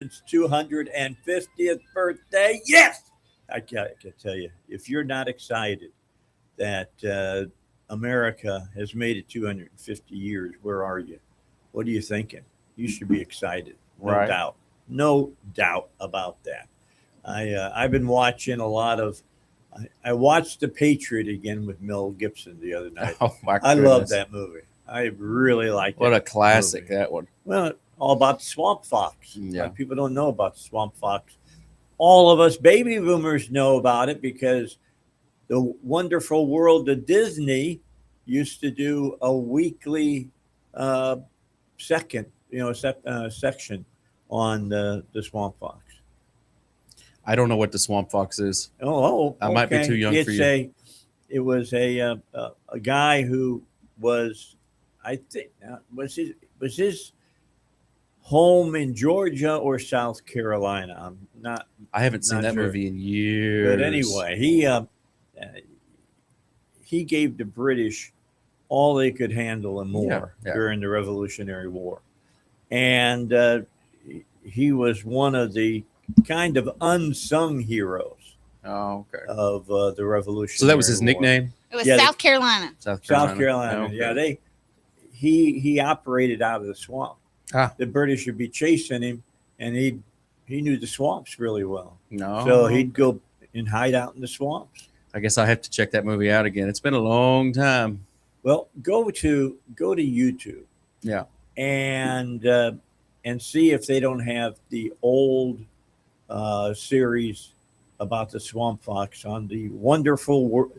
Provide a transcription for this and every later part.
president's 250th birthday. Yes, I can tell you, if you're not excited that America has made it 250 years, where are you? What are you thinking? You should be excited, no Right. doubt, no doubt about that. I've been watching a lot of. I watched The Patriot again with Mel Gibson the other night. Oh my I love goodness. that movie. I really like What that a classic movie. that one. Well, all about the swamp fox. A lot Yeah. of people don't know about the swamp fox. All of us baby boomers know about it because the Wonderful World of Disney used to do a weekly uh, section on the swamp fox. I don't know what the swamp fox is. I might be too Okay. young for you. It was a guy who was, I think, was his home in Georgia or South Carolina. I'm I haven't seen not that sure, movie in but years. anyway, he gave the British all they could handle and Yeah. more Yeah. during the Revolutionary War, and he was one of the kind of unsung heroes Oh, okay. of the So that was Revolutionary his War. nickname? It was Yeah, South Carolina. South South Carolina. Carolina. Oh, Yeah, okay. he operated out of the swamp. Ah. The British would be chasing him, and he knew the swamps really well. So No. he'd go and hide out in the swamps. I guess I have to check that movie out again. It's been a long time. Well, go to YouTube Yeah. and see if they don't have the old series about the swamp fox on the wonderful world.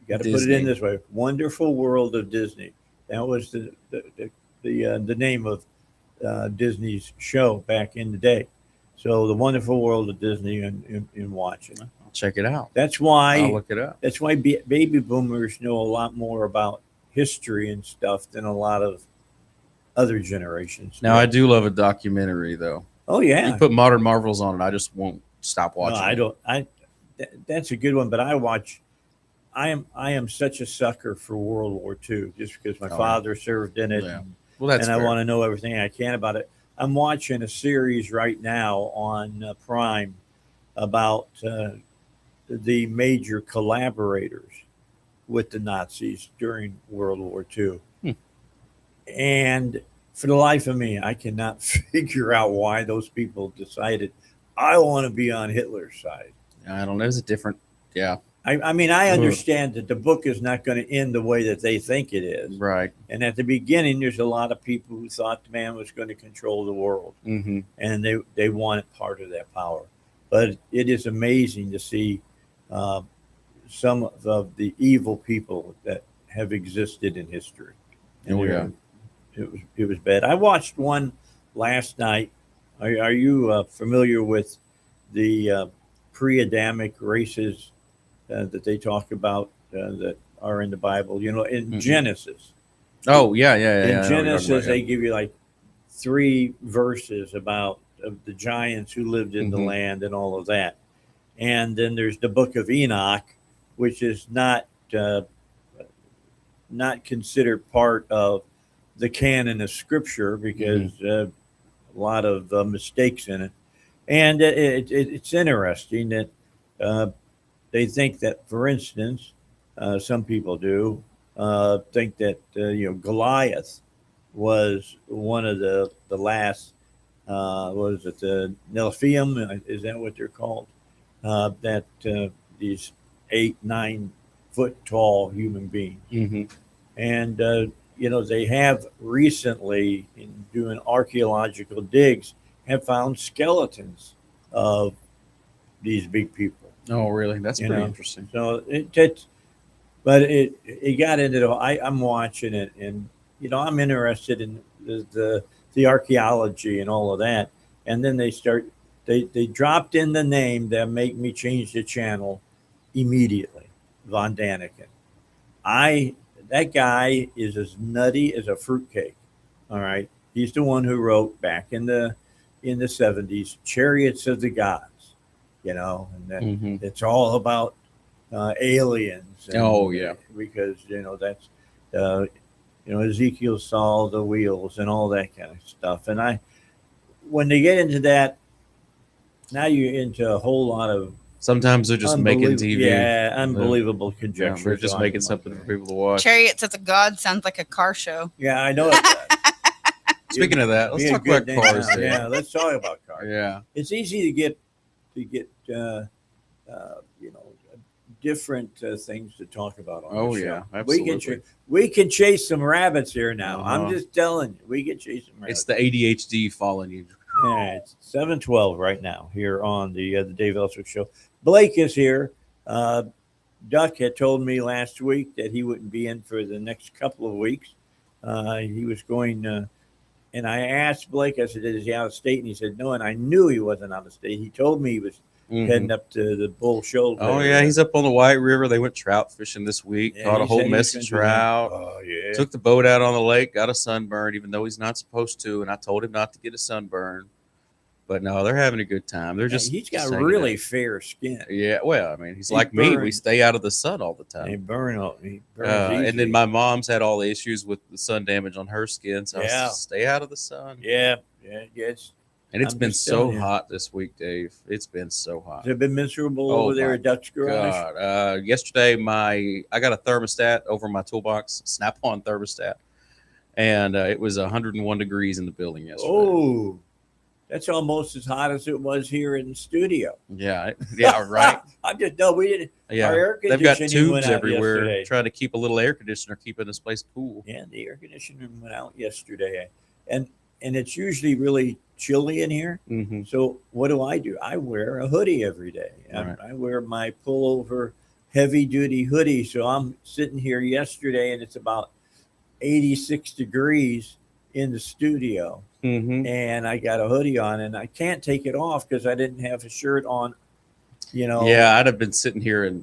You got to put it in Disney. this way: Wonderful World of Disney. That was the name of Disney's show back in the day. So the Wonderful World of Disney and watch it. I'll check it out. That's I'll why look it up. baby boomers know a lot more about history and stuff than a lot of other generations Now do. I do love a documentary though. Oh You yeah. put modern marvels on it, I just won't stop No, watching I it. don't. That's a good one, but I am such a sucker for World War II just because my Oh, yeah. father served in it, Yeah. Well, that's and I fair. want to know everything I can about it. I'm watching a series right now on Prime about the major collaborators with the Nazis during World War II. Hmm. And for the life of me, I cannot figure out why those people decided I want to be on Hitler's side. I don't know. It's a different. Yeah. I mean, I Ugh. understand that the book is not going to end the way that they think it is. Right. And at the beginning, there's a lot of people who thought the man was going to control the world, Mm-hmm. and they wanted part of that power. But it is amazing to see uh, some of the evil people that have existed in history. And Oh yeah. it was bad. I watched one last night. Are you familiar with the pre-Adamic races that they talk about that are in the Bible? You know, in Mm-hmm. Genesis. Oh yeah, yeah, yeah. In I know what you're talking Genesis, about, they give you like 3 verses about of the giants who lived in the Mhm. land and all of that. And then there's the Book of Enoch, which is uh, not considered part of the canon of Scripture because a lot of mistakes in it. And it's interesting that uh, they think that, for instance, some people do think that Goliath was one of the last. What is it? The Nephilim? Is that what they're called? That these 8, 9 foot tall human beings, Mm-hmm. and they have recently, in doing archaeological digs, have found skeletons of these big people. Oh really? That's You pretty know, interesting. so but it got into the. I'm watching it, and I'm interested in the archaeology and all of that, and then they dropped in the name that make me change the channel immediately, Von Daniken. I That guy is as nutty as a fruitcake. All right, he's the one who wrote back in the 70s Chariots of the Gods, and that Mm-hmm. it's all about aliens. And, Oh yeah. because that's uh, Ezekiel saw the wheels and all that kind of stuff. And when they get into that, Now you're into a whole lot of Sometimes they're just making TV. Yeah, unbelievable conjectures. They're just on making something for people to watch. Chariots of the Gods sounds like a car show. Yeah, I know it does. Speaking of that, let's Be a talk good about name cars. now. Dave. Yeah, let's talk about cars. Yeah. It's easy to get you know, different things to talk about on Oh the show. yeah, absolutely. We can chase some rabbits here now. Uh-huh. I'm just telling you, we can chase some rabbits. It's the ADHD following you. Yeah, it's 7:12 right now here on the Dave Elswick Show. Blake is here. Duck had told me last week that he wouldn't be in for the next couple of weeks. He was going, and I asked Blake, I said, is he out of state? And he said, no, and I knew he wasn't out of state. He told me he was heading up to the Bull Shoals. Oh, yeah, he's up on the White River. They went trout fishing this week, caught a whole mess of trout. Oh, yeah. Took the boat out on the lake, got a sunburn, even though he's not supposed to, and I told him not to get a sunburn. But no, they're having a good time. They're just he's got hanging really out. fair skin. Yeah, well, I mean, he's like me. We stay out of the sun all the He time. burns easy. And then my mom's had all the issues with the sun damage on her skin, so I said, stay out of the sun. Yeah. And it's I'm been just so telling you. hot this week, Dave. It's been so hot. Has it been miserable Oh, over there my at Duck's Garage? God. Yesterday, I got a thermostat over my toolbox, snap-on thermostat, and it was 101 degrees in the building yesterday. Oh, that's almost as hot as it was here in the studio. Yeah, right. I just know we didn't. Yeah, Our air they've got conditioning went tubes out everywhere yesterday. trying to keep a little air conditioner, keeping this place cool. Yeah, the air conditioning went out yesterday, and it's usually really chilly in here. Mm-hmm. So what do? I wear a hoodie every day. Right. I wear my pullover heavy duty hoodie. So I'm sitting here yesterday, and it's about 86 degrees in the studio. Mm-hmm. And I got a hoodie on, and I can't take it off because I didn't have a shirt on. Yeah, I'd have been sitting here in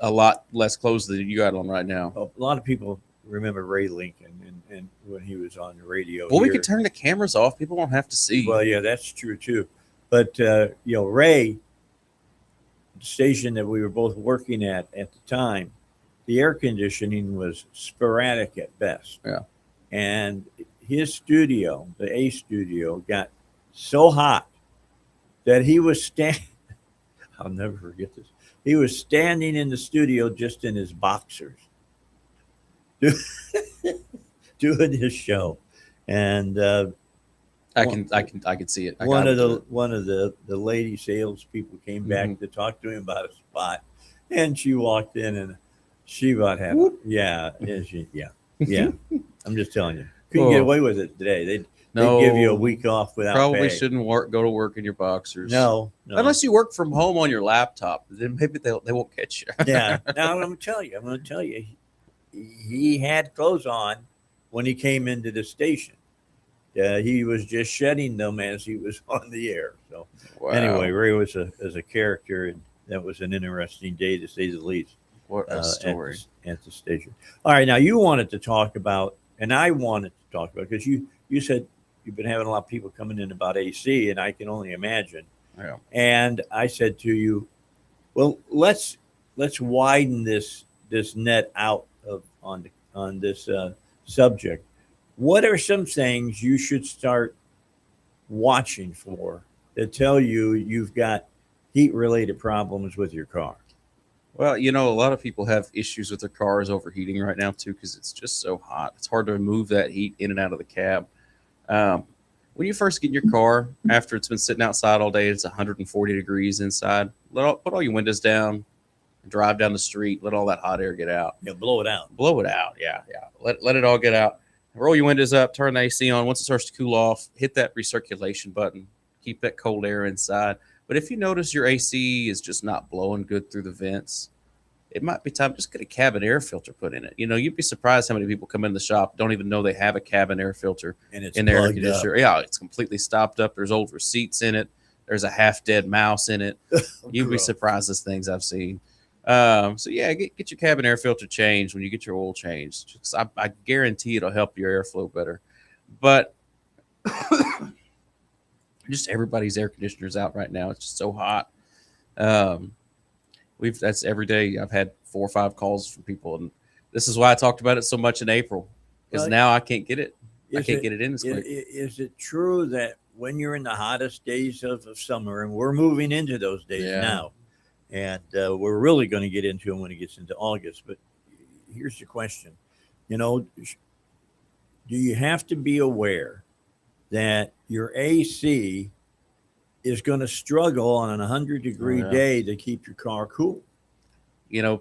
a lot less clothes than you got on right now. A lot of people remember Ray Lincoln and when he was on the radio. Well, we here. could turn the cameras off. People won't have to see. Well, yeah, that's true too. But Ray, the station that we were both working at the time, the air conditioning was sporadic at best. Yeah. And his studio, the A studio, got so hot that he was standing. I'll never forget this. He was standing in the studio just in his boxers, doing his show, and I can see it. one of the lady salespeople came back Mm-hmm. to talk to him about a spot, and she walked in and she about had yeah. I'm just telling you, couldn't get away with it today. They give you a week off without probably pay. shouldn't go to work in your boxers. No, unless you work from home on your laptop, then maybe they won't catch you. Yeah. Now I'm going to tell you, he had clothes on when he came into the station. He was just shedding them as he was on the air. So anyway, Ray was a character, and that was an interesting day to say the least. What a story at the station. All right, now you wanted to talk about, and I wanted to talk about, because you said you've been having a lot of people coming in about AC, and I can only imagine. Yeah. And I said to you, well, let's widen this net out on this subject. What are some things you should start watching for that tell you you've got heat-related problems with your car? Well, a lot of people have issues with their cars overheating right now too, because it's just so hot. It's hard to move that heat in and out of the cab. When you first get in your car, after it's been sitting outside all day, it's 140 degrees inside. Put all your windows down, drive down the street, let all that hot air get out. Yeah, blow it out. Blow it out. Yeah. Let it all get out. Roll your windows up, turn the AC on. Once it starts to cool off, hit that recirculation button. Keep that cold air inside. But if you notice your AC is just not blowing good through the vents, it might be time to just get a cabin air filter put in it. You'd be surprised how many people come in the shop, don't even know they have a cabin air filter and it's in their air conditioner. Yeah, it's completely stopped up. There's old receipts in it. There's a half-dead mouse in it. You'd be surprised at things I've seen. So yeah, get your cabin air filter changed when you get your oil changed. I guarantee it'll help your airflow better. But just everybody's air conditioner's out right now. It's just so hot. That's every day. I've had 4 or 5 calls from people, and this is why I talked about it so much in April, because now I can't get it. I can't get it in as quick. Is it true that when you're in the hottest days of summer, and we're moving into those days Yeah. now, and we're really going to get into them when it gets into August. But here's the question: do you have to be aware that your AC is going to struggle on a 100-degree Oh, yeah. day to keep your car cool?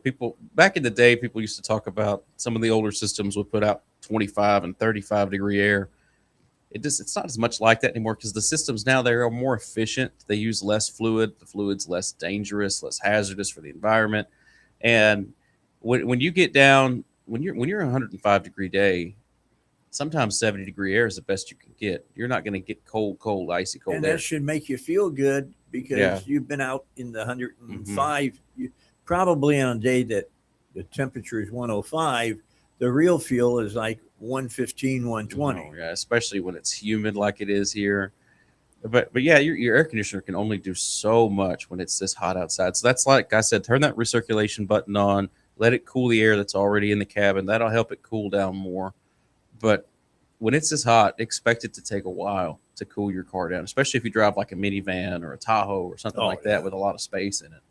People back in the day, people used to talk about some of the older systems would put out 25 and 35 degree air. It's not as much like that anymore because the systems now, they are more efficient. They use less fluid. The fluid's less dangerous, less hazardous for the environment. And when you get down, when you're a 105-degree day, sometimes 70-degree air is the best you can get. You're not going to get cold, icy cold And air. that should make you feel good because Yeah. you've been out in the 105. You, probably on a day that the temperature is 105, the real feel is like 115, 120. Oh, yeah, especially when it's humid like it is here. But yeah, your air conditioner can only do so much when it's this hot outside. So that's, like I said, turn that recirculation button on, let it cool the air that's already in the cabin. That'll help it cool down more. But when it's this hot, expect it to take a while to cool your car down, especially if you drive like a minivan or a Tahoe or something like that with a lot of space in it.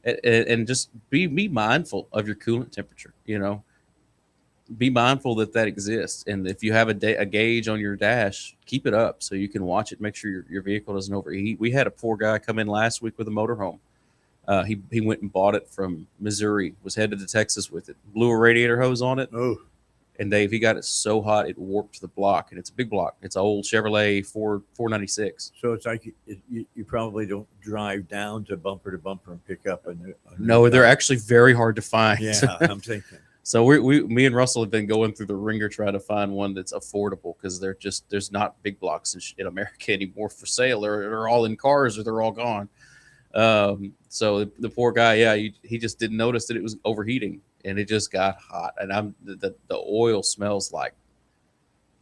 And just be mindful of your coolant temperature. Be mindful that exists, and if you have a gauge on your dash, keep it up so you can watch it. Make sure your vehicle doesn't overheat. We had a poor guy come in last week with a motorhome. He went and bought it from Missouri, was headed to Texas with it, blew a radiator hose on it. Oh, And Dave, he got it so hot it warped the block, and it's a big block. It's an old Chevrolet 496. so it's like you probably don't drive down to bumper and pick up a new. No, they're actually very hard to find. Yeah, I'm thinking. So me and Russell have been going through the ringer trying to find one that's affordable because there's not big blocks in America anymore for sale. They're all in cars or they're all gone. So the poor guy, yeah, he just didn't notice that it was overheating and it just got hot. And the oil smells like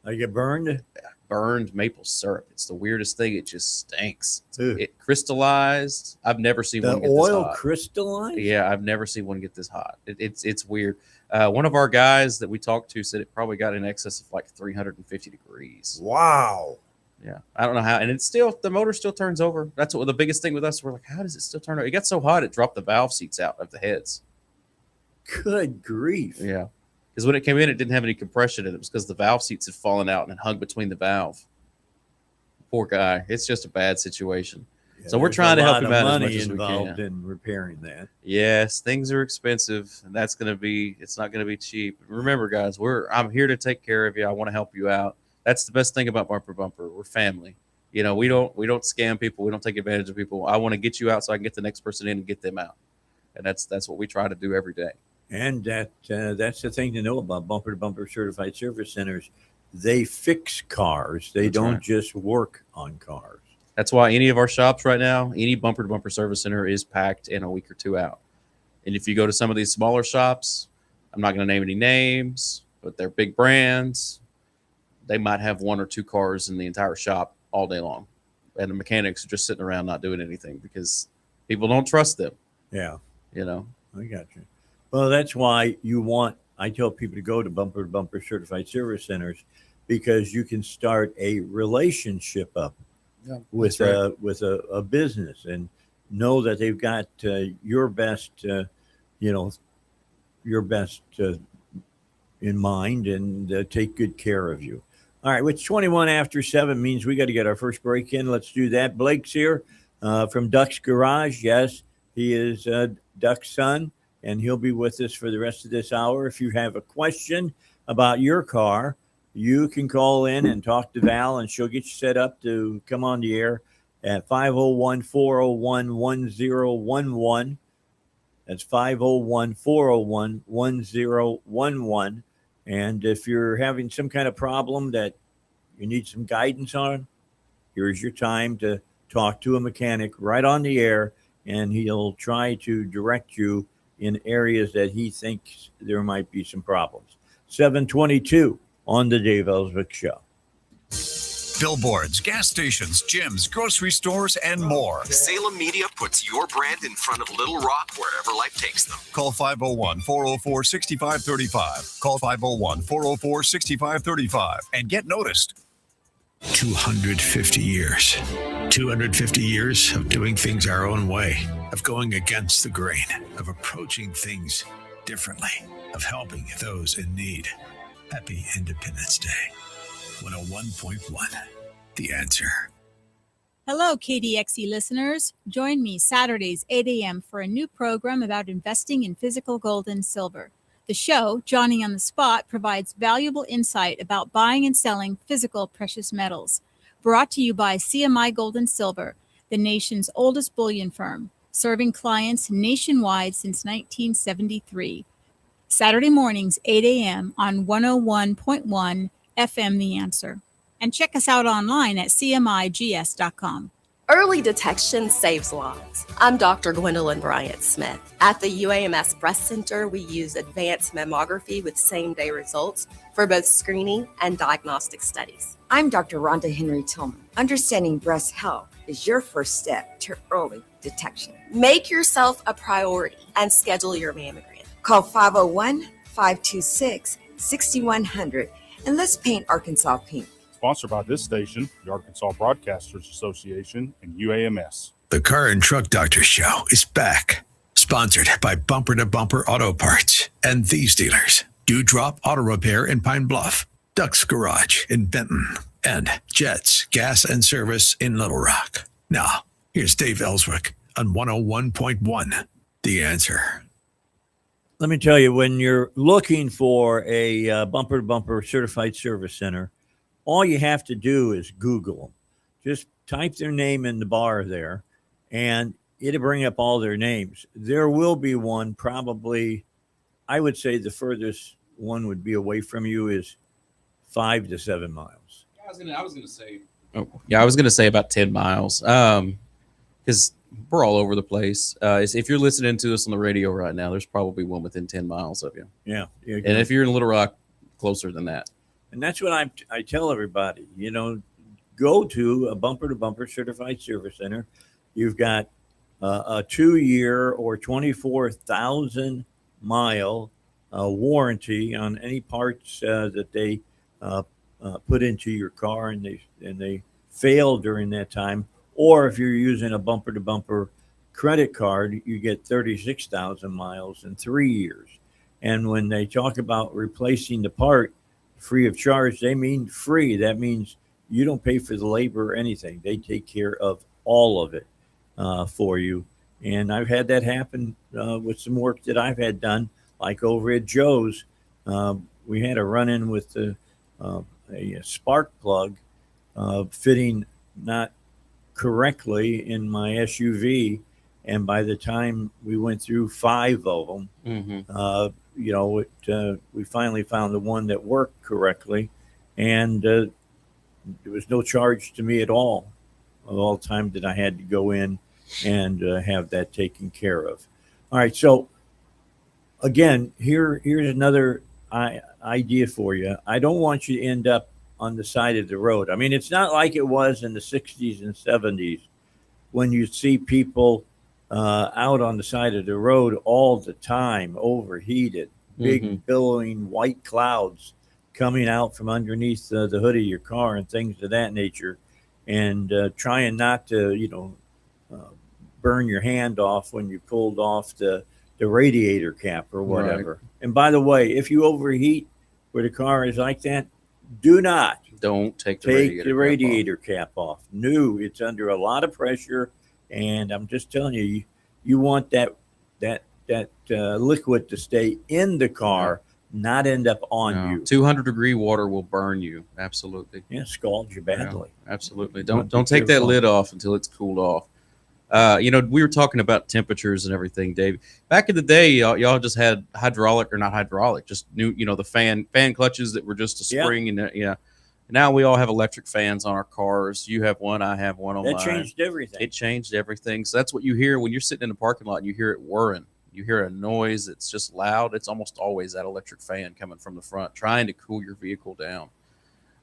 get burned. burned maple syrup. It's the weirdest thing. It just stinks. Ew. It crystallized. I've never seen The one get oil this hot. crystallized. Yeah, I've never seen one get this hot. It's weird. One of our guys that we talked to said it probably got in excess of like 350 degrees. Wow. Yeah, I don't know how, and the motor still turns over. That's what the biggest thing with us. We're like, how does it still turn over? It got so hot it dropped the valve seats out of the heads. Good grief. Yeah, because when it came in, it didn't have any compression in it. It was because the valve seats had fallen out and it hung between the valve. Poor guy. It's just a bad situation. Yeah, So we're there's trying a to help lot him of out as money much as we involved can. in repairing that. Yes, things are expensive, and it's not going to be cheap. Remember, guys, I'm here to take care of you. I want to help you out. That's the best thing about Bumper Bumper. We're family. We don't scam people. We don't take advantage of people. I want to get you out so I can get the next person in and get them out. And that's what we try to do every day. And that's the thing to know about Bumper to Bumper Certified Service Centers. They fix cars. They That's don't right. just work on cars. That's why any of our shops right now, any Bumper to Bumper Service Center is packed in a week or two out. And if you go to some of these smaller shops, I'm not going to name any names, but they're big brands. They might have one or two cars in the entire shop all day long. And the mechanics are just sitting around not doing anything because people don't trust them. Yeah, I got you. Well, that's why I tell people to go to Bumper Certified Service Centers because you can start a relationship up with a business and know that they've got your best in mind and take good care of you. All right, which 21 after 7 means we got to get our first break in. Let's do that. Blake's here from Duck's Garage. Yes, he is Duck's son, and he'll be with us for the rest of this hour. If you have a question about your car, you can call in and talk to Val, and she'll get you set up to come on the air at 501-401-1011. That's 501-401-1011. And if you're having some kind of problem that you need some guidance on, here's your time to talk to a mechanic right on the air, and he'll try to direct you in areas that he thinks there might be some problems. 722 on the Dave Elswick Show. billboards, gas stations, gyms, grocery stores, and more. Salem Media puts your brand in front of Little Rock wherever life takes them. Call 501-404-6535. Call 501-404-6535 and get noticed. 250 years. 250 years of doing things our own way, of going against the grain, of approaching things differently, of helping those in need. Happy Independence Day. 101.1, The Answer. Hello, KDXE listeners. Join me Saturdays, 8 a.m. for a new program about investing in physical gold and silver. The show, Johnny on the Spot, provides valuable insight about buying and selling physical precious metals. Brought to you by CMI Gold and Silver, the nation's oldest bullion firm, serving clients nationwide since 1973. Saturday mornings, 8 a.m. on 101.1 FM The Answer. And check us out online at cmigs.com. Early detection saves lives. I'm Dr. Gwendolyn Bryant-Smith. At the UAMS Breast Center, we use advanced mammography with same-day results for both screening and diagnostic studies. I'm Dr. Rhonda Henry Tillman. Understanding breast health is your first step to early detection. Make yourself a priority and schedule your mammogram. Call 501-526-6100 and let's paint Arkansas pink. Sponsored by this station, the Arkansas Broadcasters Association, and UAMS. The Car and Truck Doctor Show is back. Sponsored by Bumper to Bumper Auto Parts and these dealers: Dewdrop Auto Repair in Pine Bluff, Duck's Garage in Benton, and Jets Gas and Service in Little Rock. Now, here's Dave Elswick on 101.1, The Answer. Let me tell you, when you're looking for a bumper to bumper certified service center, all you have to do is Google them. Just type their name in the bar there, and it'll bring up all their names. There will be one, probably, I would say the furthest one would be away from you is 5 to 7 miles. I was gonna say. Oh, yeah, I was gonna say about 10 miles. Because we're all over the place. If you're listening to us on the radio right now, there's probably one within 10 miles of you. Yeah. And if you're in Little Rock, closer than that. And that's what I tell everybody, go to a bumper to bumper certified service center. You've got a 2-year or 24,000 mile warranty on any parts that they put into your car and they fail during that time. Or if you're using a bumper to bumper credit card, you get 36,000 miles in 3 years. And when they talk about replacing the part free of charge, they mean free. That means you don't pay for the labor or anything. They take care of all of it for you. And I've had that happen with some work that I've had done, like over at Joe's. We had a run-in with a spark plug fitting not correctly in my SUV. And by the time we went through 5 of them, we finally found the one that worked correctly, and there was no charge to me at all the time that I had to go in and have that taken care of. All right, so again, here's another idea for you. I don't want you to end up on the side of the road. I mean, it's not like it was in the 60s and 70s when you see people out on the side of the road all the time, overheated, big billowing white clouds coming out from underneath the hood of your car and things of that nature, and trying not to, burn your hand off when you pulled off the radiator cap or whatever. Right. And by the way, if you overheat where the car is like that, don't take the radiator cap off. No, it's under a lot of pressure. And I'm just telling you, you want that liquid to stay in the car, not end up on you. 200-degree water will burn you. Absolutely. Yeah, scald you badly. Yeah, absolutely. Don't take that lid off until it's cooled off. We were talking about temperatures and everything, Dave. Back in the day, y'all just had just new, the fan clutches that were just a spring. Yeah. And now we all have electric fans on our cars. You have one, I have one on mine. That changed everything. It changed everything. So that's what you hear when you're sitting in the parking lot and you hear it whirring. You hear a noise. It's just loud. It's almost always that electric fan coming from the front, trying to cool your vehicle down.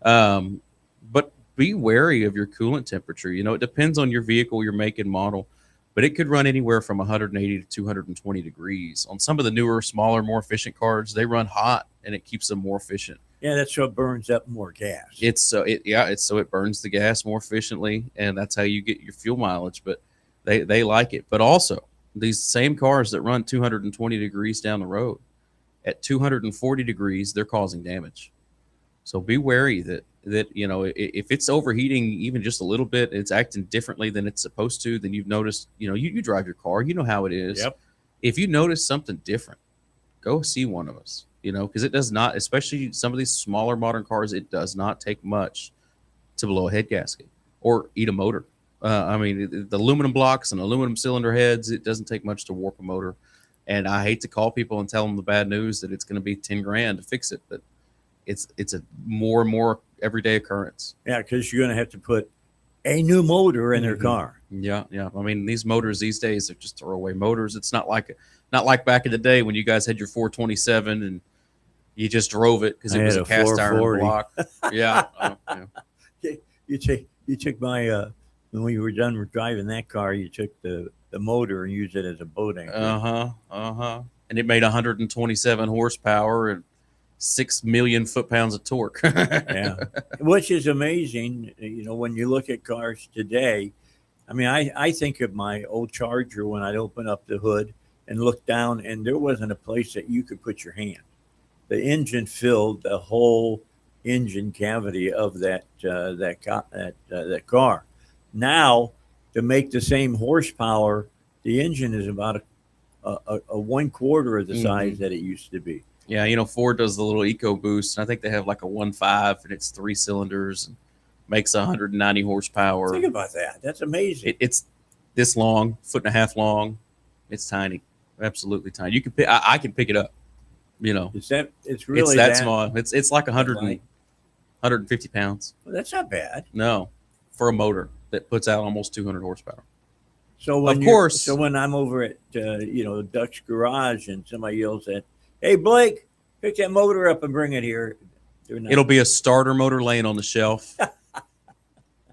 But be wary of your coolant temperature. You know, it depends on your vehicle, your make and model, but it could run anywhere from 180 to 220 degrees. On some of the newer, smaller, more efficient cars, they run hot and it keeps them more efficient. Yeah, that's what burns up more gas. It's so it burns the gas more efficiently, and that's how you get your fuel mileage. But they like it. But also, these same cars that run 220 degrees down the road, at 240 degrees, they're causing damage. So be wary that you know, if it's overheating even just a little bit, it's acting differently than it's supposed to. Then you've noticed, you know, you drive your car, you know how it is. Yep. If you notice something different, go see one of us. You know, because it does not, especially some of these smaller modern cars, it does not take much to blow a head gasket or eat a motor. I mean, the aluminum blocks and aluminum cylinder heads, it doesn't take much to warp a motor. And I hate to call people and tell them the bad news that it's going to be 10 grand to fix it, but it's a more and more everyday occurrance. Yeah, because you're going to have to put a new motor in their car. Yeah. I mean, these motors these days are just throwaway motors. It's not like back in the day when you guys had your 427 and you just drove it because it was a cast iron block. Yeah. You took my when we were done with driving that car, you took the motor and used it as a boat anchor. And it made 127 horsepower and 6 million foot-pounds of torque. Yeah, which is amazing. You know, when you look at cars today, I mean, I think of my old Charger when I'd open up the hood and look down, and there wasn't a place that you could put your hand. The engine filled the whole engine cavity of that car. Now, to make the same horsepower, the engine is about a 1/4 of the size that it used to be. Yeah, you know, Ford does the little EcoBoost, and I think they have like a 1.5, and it's 3 cylinders and makes 190 horsepower. Think about that. That's amazing. It's this long, 1.5 feet long. It's tiny, absolutely tiny. You can I can pick it up. You know, It's really it's that small. It's like 150 pounds. Well, that's not bad. No, for a motor that puts out almost 200 horsepower. So when I'm over at Duck's garage and somebody yells at, "Hey Blake, pick that motor up and bring it here," It'll be a starter motor laying on the shelf.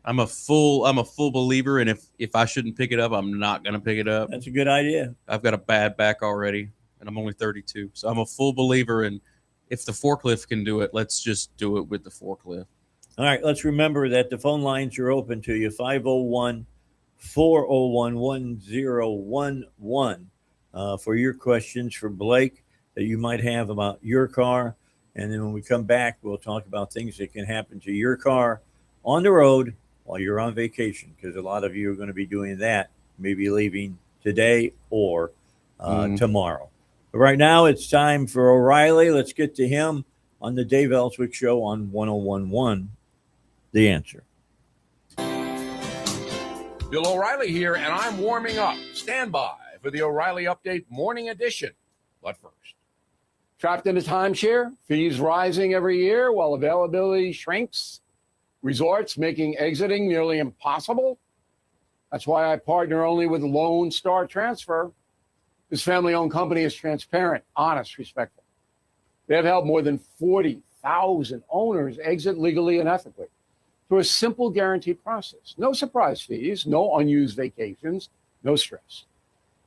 I'm a full believer, and if I shouldn't pick it up, I'm not going to pick it up. That's a good idea. I've got a bad back already, and I'm only 32, so I'm a full believer in if the forklift can do it, let's just do it with the forklift. All right, let's remember that the phone lines are open to you, 501-401-1011, for your questions for Blake that you might have about your car. And then when we come back, we'll talk about things that can happen to your car on the road while you're on vacation, because a lot of you are going to be doing that, maybe leaving today or tomorrow. But right now, it's time for O'Reilly. Let's get to him on the Dave Elswick Show on 101.1 The Answer. Bill O'Reilly here, and I'm warming up. Stand by for the O'Reilly Update Morning Edition. But first, trapped in a timeshare, fees rising every year while availability shrinks, resorts making exiting nearly impossible. That's why I partner only with Lone Star Transfer. This family-owned company is transparent, honest, respectful. They have helped more than 40,000 owners exit legally and ethically through a simple guaranteed process. No surprise fees, no unused vacations, no stress.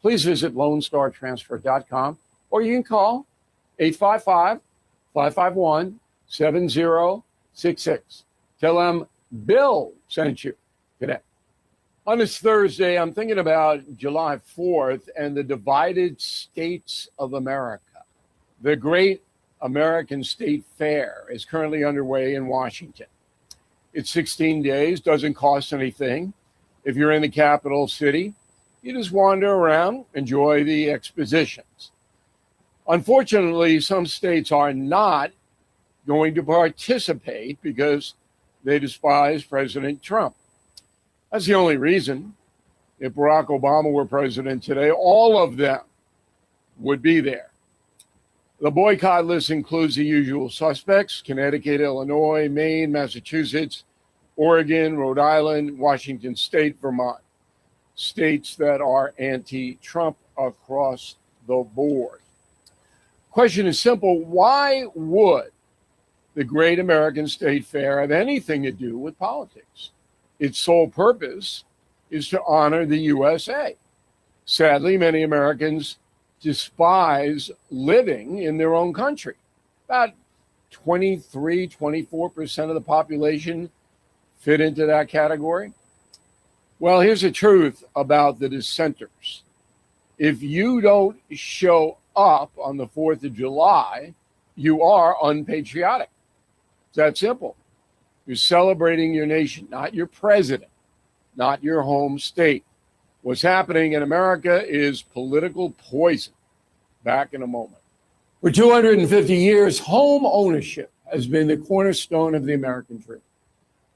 Please visit LoneStarTransfer.com, or you can call 855-551-7066. Tell them Bill sent you today. On this Thursday, I'm thinking about July 4th and the divided states of America. The Great American State Fair is currently underway in Washington. It's 16 days, doesn't cost anything. If you're in the capital city, you just wander around, enjoy the expositions. Unfortunately, some states are not going to participate because they despise President Trump. That's the only reason. If Barack Obama were president today, all of them would be there. The boycott list includes the usual suspects: Connecticut, Illinois, Maine, Massachusetts, Oregon, Rhode Island, Washington State, Vermont. States that are anti-Trump across the board. Question is simple. Why would the Great American State Fair have anything to do with politics. Its sole purpose is to honor the USA. Sadly, many Americans despise living in their own country. About 24% of the population fit into that category. Well, here's the truth about the dissenters. If you don't show up on the 4th of July, you are unpatriotic. It's that simple. You're celebrating your nation, not your president, not your home state. What's happening in America is political poison. Back in a moment. For 250 years, home ownership has been the cornerstone of the American dream.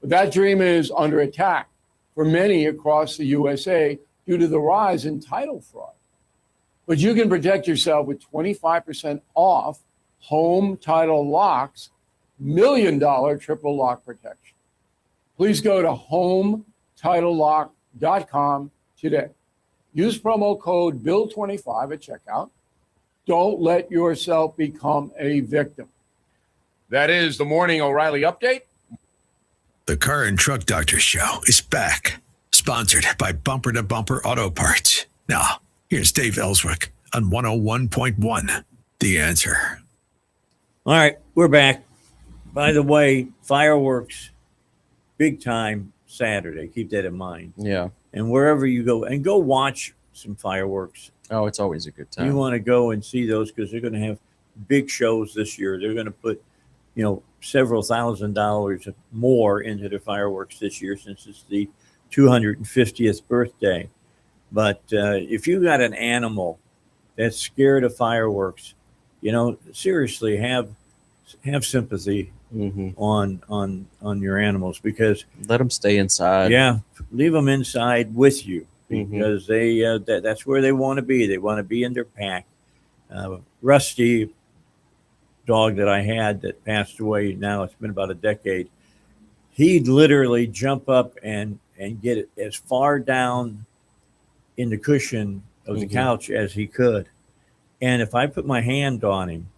But that dream is under attack for many across the USA due to the rise in title fraud. But you can protect yourself with 25% off home title locks, $1 million triple lock protection. Please go to HometitleLock.com today. Use promo code BILL25 at checkout. Don't let yourself become a victim. That is the Morning O'Reilly Update. The Car and Truck Doctor Show is back. Sponsored by Bumper to Bumper Auto Parts. Now, here's Dave Elswick on 101.1. The Answer. All right, we're back. By the way, fireworks, big time Saturday. Keep that in mind. Yeah. And wherever you go, and go watch some fireworks. Oh, it's always a good time. You want to go and see those because they're going to have big shows this year. They're going to put, several $1,000s more into the fireworks this year since it's the 250th birthday. But if you got an animal that's scared of fireworks, seriously have sympathy on your animals, because let them stay inside. Yeah, leave them inside with you, because they that's where they want to be. They want to be in their pack. Rusty, dog that I had that passed away, now it's been about a decade, he'd literally jump up and get it as far down in the cushion of the couch as he could. And if I put my hand on him,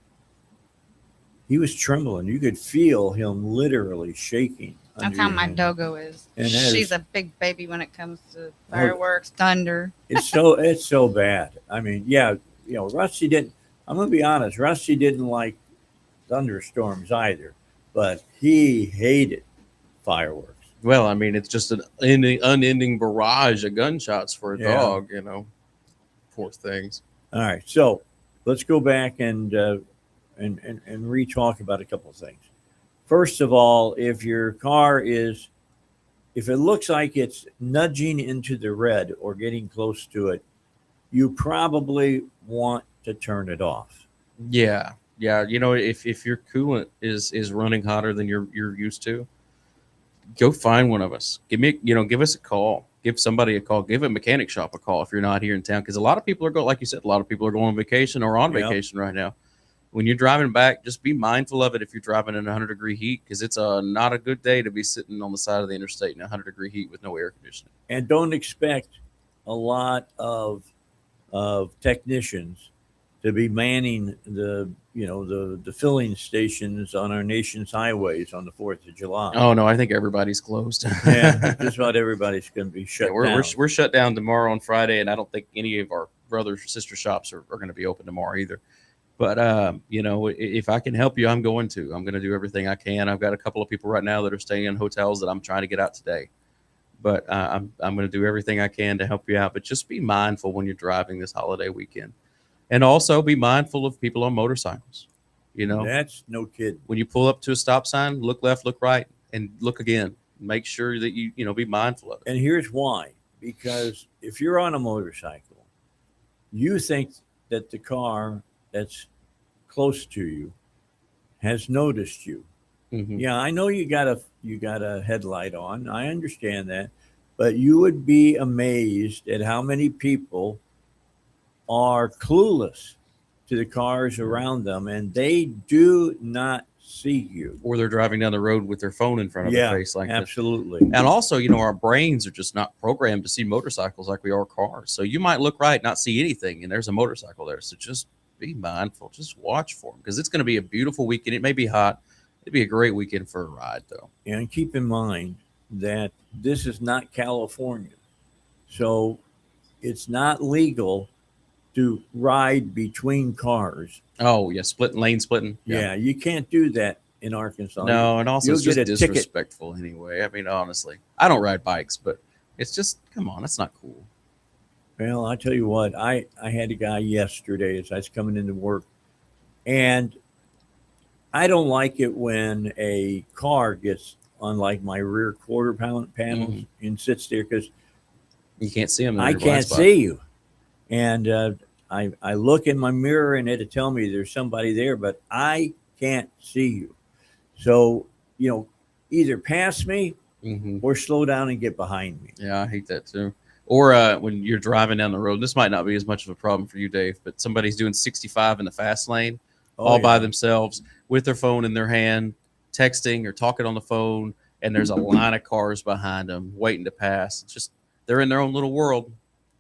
he was trembling. You could feel him literally shaking. That's how my doggo is. And She's a big baby when it comes to fireworks, thunder. It's so bad. I mean, yeah, Rusty didn't. I'm gonna be honest. Rusty didn't like thunderstorms either, but he hated fireworks. Well, I mean, it's just an unending barrage of gunshots for a dog. Poor things. All right, so let's go back and re-talk about a couple of things. First of all, if your car if it looks like it's nudging into the red or getting close to it, you probably want to turn it off. Yeah. If your coolant is running hotter than you're used to, go find one of us. Give us a call. Give somebody a call. Give a mechanic shop a call if you're not here in town, because a lot of people are going, like you said, a lot of people are going on vacation or on vacation right now. When you're driving back, just be mindful of it if you're driving in 100-degree heat, because it's not a good day to be sitting on the side of the interstate in 100-degree heat with no air conditioning. And don't expect a lot of technicians to be manning the filling stations on our nation's highways on the 4th of July. Oh no, I think everybody's closed. Yeah, just about everybody's going to be shut down. We're shut down tomorrow on Friday, and I don't think any of our brother or sister shops are going to be open tomorrow either. But, if I can help you, I'm going to do everything I can. I've got a couple of people right now that are staying in hotels that I'm trying to get out today. But I'm going to do everything I can to help you out. But just be mindful when you're driving this holiday weekend. And also be mindful of people on motorcycles. That's no kidding. When you pull up to a stop sign, look left, look right, and look again. Make sure that you be mindful of it. And here's why. Because if you're on a motorcycle, you think that the car that's close to you has noticed you. Yeah, I know you got a headlight on. I understand that, but you would be amazed at how many people are clueless to the cars around them, and they do not see you. Or they're driving down the road with their phone in front of their face like this. Absolutely. And also, our brains are just not programmed to see motorcycles like we are cars. So you might look right, not see anything, and there's a motorcycle there. So just be mindful. Just watch for them, because it's going to be a beautiful weekend. It may be hot, It'd be a great weekend for a ride, though. And keep in mind that this is not California. So it's not legal to ride between cars. Oh yeah, lane splitting. Yeah, you can't do that in Arkansas. No, and also You'll it's just get a ticket. disrespectful anyway. I mean, honestly, I don't ride bikes, but it's just come on, that's not cool. Well, I tell you what, I had a guy yesterday as I was coming into work, and I don't like it when a car gets on like my rear quarter panels and sits there because You can't see them. I can't see you. And I look in my mirror and it'll tell me there's somebody there, but I can't see you. So, either pass me or slow down and get behind me. Yeah, I hate that too. Or when you're driving down the road, this might not be as much of a problem for you, Dave, but somebody's doing 65 in the fast lane by themselves with their phone in their hand, texting or talking on the phone, and there's a line of cars behind them waiting to pass. It's just they're in their own little world.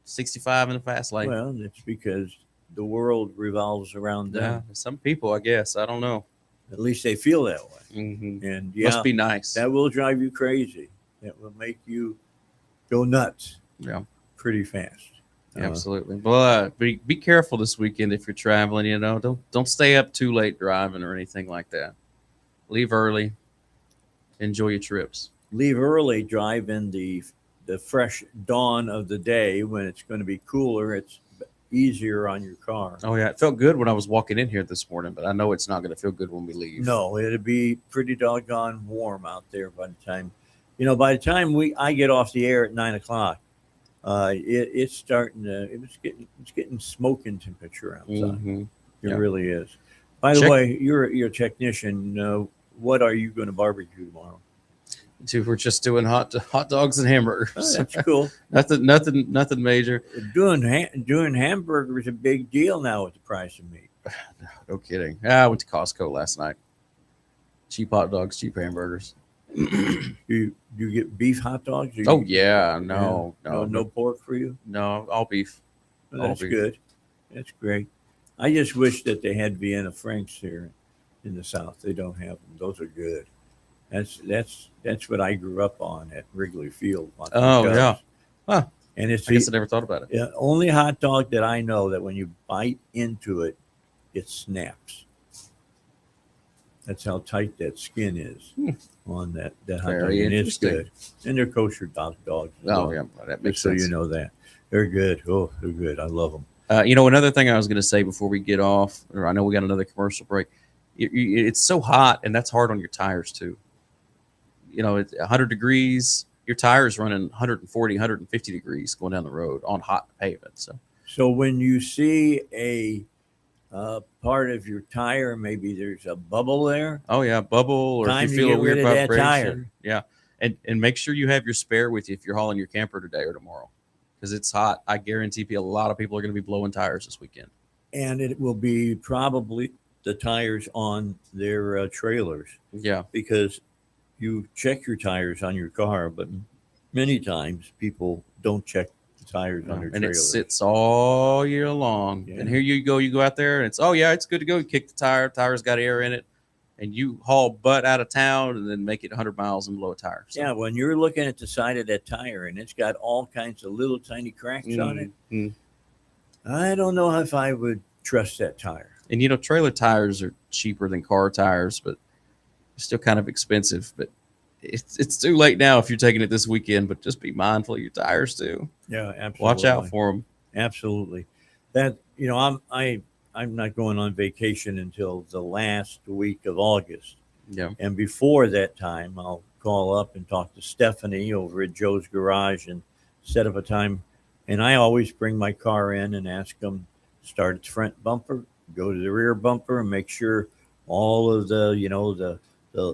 65 in the fast lane. Well, it's because the world revolves around them. Yeah, some people, I guess. I don't know. At least they feel that way. Mm-hmm. And must be nice. That will drive you crazy. That will make you go nuts. Yeah, pretty fast. Absolutely. Well, be careful this weekend if you're traveling. Don't stay up too late driving or anything like that. Leave early. Enjoy your trips. Leave early. Drive in the fresh dawn of the day when it's going to be cooler. It's easier on your car. Oh yeah, it felt good when I was walking in here this morning, but I know it's not going to feel good when we leave. No, it'll be pretty doggone warm out there by the time. By the time I get off the air at 9:00. It's starting to. It's getting smoking temperature outside. Mm-hmm. It really is. By the way, you're a technician. What are you going to barbecue tomorrow? We're just doing hot dogs and hamburgers. Oh, that's cool. nothing major. Doing hamburgers is a big deal now with the price of meat. No kidding. I went to Costco last night. Cheap hot dogs, cheap hamburgers. You get beef hot dogs? No pork for you? No, all beef. Well, that's good. That's great. I just wish that they had Vienna Franks here in the South. They don't have them. Those are good. That's what I grew up on at Wrigley Field. Yeah. Huh. And it's I guess I never thought about it. The only hot dog that I know that when you bite into it, it snaps. That's how tight that skin is on that hot dog. And it's good. And they're kosher dogs. Oh, yeah. That makes sense. So you know that. They're good. Oh, they're good. I love them. Another thing I was going to say before we get off, or I know we got another commercial break. It's so hot, and that's hard on your tires too. It's 100 degrees. Your tires running 140, 150 degrees going down the road on hot pavement. So when you see a part of your tire, maybe there's a bubble there. Oh yeah, bubble, or Time if you feel a weird vibration. Tire. Yeah, and make sure you have your spare with you if you're hauling your camper today or tomorrow, because it's hot. I guarantee a lot of people are going to be blowing tires this weekend. And it will be probably the tires on their trailers. Yeah, because you check your tires on your car, but many times people don't check the tires on their and trailer. it sits all year long. Yeah. And here you go out there, and it's it's good to go. You kick the tire's got air in it, and you haul butt out of town and then make it 100 miles and blow a tire. So. Yeah, when you're looking at the side of that tire and it's got all kinds of little tiny cracks on it, I don't know if I would trust that tire. And trailer tires are cheaper than car tires, but still kind of expensive. But it's too late now if you're taking it this weekend. But just be mindful of your tires too. Yeah, absolutely. Watch out for them. Absolutely. That I'm not going on vacation until the last week of August. Yeah. And before that time, I'll call up and talk to Stephanie over at Joe's Garage and set up a time. And I always bring my car in and ask them start its front bumper, go to the rear bumper, and make sure all of the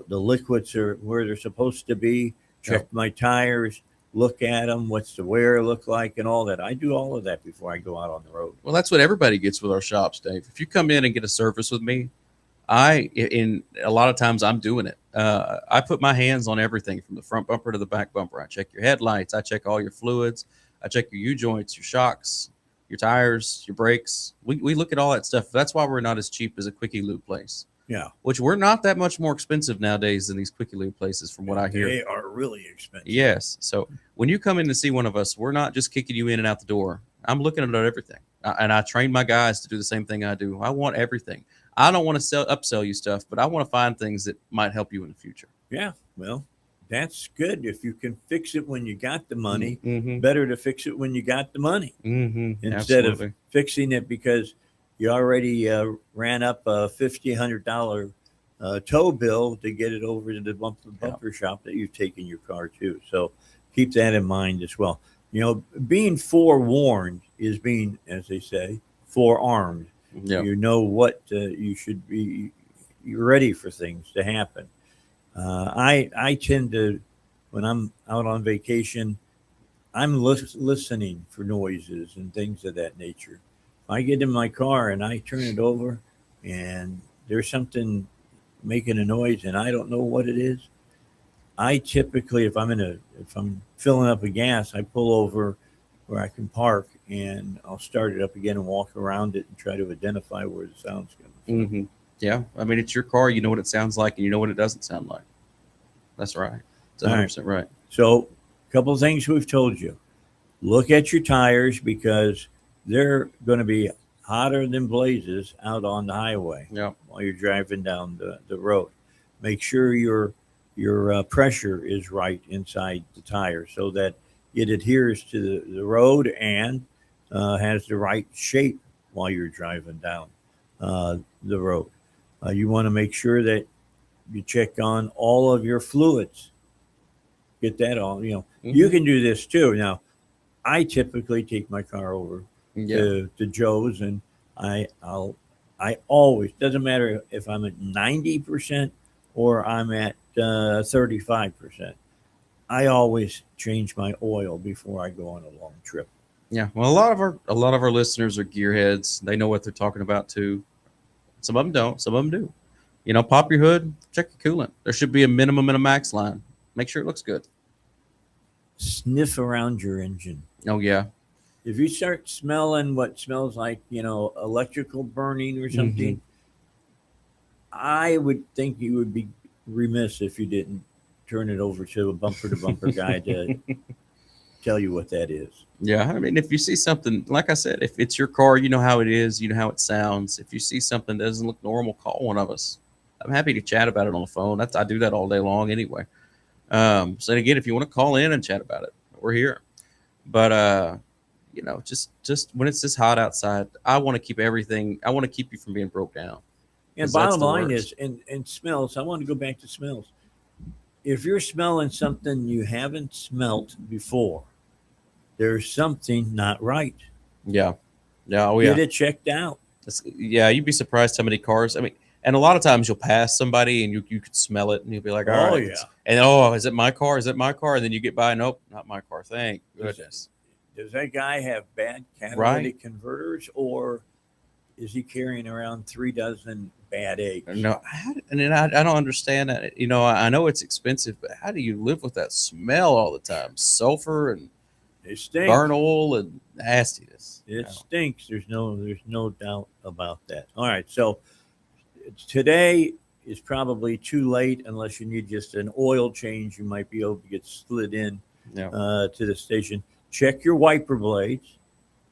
liquids are where they're supposed to be. Check my tires, look at them, what's the wear look like, and all that. I do all of that before I go out on the road. Well, that's what everybody gets with our shops, Dave. If you come in and get a service with me, in a lot of times I'm doing it. I put my hands on everything from the front bumper to the back bumper. I check your headlights. I check all your fluids. I check your U-joints, your shocks, your tires, your brakes. We look at all that stuff. That's why we're not as cheap as a quickie lube place. Yeah. which we're not that much more expensive nowadays than these quickie lube places, from what I hear. They are really expensive. Yes. So when you come in to see one of us, we're not just kicking you in and out the door. I'm looking at everything. And I train my guys to do the same thing I do. I want everything. I don't want to upsell you stuff, but I want to find things that might help you in the future. Yeah. Well, that's good. If you can fix it when you got the money, Mm-hmm. better to fix it when you got the money Mm-hmm. instead Absolutely. of fixing it because you already ran up a $1,500 tow bill to get it over to the bumper shop that you've taken your car to. So keep that in mind as well. You know, being forewarned is being, as they say, forearmed. Yeah. You know what you should be. You're ready for things to happen. I tend to, when I'm out on vacation, I'm listening for noises and things of that nature. I get in my car and I turn it over, and there's something making a noise, and I don't know what it is. I typically, if I'm filling up a gas, I pull over where I can park, and I'll start it up again and walk around it and try to identify where the sound's coming from. Mm-hmm. Yeah. I mean, it's your car. You know what it sounds like, and you know what it doesn't sound like. That's right. It's 100% right. So, a couple of things we've told you. Look at your tires because they're going to be hotter than blazes out on the highway while you're driving down the road. Make sure your pressure is right inside the tire so that it adheres to the road and has the right shape while you're driving down the road. You want to make sure that you check on all of your fluids. Get that all, You can do this too. Now, I typically take my car over to Joe's, and I always, doesn't matter if I'm at 90% or I'm at 35%. I always change my oil before I go on a long trip. Yeah. Well, a lot of our listeners are gearheads. They know what they're talking about too. Some of them don't. Some of them do. Pop your hood, check your coolant. There should be a minimum and a max line. Make sure it looks good. Sniff around your engine. Oh, yeah. If you start smelling what smells like, electrical burning or something, I would think you would be remiss if you didn't turn it over to a bumper-to-bumper guy to tell you what that is. Yeah, I mean, if you see something, like I said, if it's your car, you know how it is, you know how it sounds. If you see something that doesn't look normal, call one of us. I'm happy to chat about it on the phone. I do that all day long anyway. So again, if you want to call in and chat about it, we're here. But just when it's this hot outside, I want to keep everything. I want to keep you from being broke down. And bottom line is, and smells. I want to go back to smells. If you're smelling something you haven't smelt before, there's something not right. Yeah. Oh, yeah. Get it checked out. You'd be surprised how many cars. I mean, and a lot of times you'll pass somebody and you could smell it and you'll be like, all right. Yeah. And is it my car? Is it my car? And then you get by, nope, not my car. Thank goodness. Does that guy have bad catalytic converters, or is he carrying around 3 dozen bad eggs? No, I don't understand that. I know it's expensive, but how do you live with that smell all the time? Sulfur and it stinks. Burn oil and nastiness. It stinks. There's no doubt about that. All right, so today is probably too late unless you need just an oil change. You might be able to get slid in to the station. Check your wiper blades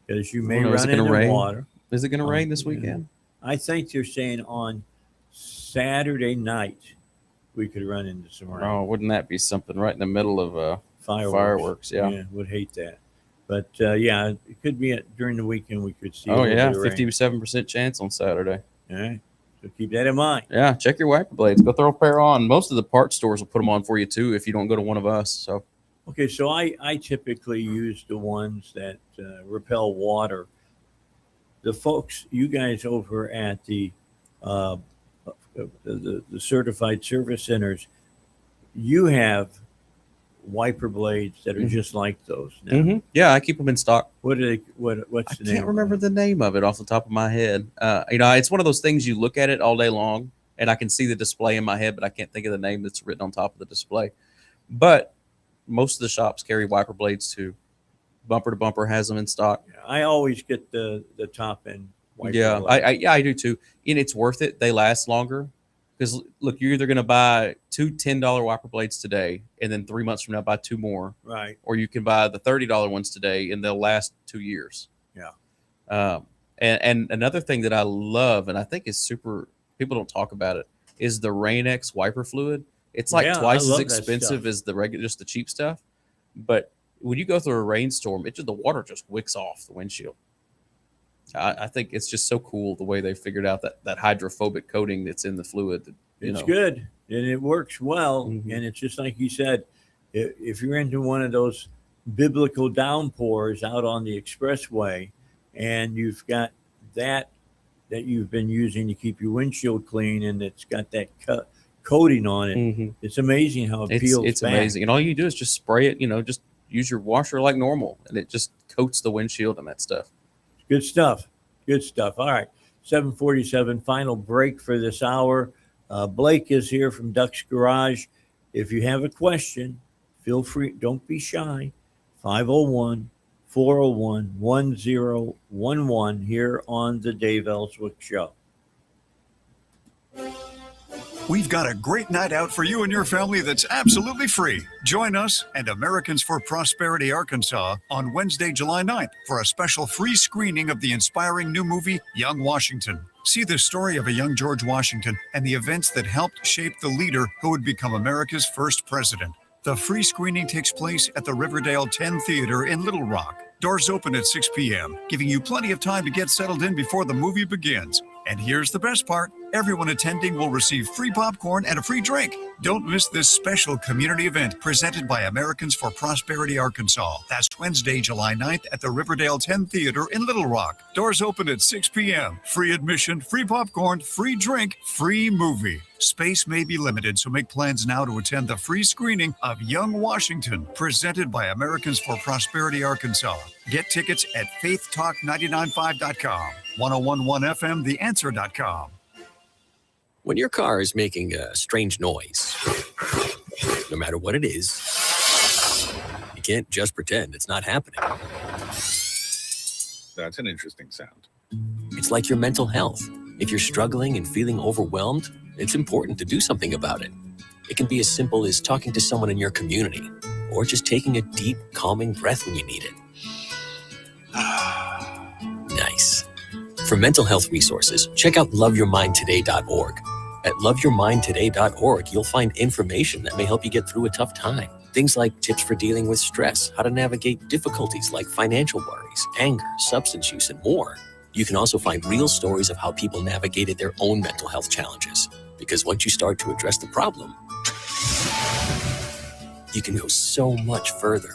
because you may run into water. Is it going to rain this weekend? I think they're saying on Saturday night we could run into some rain. Oh, wouldn't that be something right in the middle of fireworks? Yeah, would hate that. But it could be during the weekend we could see. 57% chance on Saturday. All right, so keep that in mind. Yeah, check your wiper blades. Go throw a pair on. Most of the parts stores will put them on for you too if you don't go to one of us. So. Okay, so I typically use the ones that repel water. The folks, you guys over at the certified service centers, you have wiper blades that are just like those now. Mm-hmm. Yeah, I keep them in stock. What's the name? I can't remember the name of it off the top of my head. It's one of those things you look at it all day long, and I can see the display in my head, but I can't think of the name that's written on top of the display. But most of the shops carry wiper blades too. Bumper to Bumper has them in stock. I always get the top end wiper blade. I do too. And it's worth it. They last longer. Because look, you're either going to buy two $10 wiper blades today, and then 3 months from now buy two more, Right. or you can buy the $30 ones today, and they'll last 2 years. Yeah. And another thing that I love, and I think is super, people don't talk about it, is the Rain-X wiper fluid. It's like Yeah, I twice as love that expensive stuff. as the regular, just the cheap stuff. But when you go through a rainstorm, the water just wicks off the windshield. I think it's just so cool the way they figured out that hydrophobic coating that's in the fluid. That, It's good and it works well. Mhm. And it's just like you said, if you're into one of those biblical downpours out on the expressway and you've got that you've been using to keep your windshield clean and it's got that coating on it, Mhm. it's amazing how it peels It's back. amazing. And all you do is just spray it, just use your washer like normal, and it just coats the windshield and that stuff. Good stuff. Good stuff. All right. 7:47, final break for this hour. Blake is here from Duck's Garage. If you have a question, feel free. Don't be shy. 501-401-1011 here on the Dave Elswick Show. We've got a great night out for you and your family that's absolutely free. Join us and Americans for Prosperity Arkansas on Wednesday, July 9th for a special free screening of the inspiring new movie, Young Washington. See the story of a young George Washington and the events that helped shape the leader who would become America's first president. The free screening takes place at the Riverdale 10 Theater in Little Rock. Doors open at 6 p.m., giving you plenty of time to get settled in before the movie begins. And here's the best part. Everyone attending will receive free popcorn and a free drink. Don't miss this special community event presented by Americans for Prosperity Arkansas. That's Wednesday, July 9th at the Riverdale 10 Theater in Little Rock. Doors open at 6 p.m. Free admission, free popcorn, free drink, free movie. Space may be limited, so make plans now to attend the free screening of Young Washington, presented by Americans for Prosperity Arkansas. Get tickets at faithtalk995.com, 1011 FM, theanswer.com. When your car is making a strange noise, no matter what it is, you can't just pretend it's not happening. That's an interesting sound. It's like your mental health. If you're struggling and feeling overwhelmed, it's important to do something about it. It can be as simple as talking to someone in your community, or just taking a deep, calming breath when you need it. Nice. For mental health resources, check out loveyourmindtoday.org. At loveyourmindtoday.org, you'll find information that may help you get through a tough time. Things like tips for dealing with stress, how to navigate difficulties like financial worries, anger, substance use, and more. You can also find real stories of how people navigated their own mental health challenges. Because once you start to address the problem, you can go so much further.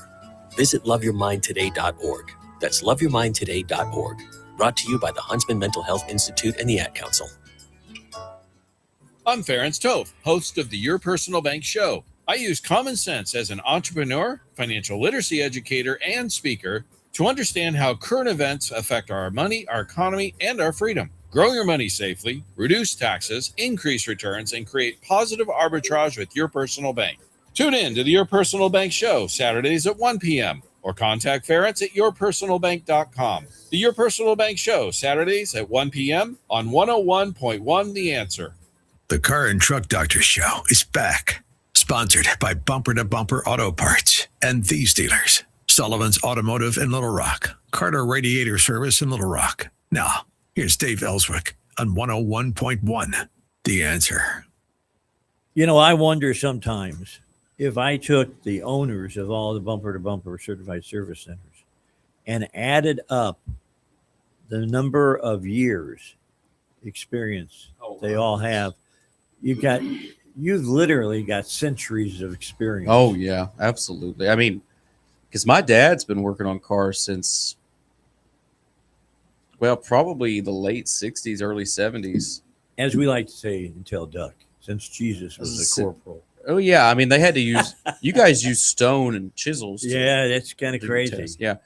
Visit loveyourmindtoday.org. That's loveyourmindtoday.org. Brought to you by the Huntsman Mental Health Institute and the Ad Council. I'm Ference Tove, host of the Your Personal Bank Show. I use common sense as an entrepreneur, financial literacy educator, and speaker to understand how current events affect our money, our economy, and our freedom. Grow your money safely, reduce taxes, increase returns, and create positive arbitrage with Your Personal Bank. Tune in to the Your Personal Bank Show, Saturdays at 1 p.m. or contact Ference at yourpersonalbank.com. The Your Personal Bank Show, Saturdays at 1 p.m. on 101.1 The Answer. The Car and Truck Doctor Show is back. Sponsored by Bumper to Bumper Auto Parts and these dealers. Sullivan's Automotive in Little Rock. Carter Radiator Service in Little Rock. Now, here's Dave Elswick on 101.1 The Answer. I wonder sometimes if I took the owners of all the Bumper to Bumper certified service centers and added up the number of years experience they all have, you've literally got centuries of experience. Oh, yeah, absolutely. I mean, because my dad's been working on cars since, probably the late 60s, early 70s. As we like to say in Tell Duck, since Jesus was a corporal. Oh, yeah. I mean, they had to use, you guys use stone and chisels. Yeah, that's kind of crazy. Yeah.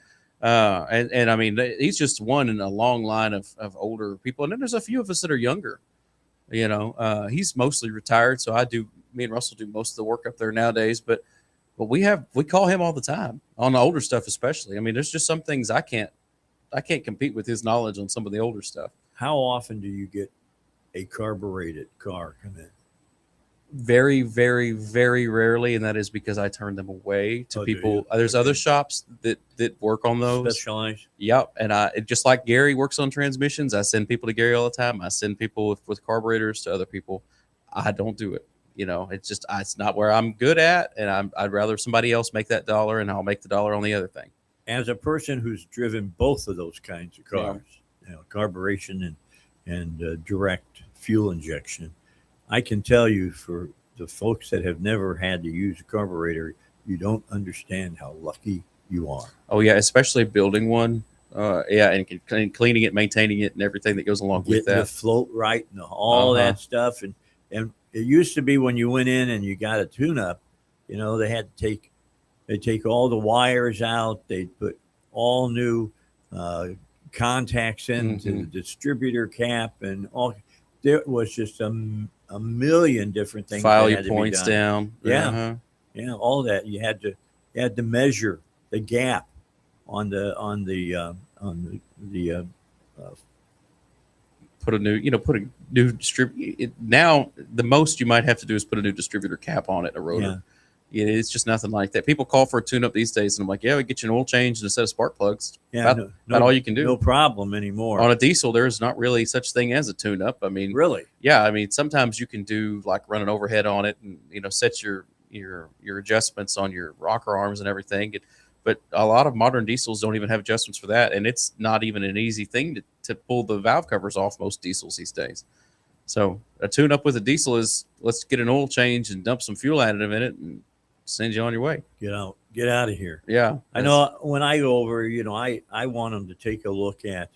And I mean, he's just one in a long line of older people. And then there's a few of us that are younger. He's mostly retired. So me and Russell do most of the work up there nowadays. But we call him all the time on the older stuff, especially. I mean, there's just some things I can't compete with his knowledge on some of the older stuff. How often do you get a carbureted car come in? Very, very, very rarely, and that is because I turn them away to Oh, do people. you? There's Okay. other shops that work on those. Specialized. Yep, and just like Gary works on transmissions, I send people to Gary all the time. I send people with carburetors to other people. I don't do it. It's just it's not where I'm good at, and I'd rather somebody else make that dollar, and I'll make the dollar on the other thing. As a person who's driven both of those kinds of cars, carburation and direct fuel injection, I can tell you, for the folks that have never had to use a carburetor, you don't understand how lucky you are. Oh yeah, especially building one. And cleaning it, maintaining it, and everything that goes along with Getting the that. float right and all that stuff. And it used to be when you went in and you got a tune-up, they had to take all the wires out. They'd put all new contacts into the distributor cap and all. There was just a million different things. File that your had to be points done. down. Yeah, all that you had to measure the gap on the put a new distributor. Now the most you might have to do is put a new distributor cap on it, a rotor. It's just nothing like that. People call for a tune-up these days, and I'm like, we get you an oil change and a set of spark plugs. About all you can do. No problem anymore. On a diesel, there's not really such thing as a tune-up. I mean, really? Yeah. I mean, sometimes you can do like run an overhead on it and set your adjustments on your rocker arms and everything. But a lot of modern diesels don't even have adjustments for that, and it's not even an easy thing to pull the valve covers off most diesels these days. So a tune-up with a diesel is let's get an oil change and dump some fuel additive in it and send you on your way. Get out of here. Yeah. I know when I go over, I want them to take a look at,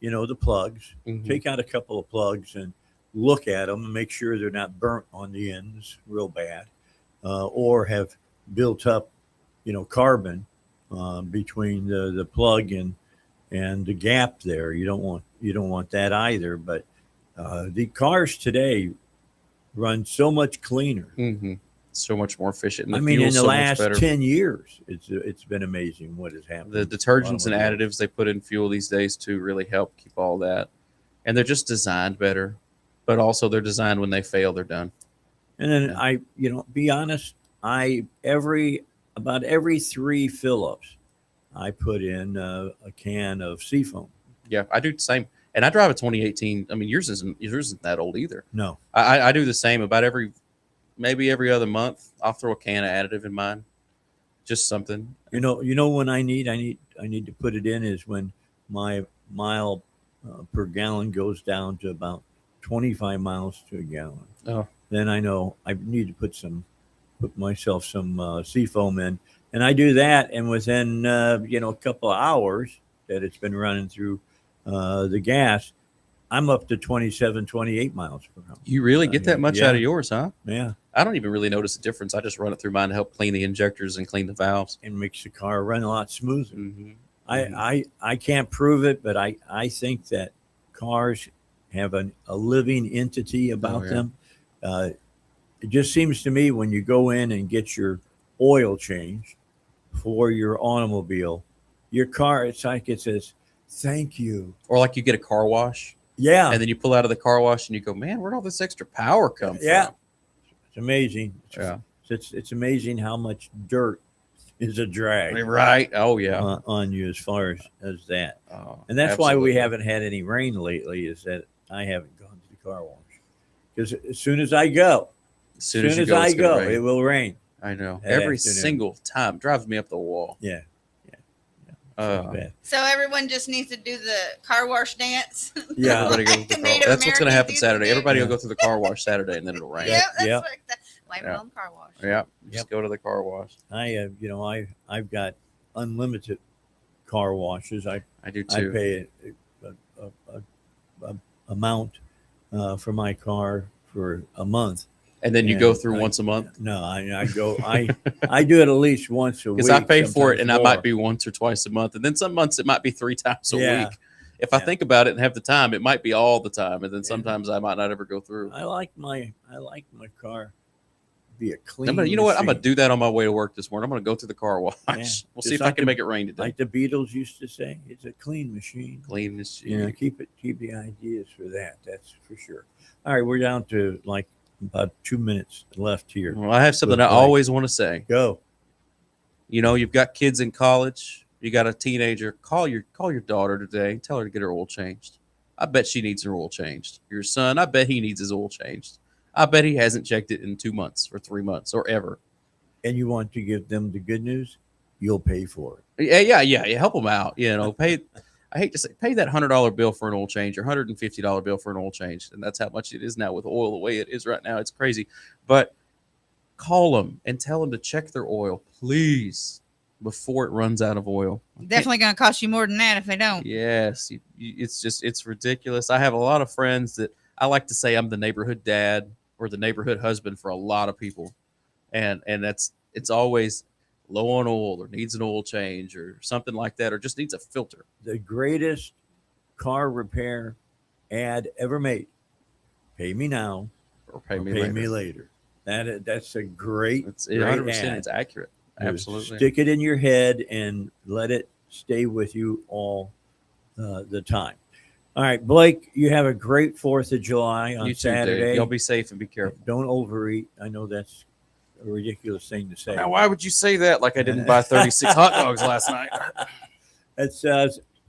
the plugs, take out a couple of plugs and look at them and make sure they're not burnt on the ends real bad, or have built up, carbon between the plug and the gap there. You don't want that either. But the cars today run so much cleaner. So much more efficient. And in the last 10 years, it's been amazing what has happened. The detergents and additives they put in fuel these days too really help keep all that. And they're just designed better, but also they're designed when they fail, they're done. And then be honest, about every 3 fill-ups, I put in a can of Seafoam. Yeah, I do the same. And I drive a 2018. I mean, yours isn't that old either. No. I do the same about maybe every other month. I'll throw a can of additive in mine. Just something. When I need to put it in is when my mile per gallon goes down to about 25 miles to a gallon. Oh. Then I know I need to put myself some Seafoam in, and I do that, and within a couple of hours that it's been running through the gas, I'm up to 27, 28 miles per hour. You really get that much out of yours, huh? Yeah. I don't even really notice a difference. I just run it through mine to help clean the injectors and clean the valves. And makes the car run a lot smoother. I can't prove it, but I think that cars have a living entity about them. It just seems to me when you go in and get your oil change for your automobile, your car, it's like it says, thank you. Or like you get a car wash. Yeah. And then you pull out of the car wash and you go, man, where'd all this extra power come from? It's amazing. It's amazing how much dirt is a drag. Right. Oh, yeah. On you as far as that. And that's absolutely. why we haven't had any rain lately, is that I haven't gone to the car wash. Because as soon as I go, it will rain. I know. that Every afternoon. Single time drives me up the wall. Yeah. So everyone just needs to do the car wash dance. Yeah. Everybody go to the car. Native That's what's going to happen Americans Saturday. do. Everybody will go through the car wash Saturday, and then it'll rain. Yep, that's Yep. like that. Blame it on the car wash. Yeah. Just go to the car wash. I've got unlimited car washes. I do too. I pay a amount for my car for a month. And then you go through once a month? No, I go. I do it at least once a week. Because I pay for it, sometimes and I more. might be once or twice a month, and then some months it might be 3 times a Yeah. week. If I think about it and have the time, it might be all the time, and then sometimes I might not ever go through. I like my car to be a clean. You know what? I'm machine. gonna do that on my way to work this morning. I'm gonna go through the car wash. Yeah. We'll Just see if I like can the- make it rain today. Like the Beatles used to say, it's a clean machine. Clean machine. Keep the ideas for that. That's for sure. All right, we're down to like about 2 minutes left here. Well, I have something with I Blake. always want to say. Go. You know, you've got kids in college. You got a teenager. Call your daughter today. Tell her to get her oil changed. I bet she needs her oil changed. Your son, I bet he needs his oil changed. I bet he hasn't checked it in 2 months or 3 months or ever. And you want to give them the good news? You'll pay for it. Yeah. Help them out. You know, pay. I hate to say, pay that $100 bill for an oil change or $150 bill for an oil change, and that's how much it is now with oil the way it is right now. It's crazy. But call them and tell them to check their oil, please, before it runs out of oil. Definitely going to cost you more than that if they don't. Yes, it's ridiculous. I have a lot of friends that I like to say I'm the neighborhood dad or the neighborhood husband for a lot of people, and it's always low on oil or needs an oil change or something like that, or just needs a filter. The greatest car repair ad ever made. Pay me now Or pay me later. That's a great, It's great 100%. ad. It's accurate. You Absolutely. stick it in your head and let it stay with you all the time. All right, Blake, you have a great 4th of July on You too, Dave. Saturday. Y'all be safe and be careful. Don't overeat. I know that's a ridiculous thing to say. Now, why would you say that? Like I didn't buy 36 hot dogs last night. It's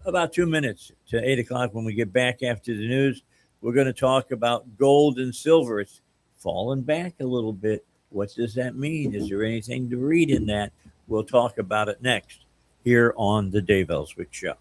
about 2 minutes to 8 o'clock. When we get back after the news, we're going to talk about gold and silver. It's fallen back a little bit. What does that mean? Is there anything to read in that? We'll talk about it next here on the Dave Elswick Show.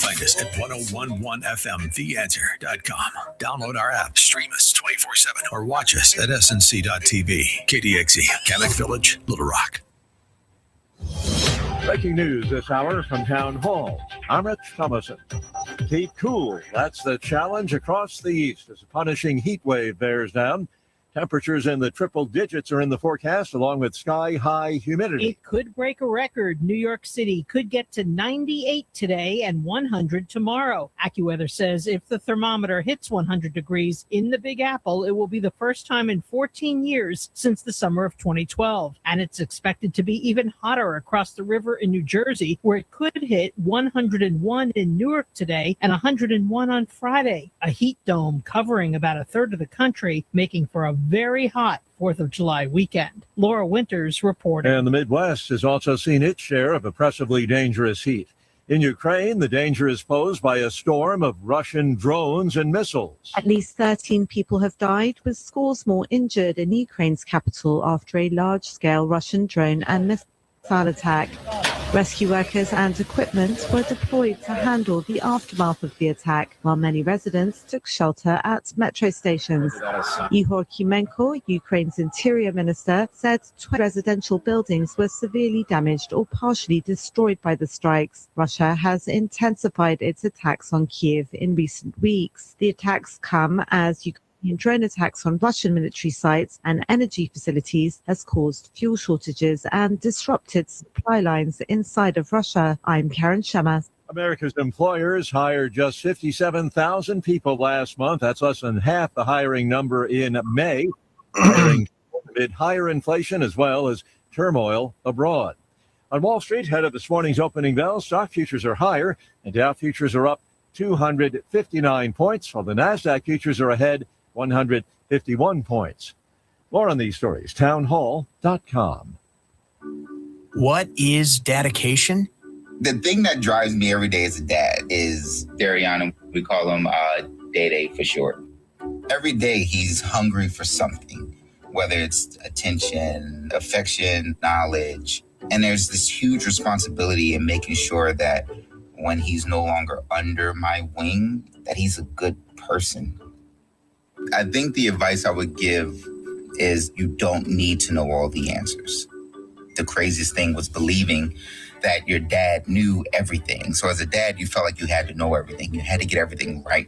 Find us at 1011fmtheanswer.com. Download our app, stream us 24/7, or watch us at snc.tv. KDXE, Kamek Village, Little Rock. Breaking news this hour from Town Hall. I'm Rich Thomason. Keep cool. That's the challenge across the east as a punishing heat wave bears down. Temperatures in the triple digits are in the forecast, along with sky-high humidity. It could break a record. New York City could get to 98 today and 100 tomorrow. AccuWeather says if the thermometer hits 100 degrees in the Big Apple, it will be the first time in 14 years since the summer of 2012. And it's expected to be even hotter across the river in New Jersey, where it could hit 101 in Newark today and 101 on Friday. A heat dome covering about a third of the country, making for a very hot 4th of July weekend. Laura Winters reporting. And the Midwest has also seen its share of oppressively dangerous heat. In Ukraine, the danger is posed by a storm of Russian drones and missiles. At least 13 people have died, with scores more injured in Ukraine's capital after a large-scale Russian drone and missile attack. Rescue workers and equipment were deployed to handle the aftermath of the attack, while many residents took shelter at metro stations. Ihor Kimenko, Ukraine's interior minister, said 20 residential buildings were severely damaged or partially destroyed by the strikes. Russia has intensified its attacks on Kiev in recent weeks. The attacks come as Ukraine drone attacks on Russian military sites and energy facilities has caused fuel shortages and disrupted supply lines inside of Russia. I'm Karen Shema. America's employers hired just 57,000 people last month. That's less than half the hiring number in May. Hiring amid higher inflation as well as turmoil abroad. On Wall Street, ahead of this morning's opening bell, stock futures are higher, and Dow futures are up 259 points, while the NASDAQ futures are ahead 151 points. More on these stories, townhall.com. What is dedication? The thing that drives me every day as a dad is Dariana. We call him Day for short. Every day he's hungry for something, whether it's attention, affection, knowledge. And there's this huge responsibility in making sure that when he's no longer under my wing, that he's a good person. I think the advice I would give is you don't need to know all the answers. The craziest thing was believing that your dad knew everything. So as a dad, you felt like you had to know everything. You had to get everything right.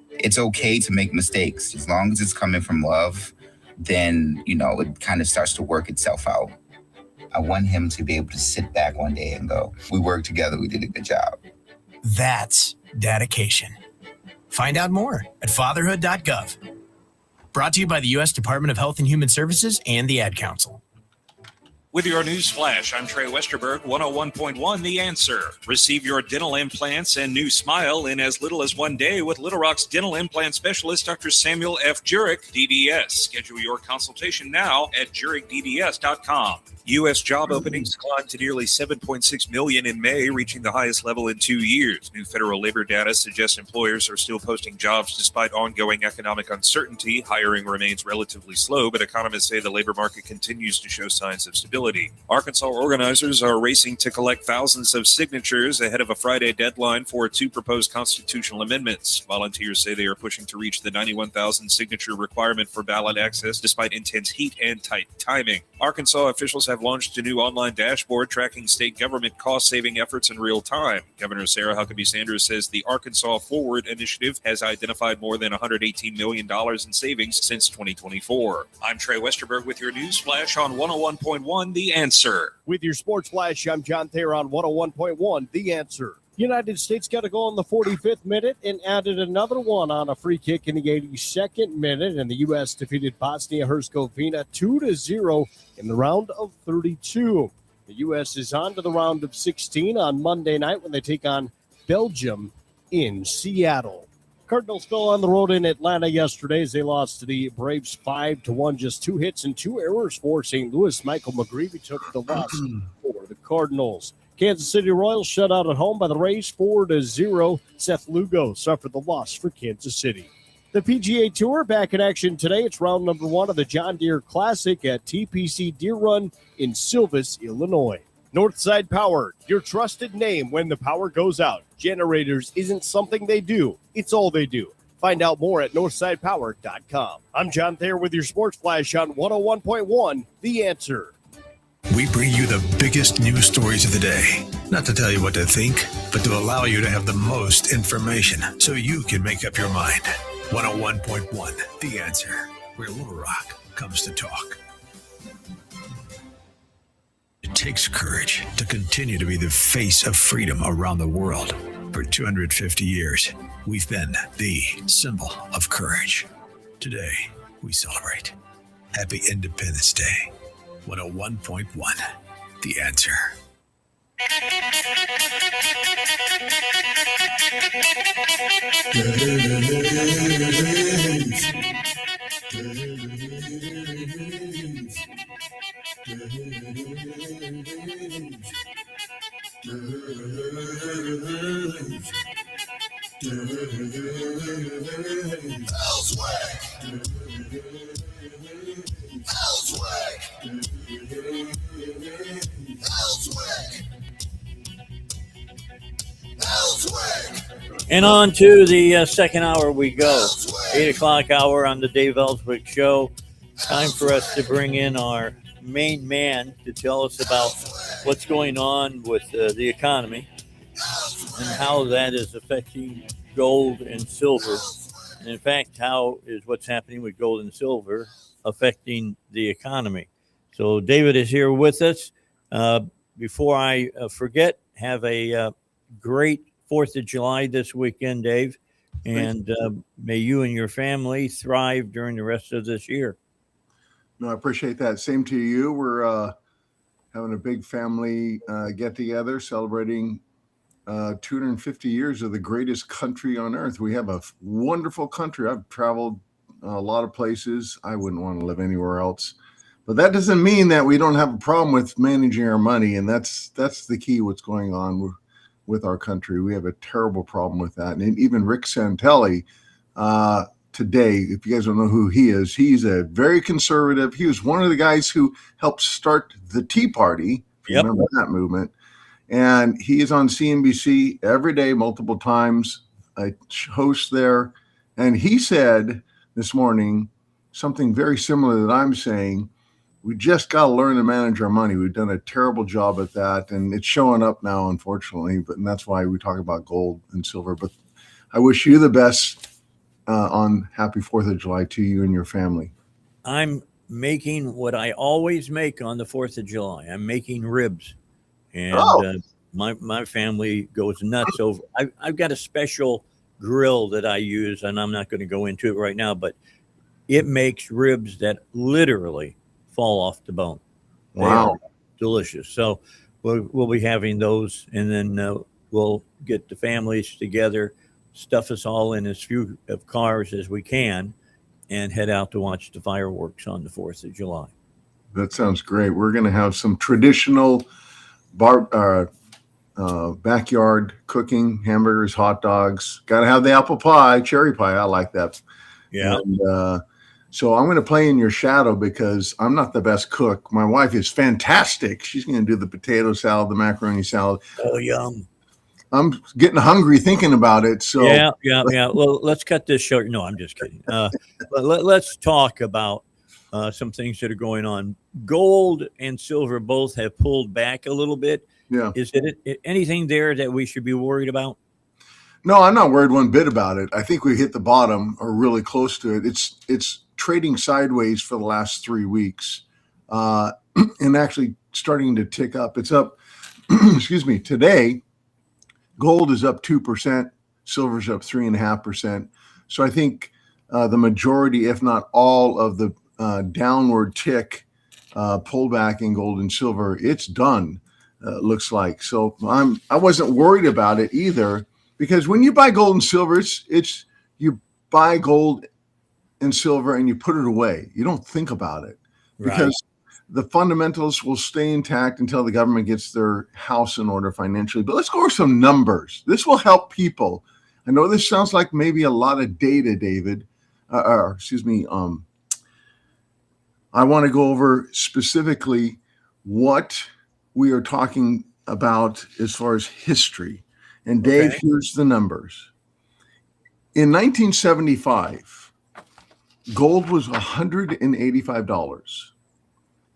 It's okay to make mistakes. As long as it's coming from love, then, it kind of starts to work itself out. I want him to be able to sit back one day and go, we worked together, we did a good job. That's dedication. Find out more at fatherhood.gov. Brought to you by the U.S. Department of Health and Human Services and the Ad Council. With your news flash, I'm Trey Westerberg, 101.1 The Answer. Receive your dental implants and new smile in as little as 1 day with Little Rock's dental implant specialist, Dr. Samuel F. Jurek, DDS. Schedule your consultation now at jurekdds.com. U.S. job openings climbed to nearly 7.6 million in May, reaching the highest level in 2 years. New federal labor data suggests employers are still posting jobs despite ongoing economic uncertainty. Hiring remains relatively slow, but economists say the labor market continues to show signs of stability. Arkansas organizers are racing to collect thousands of signatures ahead of a Friday deadline for 2 proposed constitutional amendments. Volunteers say they are pushing to reach the 91,000 signature requirement for ballot access despite intense heat and tight timing. Arkansas officials have launched a new online dashboard tracking state government cost-saving efforts in real time. Governor Sarah Huckabee Sanders says the Arkansas Forward initiative has identified more than $118 million in savings since 2024. I'm Trey Westerberg with your news flash on 101.1 The Answer. With your sports flash, I'm John Thayer on 101.1 The Answer. United States got a goal in the 45th minute and added another one on a free kick in the 82nd minute, and the U.S. defeated Bosnia-Herzegovina 2-0 in the round of 32. The U.S. is on to the round of 16 on Monday night when they take on Belgium in Seattle. Cardinals fell on the road in Atlanta yesterday as they lost to the Braves 5-1. Just 2 hits and 2 errors for St. Louis. Michael McGreevy took the loss for the Cardinals. Kansas City Royals shut out at home by the Rays 4-0. Seth Lugo suffered the loss for Kansas City. The PGA Tour back in action today. It's round number 1 of the John Deere Classic at TPC Deer Run in Silvis, Illinois. Northside Power, your trusted name when the power goes out. Generators isn't something they do, it's all they do. Find out more at northsidepower.com. I'm John Thayer with your Sports Flash on 101.1 The Answer. We bring you the biggest news stories of the day. Not to tell you what to think, but to allow you to have the most information so you can make up your mind. 101.1 The Answer, where Little Rock comes to talk. It takes courage to continue to be the face of freedom around the world. For 250 years, we've been the symbol of courage. Today, we celebrate. Happy Independence Day. 101.1 The Answer. And on to the second hour we go. 8 o'clock hour on the Dave Elswick Show. Time for us to bring in our main man to tell us about what's going on with the economy and how that is affecting gold and silver. And in fact, how is what's happening with gold and silver affecting the economy? So David is here with us. Before I forget, have a great 4th of July this weekend, Dave. And may you and your family thrive during the rest of this year. No, I appreciate that. Same to you. We're having a big family get together celebrating 250 years of the greatest country on earth. We have a wonderful country. I've traveled a lot of places. I wouldn't want to live anywhere else. But that doesn't mean that we don't have a problem with managing our money. And that's the key, what's going on with our country. We have a terrible problem with that. And even Rick Santelli today, if you guys don't know who he is, he's a very conservative. He was one of the guys who helped start the Tea Party. If you remember that movement. And he is on CNBC every day, multiple times, a host there. And he said this morning something very similar that I'm saying. We just got to learn to manage our money. We've done a terrible job at that, and it's showing up now, unfortunately. And that's why we talk about gold and silver. But I wish you the best on Happy 4th of July to you and your family. I'm making what I always make on the 4th of July. I'm making ribs. And my family goes nuts over. I've got a special grill that I use, and I'm not going to go into it right now, but it makes ribs that literally fall off the bone. Wow. Delicious. So we'll be having those, and then we'll get the families together, stuff us all in as few of cars as we can, and head out to watch the fireworks on the 4th of July. That sounds great. We're going to have some traditional backyard cooking, hamburgers, hot dogs. Got to have the apple pie, cherry pie. I like that. Yeah. And, so I'm going to play in your shadow because I'm not the best cook. My wife is fantastic. She's going to do the potato salad, the macaroni salad. Oh, yum. I'm getting hungry thinking about it. So yeah. Well, let's cut this short. No, I'm just kidding. Let's talk about some things that are going on. Gold and silver both have pulled back a little bit. Yeah. Is it anything there that we should be worried about? No, I'm not worried one bit about it. I think we hit the bottom or really close to it. It's trading sideways for the last 3 weeks and actually starting to tick up. It's up, excuse me, today, gold is up 2%, silver's up 3.5%. So I think the majority, if not all of the downward tick pullback in gold and silver, it's done, looks like. So I wasn't worried about it either, because when you buy gold and silver, it's you buy gold and silver and you put it away. You don't think about it because the fundamentals will stay intact until the government gets their house in order financially. But let's go over some numbers. This will help people. I know this sounds like maybe a lot of data, David. I want to go over specifically what we are talking about as far as history. And Dave, here's the numbers. In 1975, gold was $185,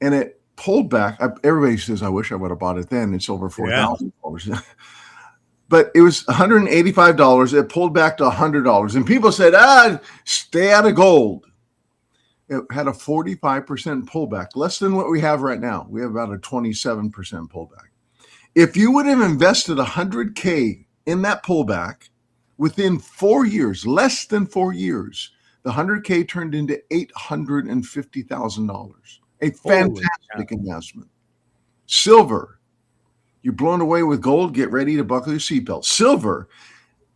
and it pulled back. Everybody says, I wish I would have bought it then. It's over $4,000. But it was $185. It pulled back to $100. And people said, stay out of gold. It had a 45% pullback, less than what we have right now. We have about a 27% pullback. If you would have invested $100K in that pullback within 4 years, less than 4 years, the $100K turned into $850,000. A fantastic investment. Silver, you're blown away with gold. Get ready to buckle your seatbelt. Silver,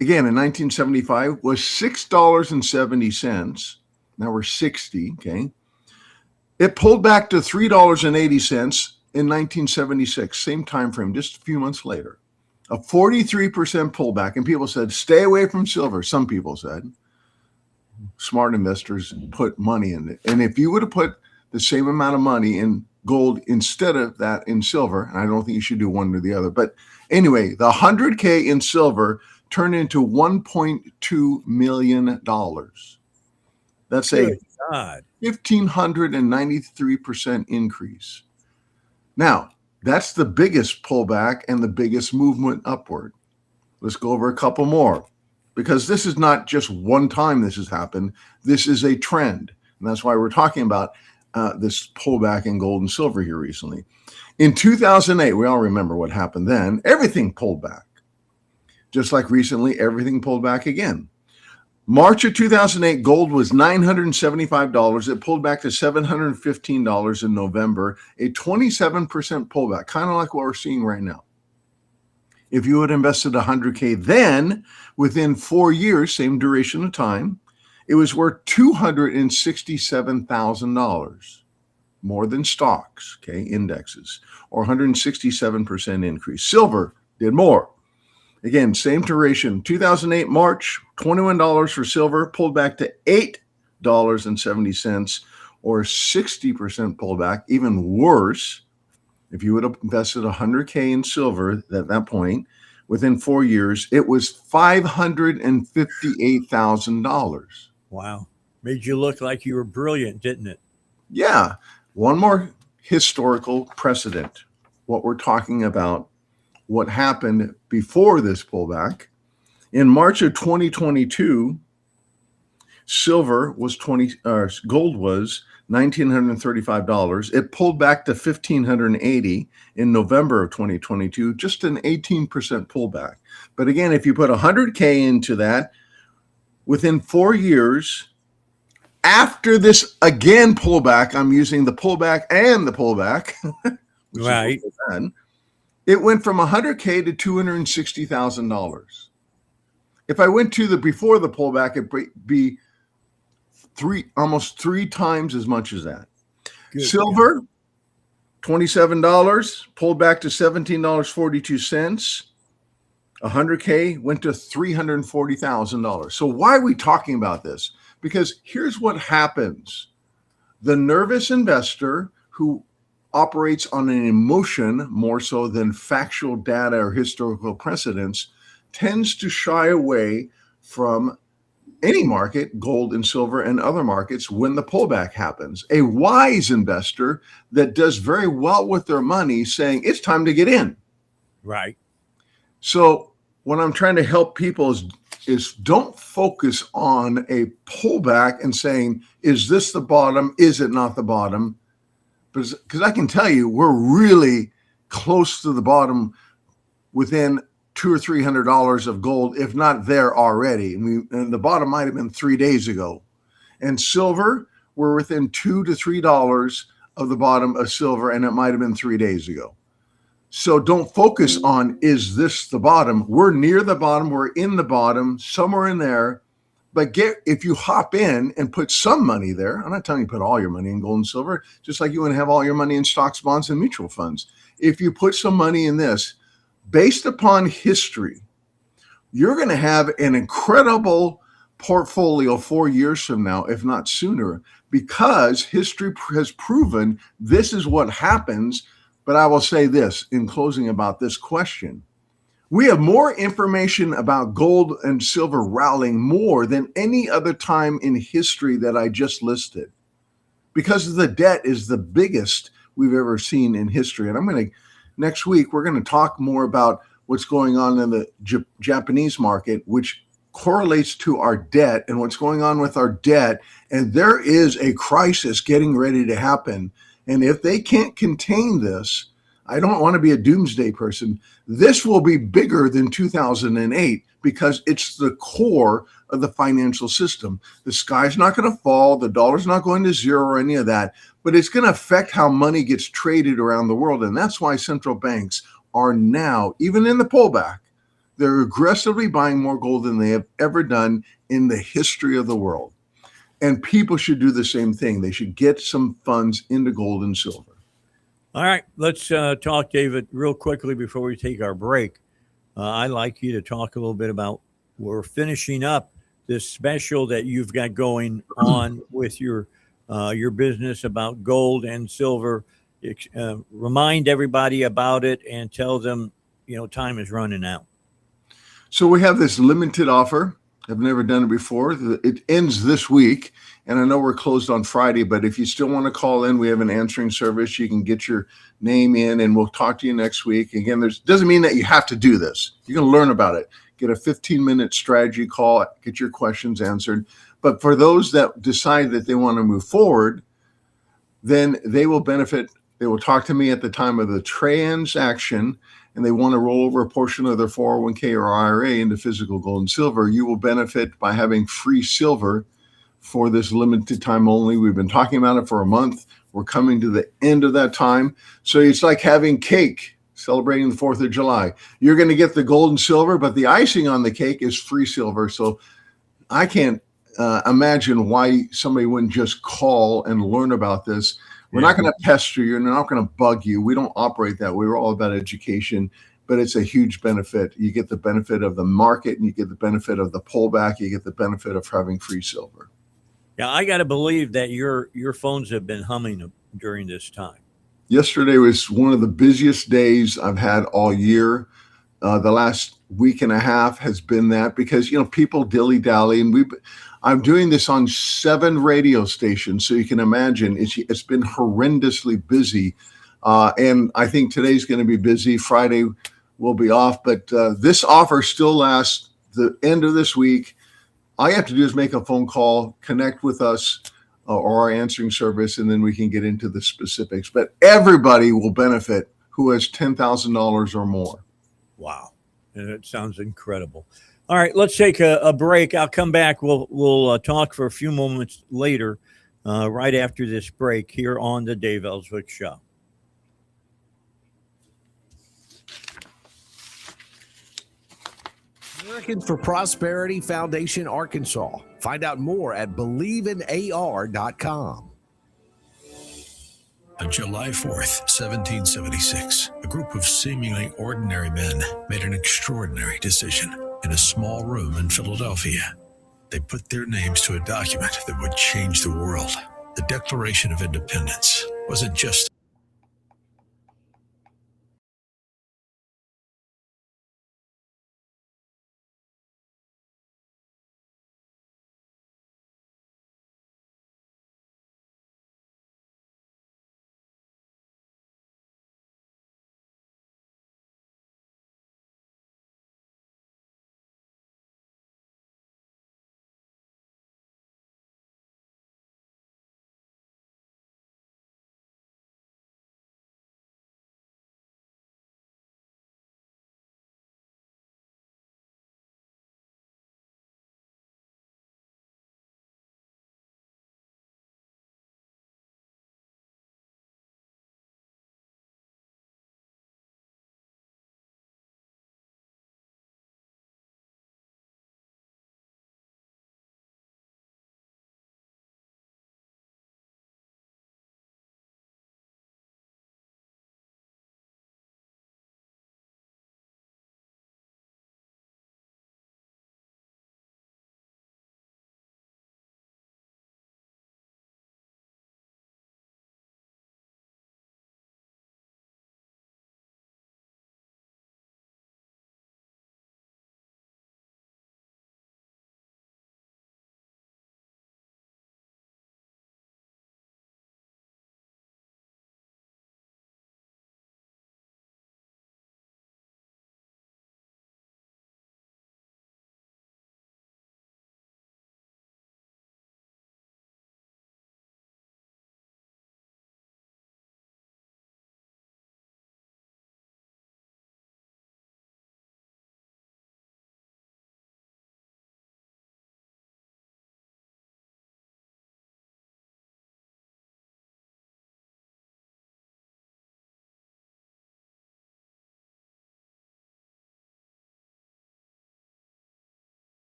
again, in 1975 was $6.70. Now we're 60. Okay, it pulled back to $3.80 in 1976. Same time frame, just a few months later. A 43% pullback, and people said, "Stay away from silver." Some people said. Smart investors put money in it. And if you would have put the same amount of money in gold instead of that in silver, and I don't think you should do one or the other, but anyway, the $100K in silver turned into $1.2 million. That's a 1,593% increase. Now, that's the biggest pullback and the biggest movement upward. Let's go over a couple more, because this is not just one time this has happened. This is a trend. And that's why we're talking about this pullback in gold and silver here recently. In 2008, we all remember what happened then. Everything pulled back. Just like recently, everything pulled back again. March of 2008, gold was $975. It pulled back to $715 in November, a 27% pullback, kind of like what we're seeing right now. If you had invested $100K then, within 4 years, same duration of time, it was worth $267,000, more than stocks, okay, indexes, or 167% increase. Silver did more. Again, same duration, 2008 March, $21 for silver, pulled back to $8.70, or 60% pullback. Even worse, if you would have invested $100K in silver at that point, within 4 years, it was $558,000. Wow. Made you look like you were brilliant, didn't it? Yeah. One more historical precedent. What we're talking about, what happened before this pullback. In March of 2022, gold was $1,935. It pulled back to $1,580 in November of 2022, just an 18% pullback. But again, if you put $100K into that, within 4 years, after this again pullback, I'm using the pullback and the pullback, which right. is what we've done, it went from $100K to $260,000. If I went to the before the pullback, it'd be almost three times as much as that. Good. Silver, $27, pulled back to $17.42. $100K went to $340,000. So why are we talking about this? Because here's what happens. The nervous investor who operates on an emotion more so than factual data or historical precedents tends to shy away from any market, gold and silver and other markets, when the pullback happens. A wise investor that does very well with their money saying it's time to get in. Right. So what I'm trying to help people is don't focus on a pullback and saying, is this the bottom? Is it not the bottom? Because I can tell you, we're really close to the bottom within $200 or $300 of gold, if not there already. And the bottom might have been 3 days ago. And silver, we're within $2 to $3 of the bottom of silver, and it might have been 3 days ago. So don't focus on, is this the bottom? We're near the bottom. We're in the bottom, somewhere in there. But if you hop in and put some money there, I'm not telling you to put all your money in gold and silver, just like you want to have all your money in stocks, bonds, and mutual funds. If you put some money in this, based upon history, you're going to have an incredible portfolio 4 years from now, if not sooner, because history has proven this is what happens. But I will say this in closing about this question. We have more information about gold and silver rallying more than any other time in history that I just listed, because the debt is the biggest we've ever seen in history. And next week, we're going to talk more about what's going on in the Japanese market, which correlates to our debt and what's going on with our debt. And there is a crisis getting ready to happen. And if they can't contain this, I don't want to be a doomsday person. This will be bigger than 2008 because it's the core of the financial system. The sky's not going to fall. The dollar's not going to zero or any of that, but it's going to affect how money gets traded around the world. And that's why central banks are now, even in the pullback, they're aggressively buying more gold than they have ever done in the history of the world. And people should do the same thing. They should get some funds into gold and silver. All right, let's talk, David, real quickly before we take our break. I'd like you to talk a little bit about, we're finishing up this special that you've got going on with your business about gold and silver. Remind everybody about it and tell them, time is running out. So we have this limited offer. I've never done it before. It ends this week. And I know we're closed on Friday, but if you still want to call in, we have an answering service. You can get your name in and we'll talk to you next week. Again, doesn't mean that you have to do this. You're going to learn about it. Get a 15-minute strategy call, get your questions answered. But for those that decide that they want to move forward, then they will benefit. They will talk to me at the time of the transaction, and they want to roll over a portion of their 401k or IRA into physical gold and silver, you will benefit by having free silver for this limited time only. We've been talking about it for a month. We're coming to the end of that time. So it's like having cake celebrating the 4th of July. You're going to get the gold and silver, but the icing on the cake is free silver. So I can't imagine why somebody wouldn't just call and learn about this. We're not going to pester you and we're not going to bug you. We don't operate that way. We're all about education, but it's a huge benefit. You get the benefit of the market and you get the benefit of the pullback. You get the benefit of having free silver. Yeah, I got to believe that your phones have been humming during this time. Yesterday was one of the busiest days I've had all year. The last week and a half has been that because, people dilly-dally, and I'm doing this on 7 radio stations. So you can imagine it's been horrendously busy. And I think today's going to be busy. Friday will be off, but this offer still lasts the end of this week. All you have to do is make a phone call, connect with us or our answering service, and then we can get into the specifics. But everybody will benefit who has $10,000 or more. Wow. And it sounds incredible. All right, let's take a break. I'll come back. We'll talk for a few moments later, right after this break here on the Dave Elswick Show. Americans for Prosperity Foundation, Arkansas. Find out more at believeInar.com. On July 4th, 1776, a group of seemingly ordinary men made an extraordinary decision in a small room in Philadelphia. They put their names to a document that would change the world. The Declaration of Independence wasn't just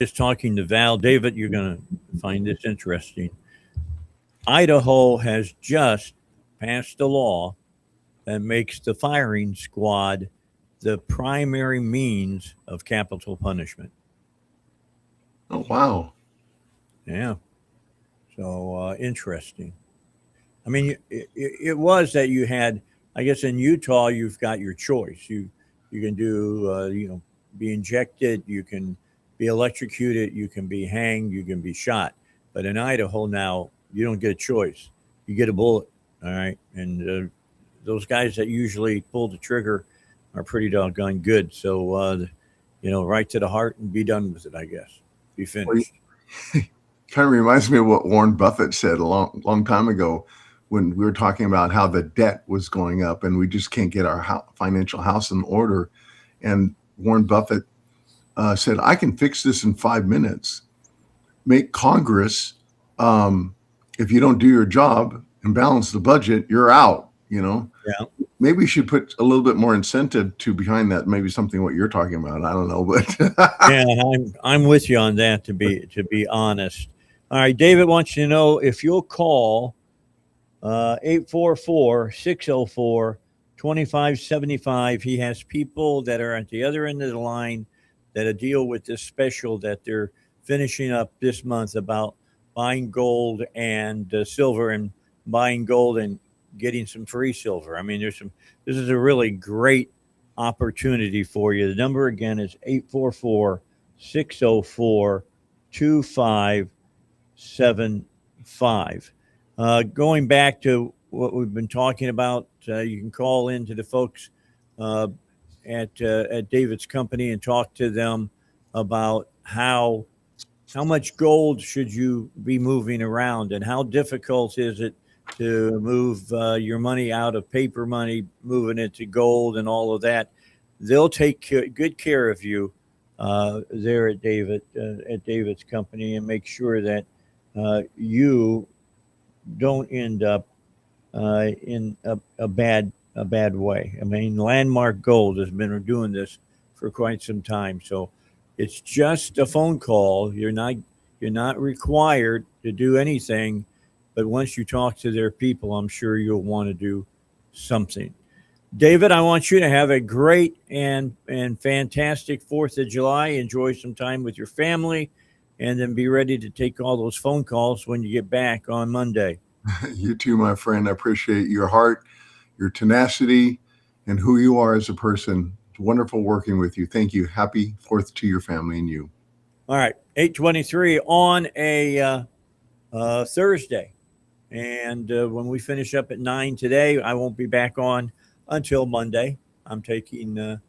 just talking to Val. David, you're going to find this interesting. Idaho has just passed a law that makes the firing squad the primary means of capital punishment. Oh, wow. Yeah. So interesting. I mean, it was that you had, I guess in Utah, you've got your choice. You can do, be injected, you can be electrocuted, you can be hanged, you can be shot. But in Idaho now, you don't get a choice. You get a bullet, all right? And those guys that usually pull the trigger are pretty doggone good. So right to the heart and be done with it, I guess. Be finished. Kind of reminds me of what Warren Buffett said a long time ago when we were talking about how the debt was going up and we just can't get our financial house in order. And Warren Buffett said, I can fix this in 5 minutes. Make Congress, if you don't do your job and balance the budget, you're out, Yeah. Maybe we should put a little bit more incentive behind that. Maybe something what you're talking about. I don't know, but Yeah, I'm with you on that, to be honest. All right, David wants you to know if you'll call 844-604-2575. He has people that are at the other end of the line that deal with this special that they're finishing up this month about buying gold and silver, and buying gold and getting some free silver. I mean, this is a really great opportunity for you. The number again is 844-604-2575. Going back to what we've been talking about, you can call into the folks at David's company and talk to them about how much gold should you be moving around, and how difficult is it to move your money out of paper money, moving it to gold and all of that. They'll take good care of you there at David's company, and make sure that you don't end up in a bad way. I mean, Landmark Gold has been doing this for quite some time, so it's just a phone call. You're not required to do anything, but once you talk to their people, I'm sure you'll want to do something. David, I want you to have a great and fantastic 4th of July. Enjoy some time with your family, and then be ready to take all those phone calls when you get back on Monday. You too, my friend. I appreciate your heart, your tenacity, and who you are as a person. It's wonderful working with you. Thank you. Happy 4th to your family and you. All right, 8:23 on a Thursday. And when we finish up at 9 today, I won't be back on until Monday. I'm taking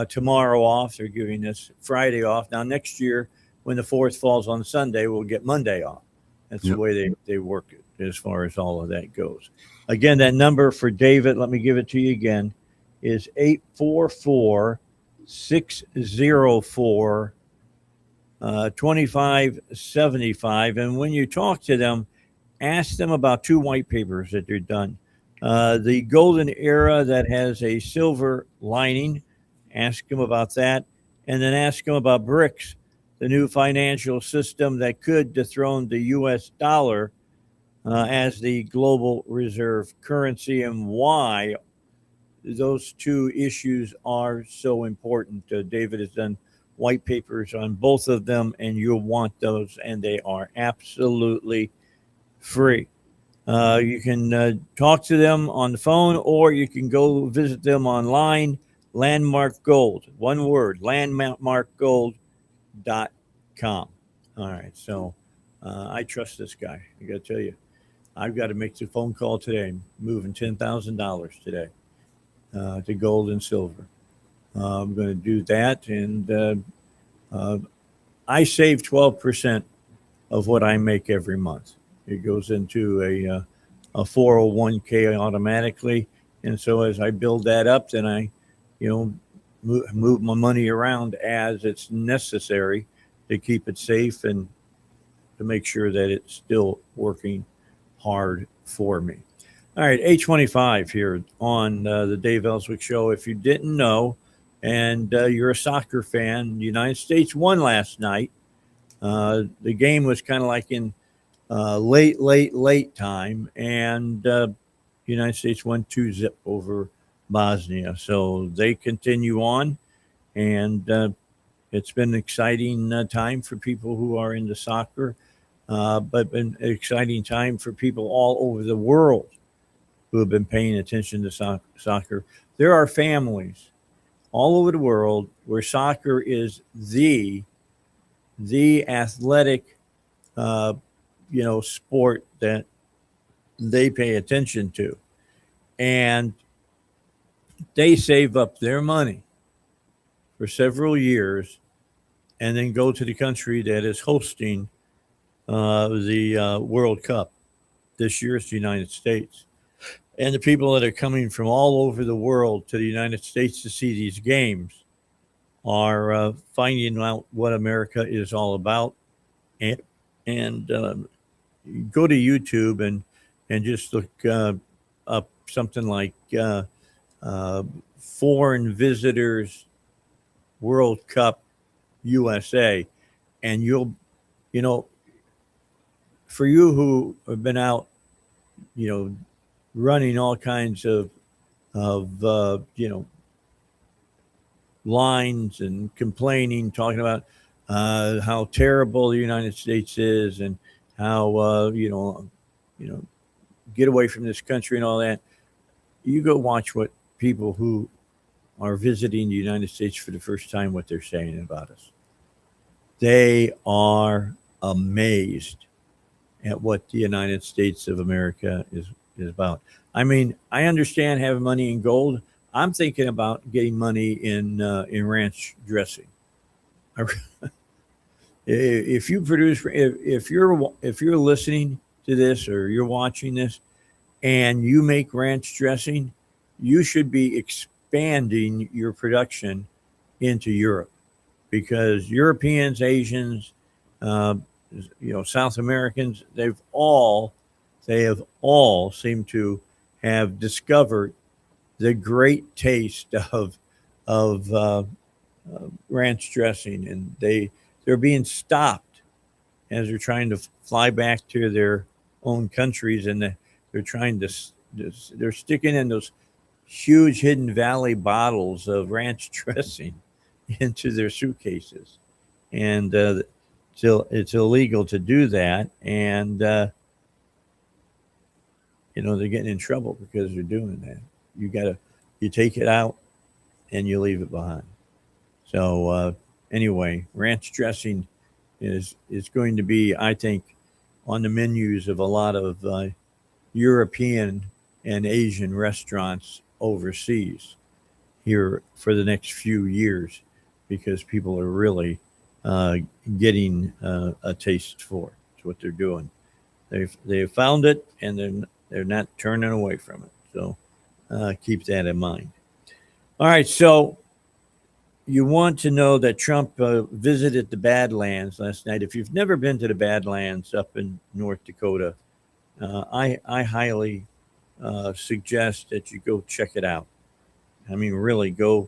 tomorrow off. They're giving us Friday off. Now, next year, when the 4th falls on Sunday, we'll get Monday off. That's the way they work it as far as all of that goes. Again, that number for David, let me give it to you again, is 844-604-2575. And when you talk to them, ask them about 2 white papers that they're done. The golden era that has a silver lining, ask them about that. And then ask them about BRICS, the new financial system that could dethrone the U.S. dollar as the global reserve currency, and why those 2 issues are so important. David has done white papers on both of them, and you'll want those, and they are absolutely free. You can talk to them on the phone, or you can go visit them online. Landmark Gold, one word, landmarkgold.com. All right, so I trust this guy. I got to tell you, I've got to make the phone call today. I'm moving $10,000 today to gold and silver. I'm going to do that, and I save 12% of what I make every month. It goes into a 401k automatically, and so as I build that up, then I, move my money around as it's necessary to keep it safe and to make sure that it's still working hard for me. All right, 8:25 here on the Dave Elswick Show. If you didn't know, and you're a soccer fan, the United States won last night. The game was kind of like in late time, and the United States won 2-0 over Bosnia. So they continue on, and it's been an exciting time for people who are into soccer, but been an exciting time for people all over the world who have been paying attention to soccer. There are families all over the world where soccer is the athletic sport that they pay attention to, and they save up their money for several years and then go to the country that is hosting the World Cup. This year it's the United States. And the people that are coming from all over the world to the United States to see these games are finding out what America is all about. And go to YouTube and just look up something like Foreign Visitors World Cup USA. And you'll, for you who have been out, running all kinds of lines and complaining, talking about how terrible the United States is and how get away from this country and all that. You go watch what people who are visiting the United States for the first time, what they're saying about us. They are amazed at what the United States of America is about. I mean, I understand having money in gold. I'm thinking about getting money in ranch dressing. If you produce, if you're listening to this or you're watching this, and you make ranch dressing, you should be expanding your production into Europe, because Europeans, Asians, South Americans, they have all seemed to have discovered the great taste of ranch dressing, and they're being stopped as they're trying to fly back to their own countries, and they're trying to they're sticking in those huge Hidden Valley bottles of ranch dressing into their suitcases, and it's illegal to do that, and they're getting in trouble because they're doing that. You take it out and you leave it behind. So anyway, ranch dressing is going to be, I think, on the menus of a lot of European and Asian restaurants overseas here for the next few years, because people are really getting a taste for it. It's what they're doing. They've found it, and they're not turning away from it. So keep that in mind. All right, so you want to know that Trump visited the Badlands last night. If you've never been to the Badlands up in North Dakota, I highly suggest that you go check it out. I mean, really, go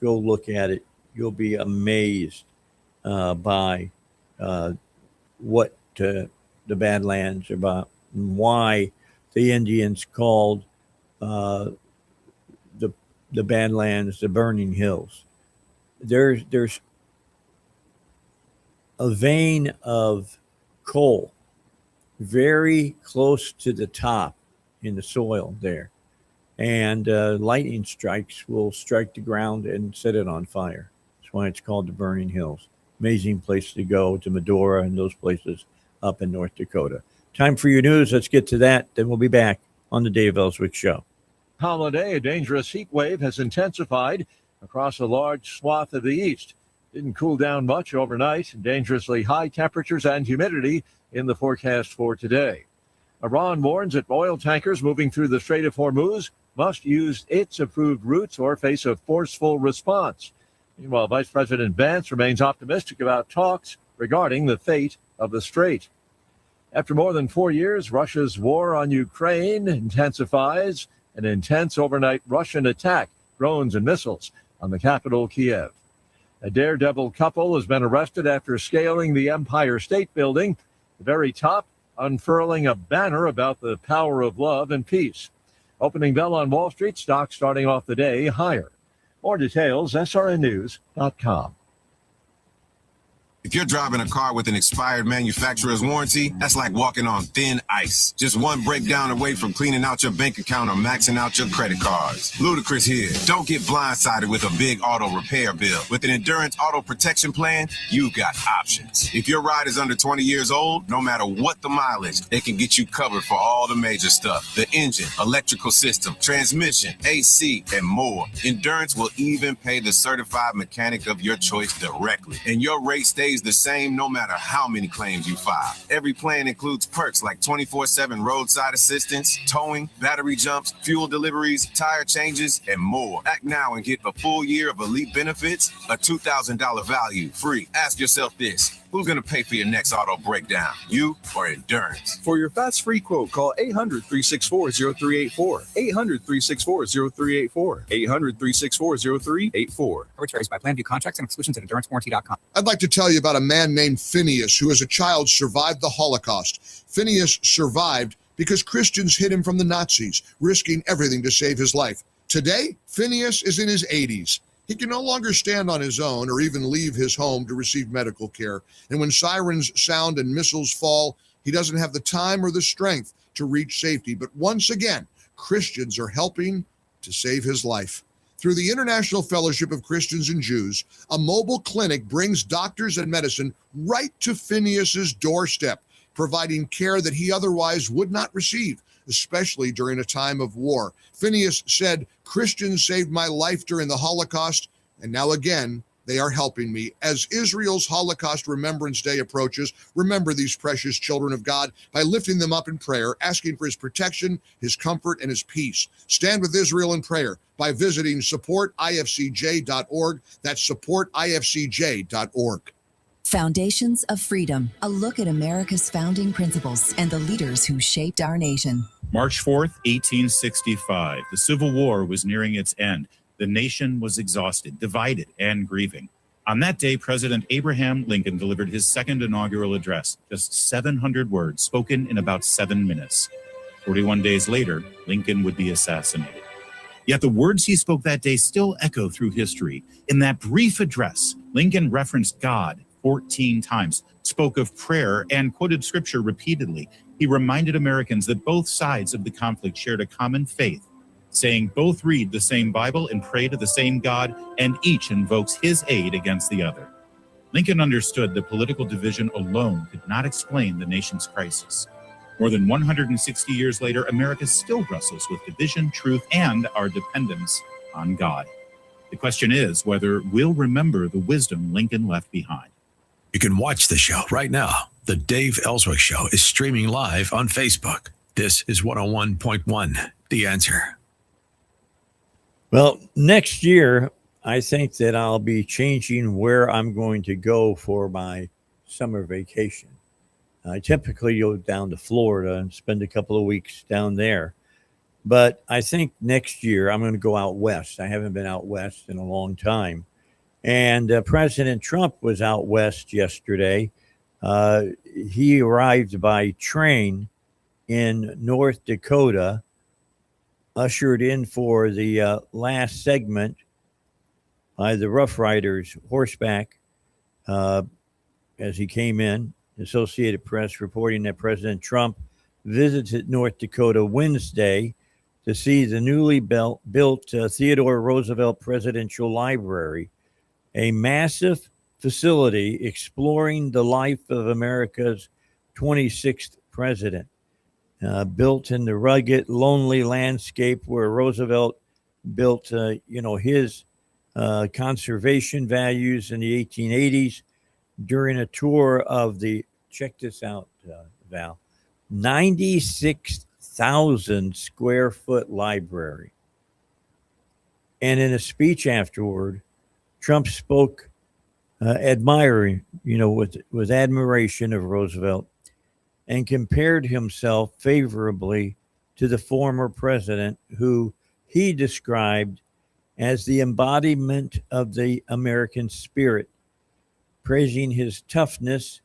look at it. You'll be amazed by what the Badlands are about, and why the Indians called the Badlands the Burning Hills. There's a vein of coal very close to the top in the soil there, and lightning strikes will strike the ground and set it on fire. That's why it's called the Burning Hills. Amazing place to go, to Medora and those places up in North Dakota. Time for your news. Let's get to that. Then we'll be back on the Dave Elswick Show. Holiday, a dangerous heat wave has intensified across a large swath of the east. Didn't cool down much overnight. Dangerously high temperatures and humidity in the forecast for today. Iran warns that oil tankers moving through the Strait of Hormuz must use its approved routes or face a forceful response. Meanwhile, Vice President Vance remains optimistic about talks regarding the fate of the strait. After more than 4 years, Russia's war on Ukraine intensifies. An intense overnight Russian attack, drones and missiles, on the capital, Kiev. A daredevil couple has been arrested after scaling the Empire State Building, the very top, unfurling a banner about the power of love and peace. Opening bell on Wall Street, stocks starting off the day higher. More details, srnnews.com. If you're driving a car with an expired manufacturer's warranty, that's like walking on thin ice. Just one breakdown away from cleaning out your bank account or maxing out your credit cards. Ludacris here. Don't get blindsided with a big auto repair bill. With an Endurance Auto Protection Plan, you've got options. If your ride is under 20 years old, no matter what the mileage, they can get you covered for all the major stuff. The engine, electrical system, transmission, AC, and more. Endurance will even pay the certified mechanic of your choice directly. And your rate stays the same no matter how many claims you file. Every plan includes perks like 24/7 roadside assistance, towing, battery jumps, fuel deliveries, tire changes, and more. Act now and get a full year of elite benefits, a $2,000 value, free. Ask yourself this: who's going to pay for your next auto breakdown? You or Endurance? For your fast free quote, call 800-364-0384. 800-364-0384. 800-364-0384. Coverage varies by plan. View contracts and exclusions at endurancewarranty.com. I'd like to tell you about a man named Phineas who as a child survived the Holocaust. Phineas survived because Christians hid him from the Nazis, risking everything to save his life. Today, Phineas is in his 80s. He can no longer stand on his own or even leave his home to receive medical care. And when sirens sound and missiles fall, he doesn't have the time or the strength to reach safety. But once again, Christians are helping to save his life. Through the International Fellowship of Christians and Jews, a mobile clinic brings doctors and medicine right to Phineas's doorstep, providing care that he otherwise would not receive, especially during a time of war. Phineas said, "Christians saved my life during the Holocaust, and now again, they are helping me." As Israel's Holocaust Remembrance Day approaches, remember these precious children of God by lifting them up in prayer, asking for his protection, his comfort, and his peace. Stand with Israel in prayer by visiting supportifcj.org. That's supportifcj.org. Foundations of Freedom, a look at America's founding principles and the leaders who shaped our nation. March 4th, 1865. The Civil War was nearing its end. The nation was exhausted, divided, and grieving. On that day, President Abraham Lincoln delivered his second inaugural address, just 700 words spoken in about 7 minutes. 41 days later, Lincoln would be assassinated. Yet the words he spoke that day still echo through history. In that brief address, Lincoln referenced God 14 times, spoke of prayer, and quoted scripture repeatedly. He reminded Americans that both sides of the conflict shared a common faith, saying both read the same Bible and pray to the same God, and each invokes his aid against the other. Lincoln understood that political division alone could not explain the nation's crisis. More than 160 years later, America still wrestles with division, truth, and our dependence on God. The question is whether we'll remember the wisdom Lincoln left behind. You can watch the show right now. The Dave Elswick Show is streaming live on Facebook. This is 101.1 The Answer. Well, next year, I think that I'll be changing where I'm going to go for my summer vacation. I typically go down to Florida and spend a couple of weeks down there. But I think next year I'm going to go out west. I haven't been out west in a long time. And President Trump was out west yesterday. He arrived by train in North Dakota, ushered in for the last segment by the Rough Riders horseback as he came in. Associated Press reporting that President Trump visited North Dakota Wednesday to see the newly built Theodore Roosevelt Presidential Library, a massive facility exploring the life of America's 26th president, built in the rugged, lonely landscape where Roosevelt built, his conservation values in the 1880s during a tour of the, check this out, Val, 96,000 square foot library. And in a speech afterward, Trump spoke admiring, with admiration of Roosevelt, and compared himself favorably to the former president, who he described as the embodiment of the American spirit, praising his toughness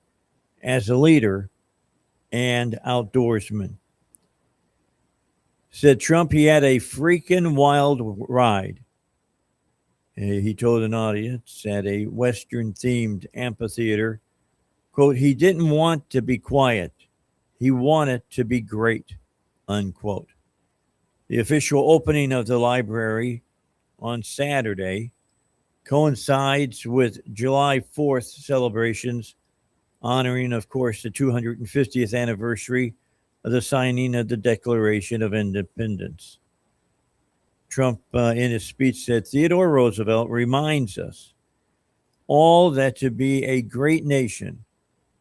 as a leader and outdoorsman. Said Trump, he had a freaking wild ride. He told an audience at a Western-themed amphitheater Quote, he didn't want to be quiet. He wanted to be great, unquote. The official opening of the library on Saturday coincides with July 4th celebrations, honoring, of course, the 250th anniversary of the signing of the Declaration of Independence. Trump, in his speech, said Theodore Roosevelt reminds us all that to be a great nation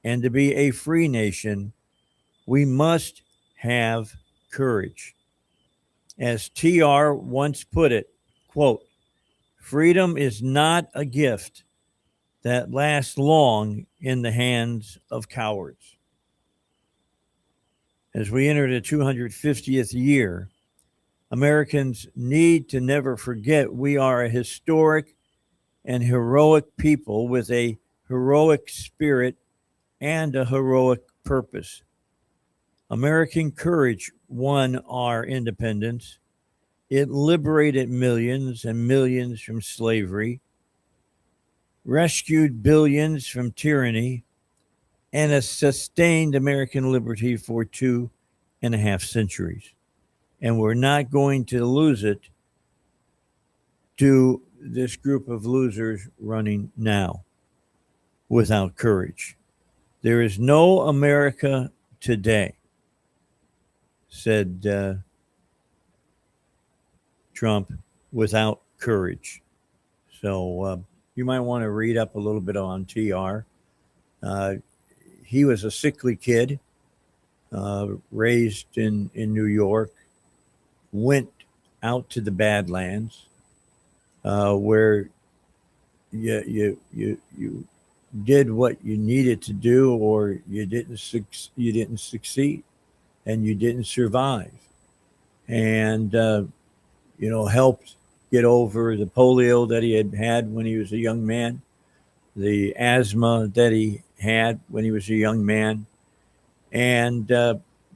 and to be a free nation, we must have courage. As TR once put it, quote, freedom is not a gift that lasts long in the hands of cowards. As we enter the 250th year, Americans need to never forget we are a historic and heroic people with a heroic spirit and a heroic purpose. American courage won our independence. It liberated millions and millions from slavery, rescued billions from tyranny, and has sustained American liberty for 2.5 centuries. And we're not going to lose it to this group of losers running now without courage. There is no America today, said Trump, without courage. So you might want to read up a little bit on TR. He was a sickly kid, raised in New York, went out to the Badlands, where you did what you needed to do, or you didn't succeed, and you didn't survive, and helped get over the polio that he had when he was a young man, the asthma that he had when he was a young man, and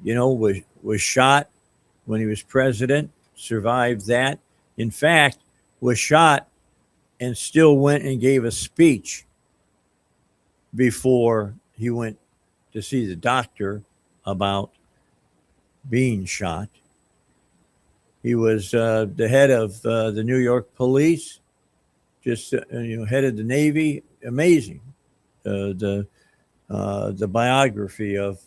was shot when he was president, survived that. In fact, was shot and still went and gave a speech before he went to see the doctor about being shot. He was the head of the New York police, just head of the Navy. Amazing. The biography of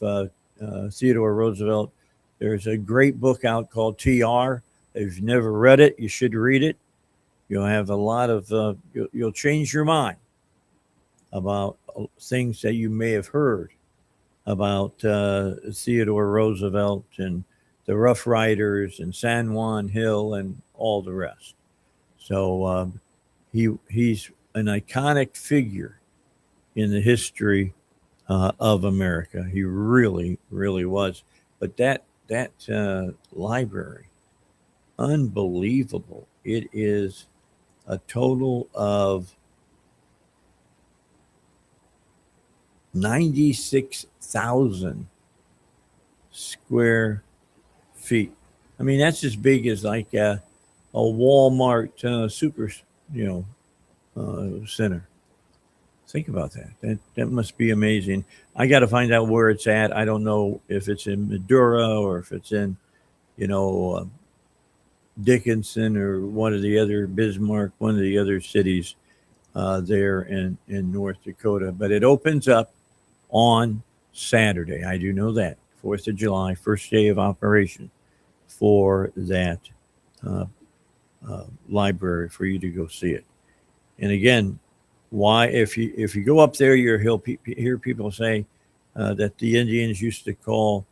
Theodore Roosevelt. There's a great book out called TR. If you've never read it, you should read it. You'll have a lot of, you'll change your mind about things that you may have heard about Theodore Roosevelt and the Rough Riders and San Juan Hill and all the rest. So he's an iconic figure in the history of America. He really, really was. But that library, unbelievable. It is a total of 96,000 square feet. I mean, that's as big as like a Walmart super, center. Think about that. That must be amazing. I got to find out where it's at. I don't know if it's in Madura or if it's in, Dickinson or one of the other Bismarck, one of the other cities there in North Dakota. But it opens up on Saturday. I do know that. 4th of July, first day of operation for that library for you to go see it. And again, why, if you go up there, you'll hear people say that the Indians used to call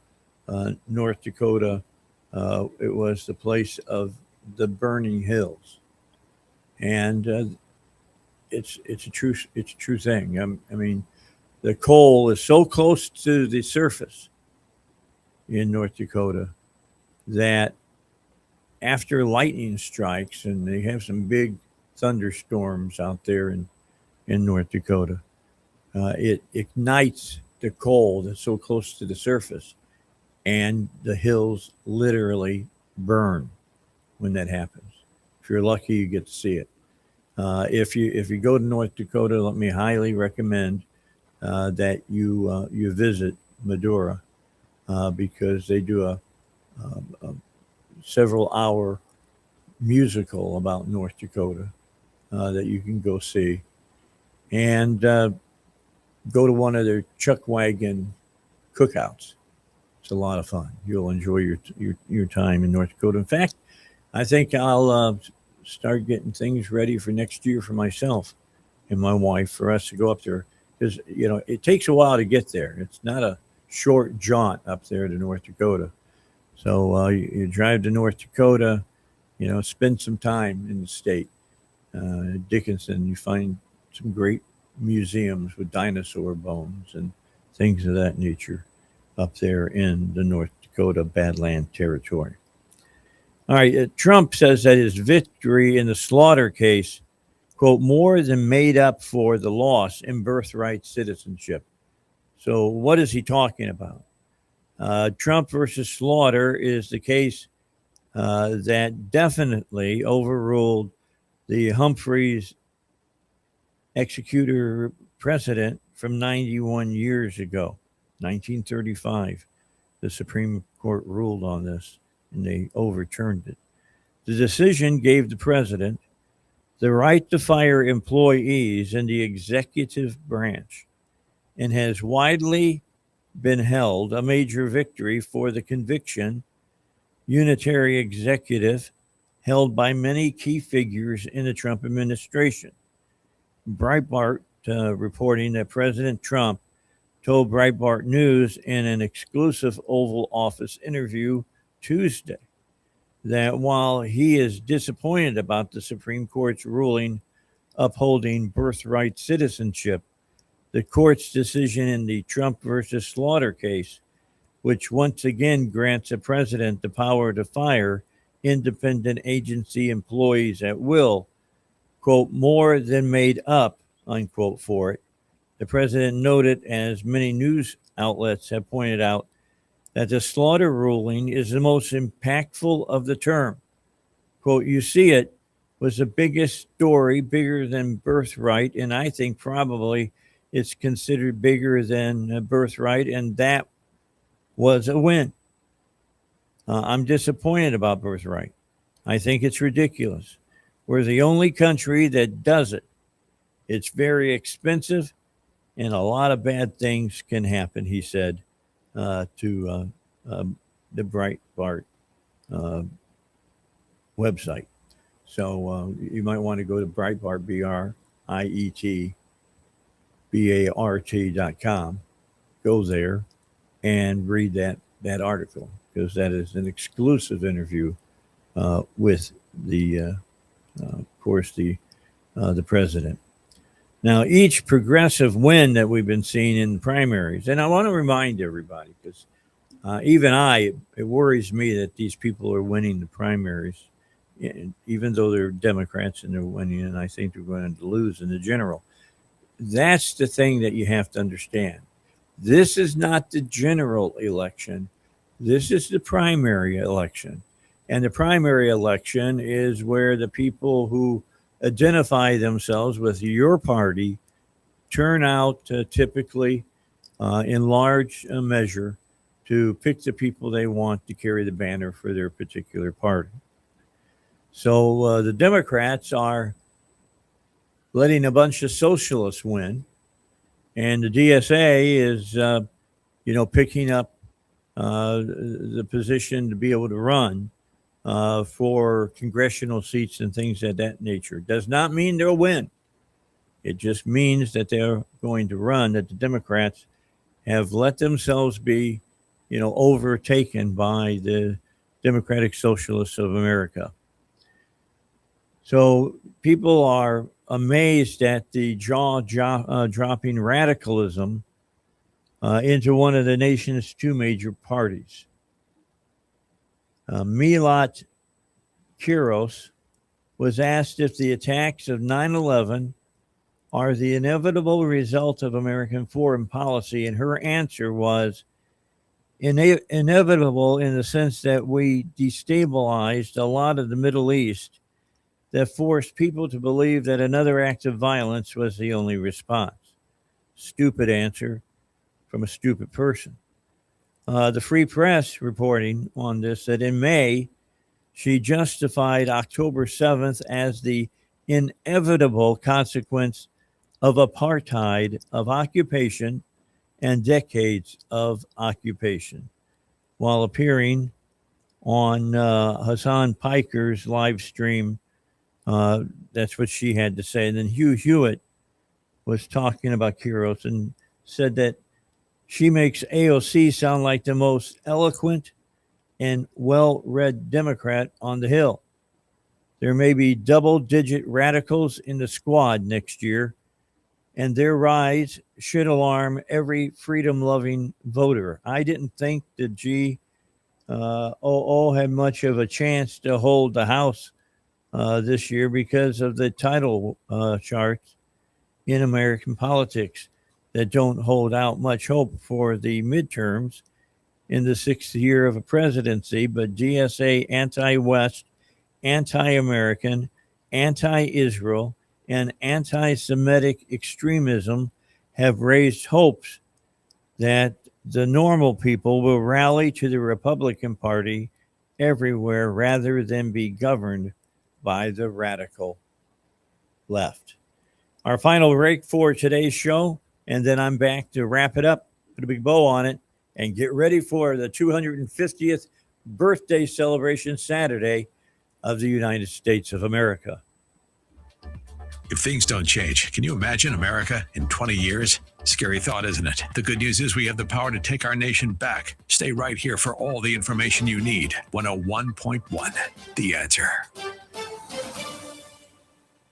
North Dakota, it was the place of the burning hills, and it's a true thing. I mean, the coal is so close to the surface in North Dakota that after lightning strikes, and they have some big thunderstorms out there in North Dakota, it ignites the coal that's so close to the surface, and the hills literally burn when that happens. If you're lucky, you get to see it. If you go to North Dakota, let me highly recommend that you visit Medora because they do a several hour musical about North Dakota that you can go see, and go to one of their chuck wagon cookouts. It's a lot of fun. You'll enjoy your time in North Dakota. In fact, I think I'll start getting things ready for next year for myself and my wife for us to go up there because it takes a while to get there. It's not a short jaunt up there to North Dakota. So you drive to North Dakota, spend some time in the state. Dickinson, you find some great museums with dinosaur bones and things of that nature up there in the North Dakota Badland Territory. All right, Trump says that his victory in the Slaughter case, quote, more than made up for the loss in birthright citizenship. So what is he talking about? Trump versus Slaughter is the case that definitely overruled the Humphreys executor precedent from 91 years ago, 1935. The Supreme Court ruled on this and they overturned it. The decision gave the president the right to fire employees in the executive branch and has widely been held a major victory for the conviction unitary executive held by many key figures in the Trump administration. Breitbart reporting that President Trump told Breitbart News in an exclusive Oval Office interview Tuesday that while he is disappointed about the Supreme Court's ruling upholding birthright citizenship, the court's decision in the Trump versus Slaughter case, which once again grants the president the power to fire independent agency employees at will, quote, more than made up, unquote, for it. The president noted, as many news outlets have pointed out, that the Slaughter ruling is the most impactful of the term. Quote, you see, it was the biggest story, bigger than birthright, and I think probably it's considered bigger than birthright, and that was a win. I'm disappointed about birthright. I think it's ridiculous. We're the only country that does it. It's very expensive, and a lot of bad things can happen, he said to the Breitbart website. So you might want to go to Breitbart, BREITBART.com. Go there and read that article because that is an exclusive interview with the, of course, the president. Now, each progressive win that we've been seeing in the primaries, and I want to remind everybody, because even it worries me that these people are winning the primaries, even though they're Democrats and they're winning, and I think they're going to lose in the general. That's the thing that you have to understand. This is not the general election. This is the primary election. And the primary election is where the people who identify themselves with your party turn out typically in large measure to pick the people they want to carry the banner for their particular party. So the Democrats are letting a bunch of socialists win, and the DSA is picking up the position to be able to run for congressional seats and things of that nature. Does not mean they'll win. It just means that they're going to run, that the Democrats have let themselves be, overtaken by the Democratic Socialists of America. So people are amazed at the jaw-dropping radicalism into one of the nation's two major parties. Milat Kiros was asked if the attacks of 9/11 are the inevitable result of American foreign policy, and her answer was inevitable in the sense that we destabilized a lot of the Middle East that forced people to believe that another act of violence was the only response. stupid answer from a stupid person. The Free Press reporting on this that in May, she justified October 7th as the inevitable consequence of apartheid, of occupation, and decades of occupation, while appearing on Hassan Piker's live stream. That's what she had to say. And then Hugh Hewitt was talking about Quiros and said that she makes AOC sound like the most eloquent and well-read Democrat on the Hill. There may be double-digit radicals in the squad next year, and their rise should alarm every freedom-loving voter. I didn't think the GOO had much of a chance to hold the House this year because of the title charts in American politics that don't hold out much hope for the midterms in the 6th year of a presidency. But DSA anti-West, anti-American, anti-Israel, and anti-Semitic extremism have raised hopes that the normal people will rally to the Republican Party everywhere rather than be governed by the radical left. Our final break for today's show, and then I'm back to wrap it up, put a big bow on it, and get ready for the 250th birthday celebration Saturday of the United States of America. If things don't change, can you imagine America in 20 years? Scary thought, isn't it? The good news is we have the power to take our nation back. Stay right here for all the information you need. 101.1, The Answer.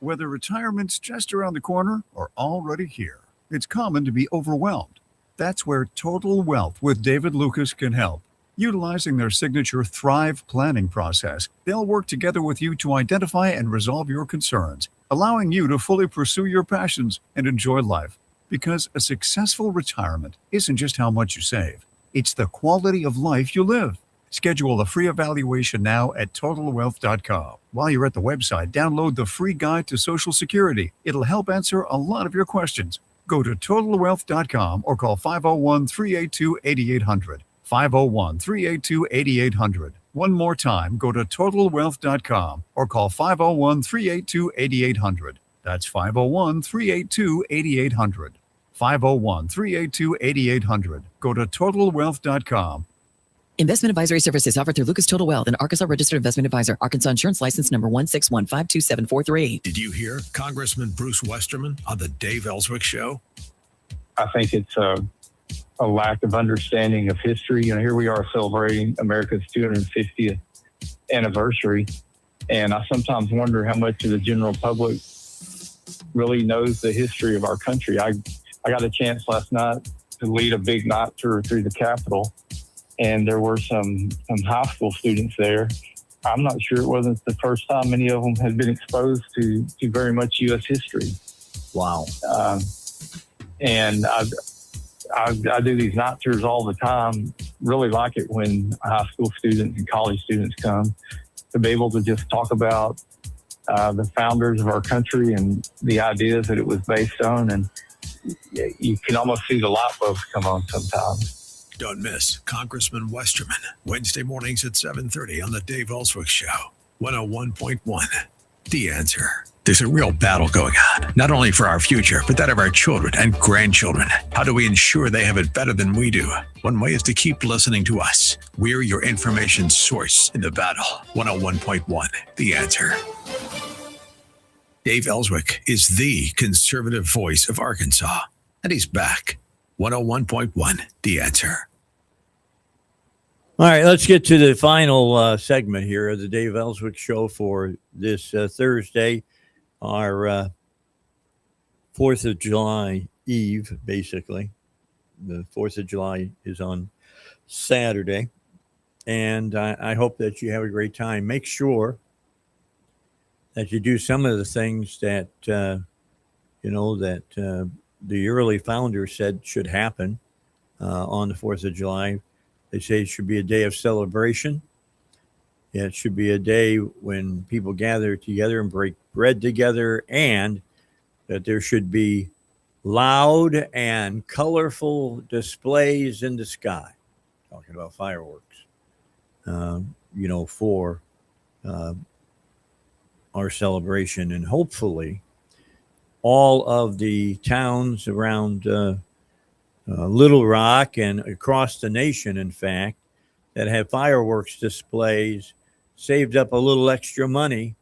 Whether retirement's just around the corner or already here, it's common to be overwhelmed. That's where Total Wealth with David Lucas can help. Utilizing their signature Thrive planning process, they'll work together with you to identify and resolve your concerns, allowing you to fully pursue your passions and enjoy life. Because a successful retirement isn't just how much you save, it's the quality of life you live. Schedule a free evaluation now at TotalWealth.com. While you're at the website, download the free guide to Social Security. It'll help answer a lot of your questions. Go to TotalWealth.com or call 501-382-8800. 501-382-8800. One more time, go to TotalWealth.com or call 501-382-8800. That's 501-382-8800. 501-382-8800. Go to TotalWealth.com. Investment advisory services offered through Lucas Total Wealth, an Arkansas registered investment advisor. Arkansas insurance license number 161527438. Did you hear Congressman Bruce Westerman on the Dave Elswick Show? I think it's a lack of understanding of history. Here we are celebrating America's 250th anniversary, and I sometimes wonder how much of the general public really knows the history of our country. I got a chance last night to lead a big night tour through the Capitol, and there were some high school students there. I'm not sure it wasn't the first time many of them had been exposed to very much U.S. history. Wow. And I do these night tours all the time. Really like it when high school students and college students come to be able to just talk about the founders of our country and the ideas that it was based on. And you can almost see the light bulbs come on sometimes. Don't miss Congressman Westerman, Wednesday mornings at 7:30 on the Dave Elswick Show. 101.1, The Answer. There's a real battle going on, not only for our future, but that of our children and grandchildren. How do we ensure they have it better than we do? One way is to keep listening to us. We're your information source in the battle. 101.1, The Answer. Dave Elswick is the conservative voice of Arkansas, and he's back. 101.1, The Answer. All right, let's get to the final segment here of the Dave Elswick Show for this Thursday, our 4th of July Eve, basically. The 4th of July is on Saturday, and I hope that you have a great time. Make sure that you do some of the things that, the early founders said should happen on the 4th of July. They say it should be a day of celebration. It should be a day when people gather together and break bread together, and that there should be loud and colorful displays in the sky. Talking about fireworks, for our celebration. And hopefully, all of the towns around Little Rock and across the nation, in fact, that have fireworks displays saved up a little extra money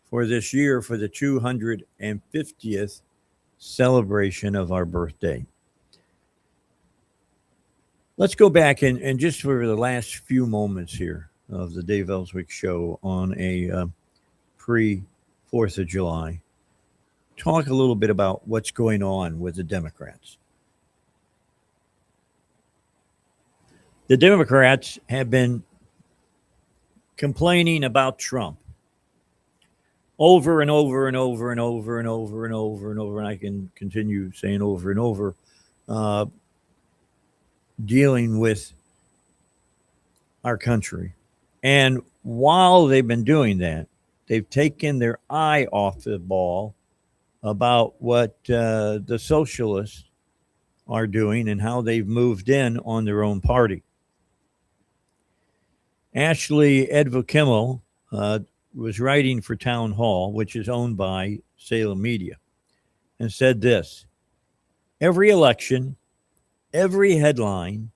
for this year for the 250th celebration of our birthday. Let's go back and just for the last few moments here of the Dave Elswick Show on a pre-4th of July, talk a little bit about what's going on with the Democrats. The Democrats have been complaining about Trump over and over and over and over and over and over and over, and I can continue saying over and over, dealing with our country. And while they've been doing that, they've taken their eye off the ball about what the socialists are doing and how they've moved in on their own party. Ashley Edvokimmel was writing for Town Hall, which is owned by Salem Media, and said this: every election, every headline,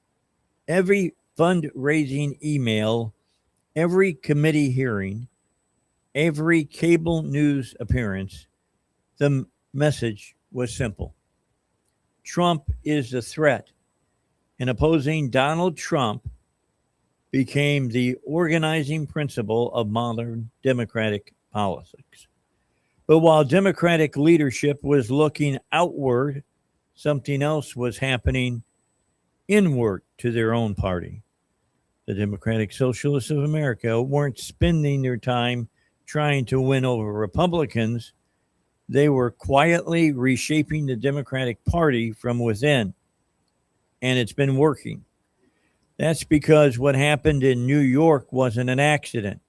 every fundraising email, every committee hearing, every cable news appearance, the message was simple. Trump is the threat, and opposing Donald Trump became the organizing principle of modern Democratic politics. But while Democratic leadership was looking outward, something else was happening inward to their own party. The Democratic Socialists of America weren't spending their time trying to win over Republicans. They were quietly reshaping the Democratic Party from within, and it's been working. That's because what happened in New York wasn't an accident.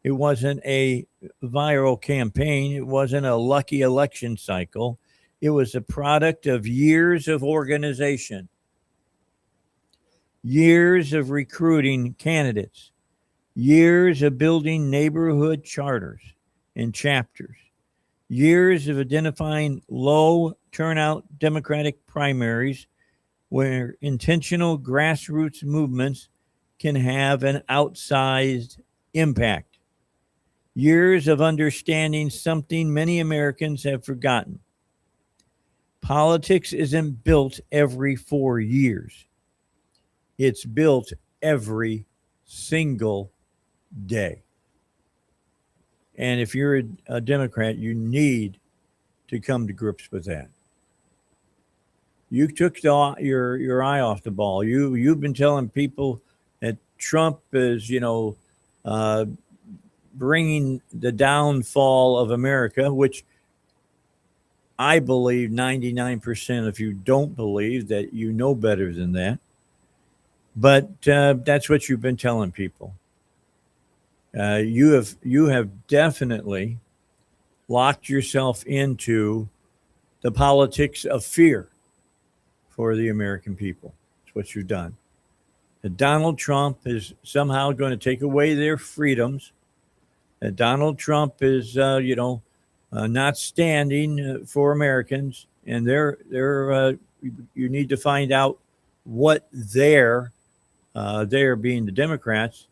It wasn't a viral campaign. It wasn't a lucky election cycle. It was a product of years of organization, years of recruiting candidates, years of building neighborhood charters and chapters, years of identifying low turnout Democratic primaries where intentional grassroots movements can have an outsized impact. Years of understanding something many Americans have forgotten. Politics isn't built every 4 years. It's built every single day. And if you're a Democrat, you need to come to grips with that. You took your eye off the ball. You've been telling people that Trump is, bringing the downfall of America, which I believe 99% of you don't believe, that you know better than that. But that's what you've been telling people. You have definitely locked yourself into the politics of fear for the American people. That's what you've done. That Donald Trump is somehow going to take away their freedoms. That Donald Trump is, not standing for Americans, and you need to find out what their being the Democrats'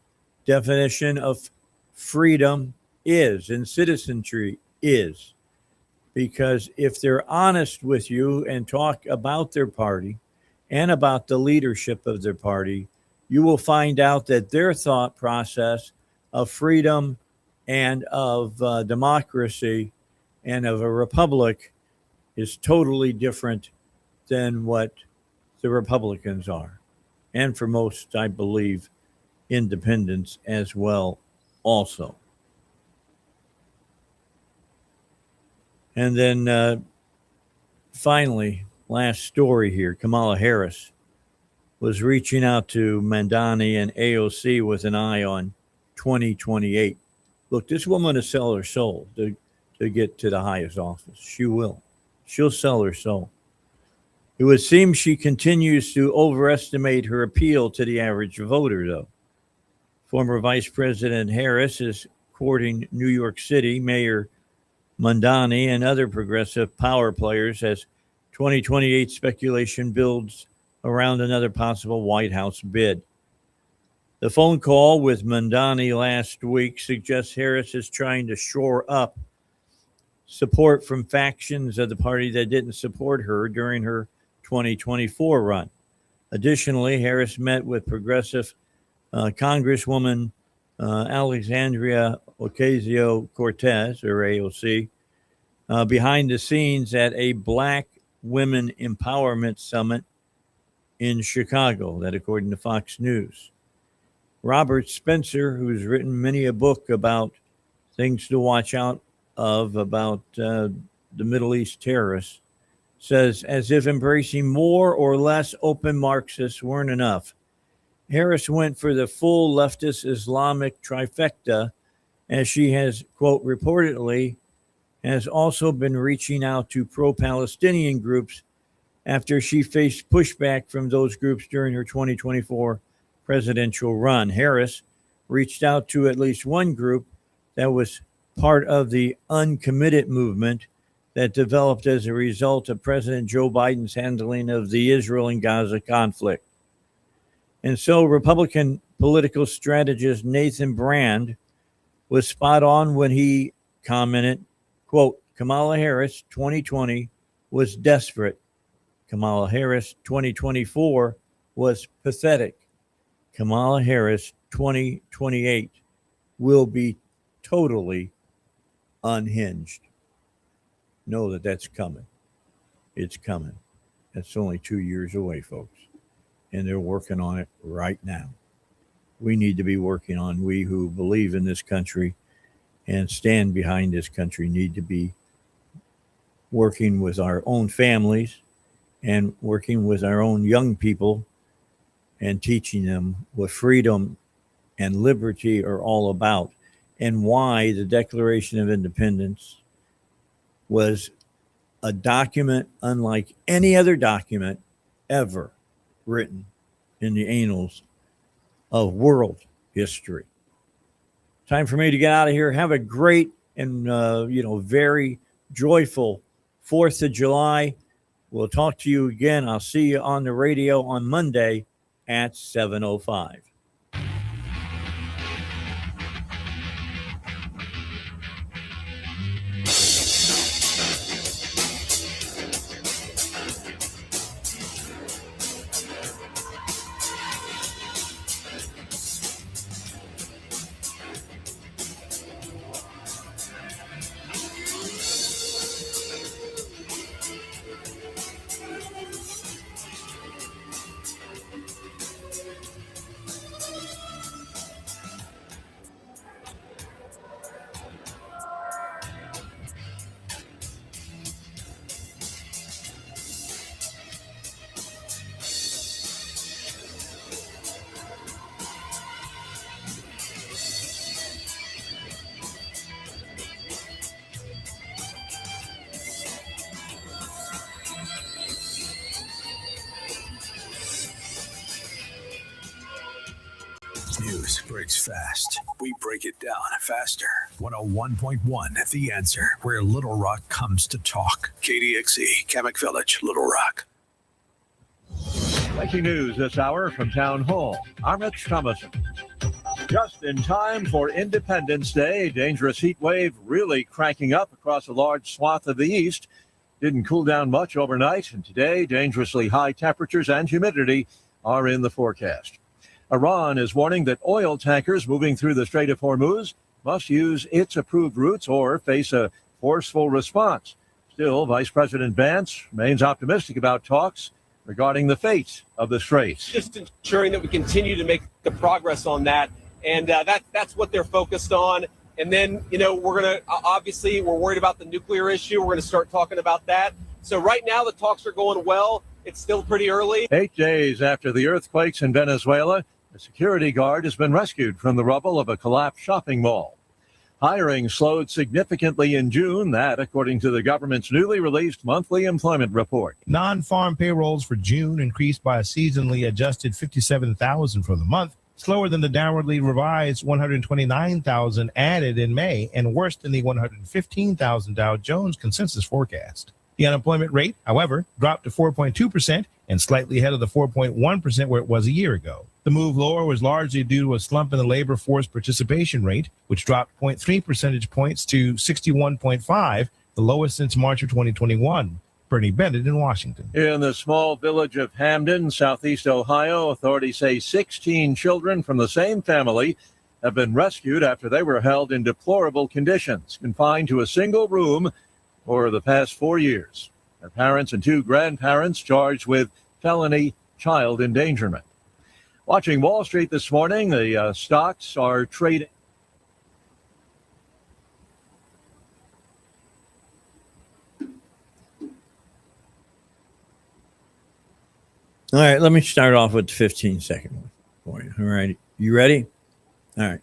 definition of freedom is and citizenry is. Because if they're honest with you and talk about their party and about the leadership of their party, you will find out that their thought process of freedom and of democracy and of a republic is totally different than what the Republicans are. And for most, I believe, independents as well also. And then finally, last story here, Kamala Harris was reaching out to Mandani and AOC with an eye on 2028. Look, this woman will sell her soul to get to the highest office. She will. She'll sell her soul. It would seem she continues to overestimate her appeal to the average voter, though. Former Vice President Harris is courting New York City Mayor Mamdani and other progressive power players as 2028 speculation builds around another possible White House bid. The phone call with Mamdani last week suggests Harris is trying to shore up support from factions of the party that didn't support her during her 2024 run. Additionally, Harris met with progressive Congresswoman Alexandria Ocasio-Cortez, or AOC, behind the scenes at a Black Women Empowerment Summit in Chicago, that according to Fox News. Robert Spencer, who's written many a book about things to watch out of about the Middle East terrorists, says, as if embracing more or less open Marxists weren't enough, Harris went for the full leftist Islamic trifecta, as she has, quote, reportedly has also been reaching out to pro-Palestinian groups after she faced pushback from those groups during her 2024 presidential run. Harris reached out to at least one group that was part of the uncommitted movement that developed as a result of President Joe Biden's handling of the Israel and Gaza conflict. And so Republican political strategist Nathan Brand was spot on when he commented, quote, Kamala Harris 2020 was desperate. Kamala Harris 2024 was pathetic. Kamala Harris 2028 will be totally unhinged. Know that that's coming. It's coming. That's only 2 years away, folks. And they're working on it right now. We need to be working on, we who believe in this country and stand behind this country need to be working with our own families and working with our own young people and teaching them what freedom and liberty are all about and why the Declaration of Independence was a document unlike any other document ever written in the annals of world history. Time for me to get out of here. Have a great and very joyful 4th of July. We'll talk to you again. I'll see you on the radio on Monday at 7:05. News breaks fast. We break it down faster. 101.1 The Answer, where Little Rock comes to talk. KDXE, Kamak Village, Little Rock. Breaking news this hour from Town Hall. I'm Rich Thomason. Just in time for Independence Day, dangerous heat wave really cranking up across a large swath of the east. Didn't cool down much overnight, and today dangerously high temperatures and humidity are in the forecast. Iran is warning that oil tankers moving through the Strait of Hormuz must use its approved routes or face a forceful response. Still, Vice President Vance remains optimistic about talks regarding the fate of the Straits. Just ensuring that we continue to make the progress on that, and that's what they're focused on. And then, we're going to, obviously, we're worried about the nuclear issue. We're going to start talking about that. So right now, the talks are going well. It's still pretty early. 8 days after the earthquakes in Venezuela, a security guard has been rescued from the rubble of a collapsed shopping mall. Hiring slowed significantly in June, that according to the government's newly released monthly employment report. Non-farm payrolls for June increased by a seasonally adjusted 57,000 for the month, slower than the downwardly revised 129,000 added in May and worse than the 115,000 Dow Jones consensus forecast. The unemployment rate, however, dropped to 4.2% and slightly ahead of the 4.1% where it was a year ago. The move lower was largely due to a slump in the labor force participation rate, which dropped 0.3 percentage points to 61.5, the lowest since March of 2021. Bernie Bennett in Washington. In the small village of Hamden, southeast Ohio, authorities say 16 children from the same family have been rescued after they were held in deplorable conditions, confined to a single room for the past 4 years. Their parents and 2 grandparents charged with felony child endangerment. Watching Wall Street this morning, the stocks are trading. All right, let me start off with the 15-second one for you. All right, you ready? All right.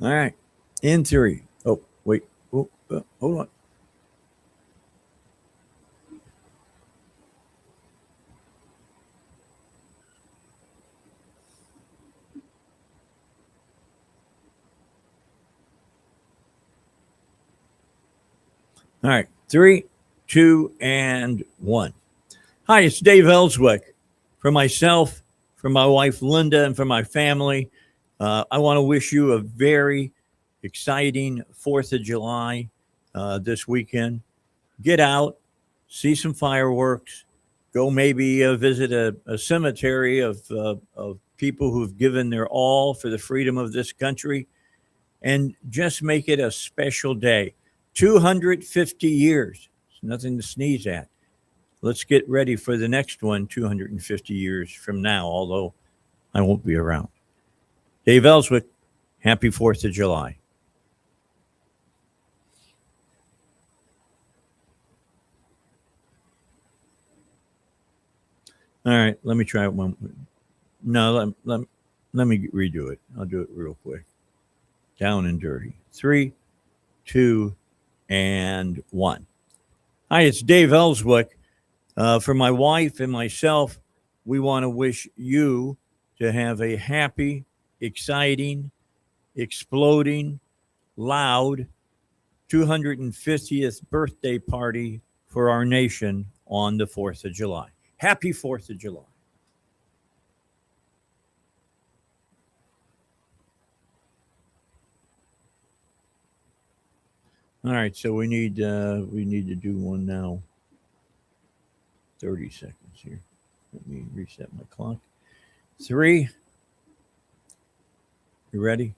All right, in 3. Oh, wait. Oh, hold on. All right, 3, 2, and 1. Hi, it's Dave Elswick. For myself, for my wife Linda, and for my family, I want to wish you a very exciting 4th of July this weekend. Get out, see some fireworks, go maybe visit a cemetery of people who've given their all for the freedom of this country, and just make it a special day. 250 years. It's nothing to sneeze at. Let's get ready for the next one 250 years from now, although I won't be around. Dave Elswick, happy 4th of July. All right, let me try one. No, let me redo it. I'll do it real quick. Down and dirty. 3, 2, and 1. Hi, it's Dave Elswick. For my wife and myself, we want to wish you to have a happy, exciting, exploding, loud 250th birthday party for our nation on the 4th of July. Happy 4th of July. All right, so we need to do one now. 30 seconds here. Let me reset my clock. 3. You ready?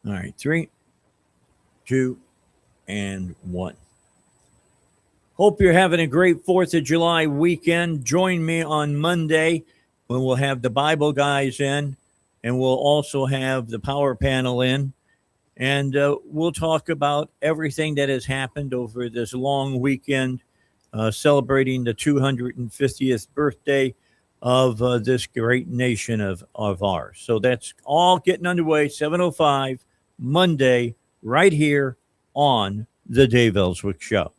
All right, 3, 2, and 1. Hope you're having a great 4th of July weekend. Join me on Monday when we'll have the Bible guys in, and we'll also have the power panel in. And we'll talk about everything that has happened over this long weekend, celebrating the 250th birthday of this great nation of ours. So that's all getting underway, 7:05, Monday, right here on The Dave Elswick Show.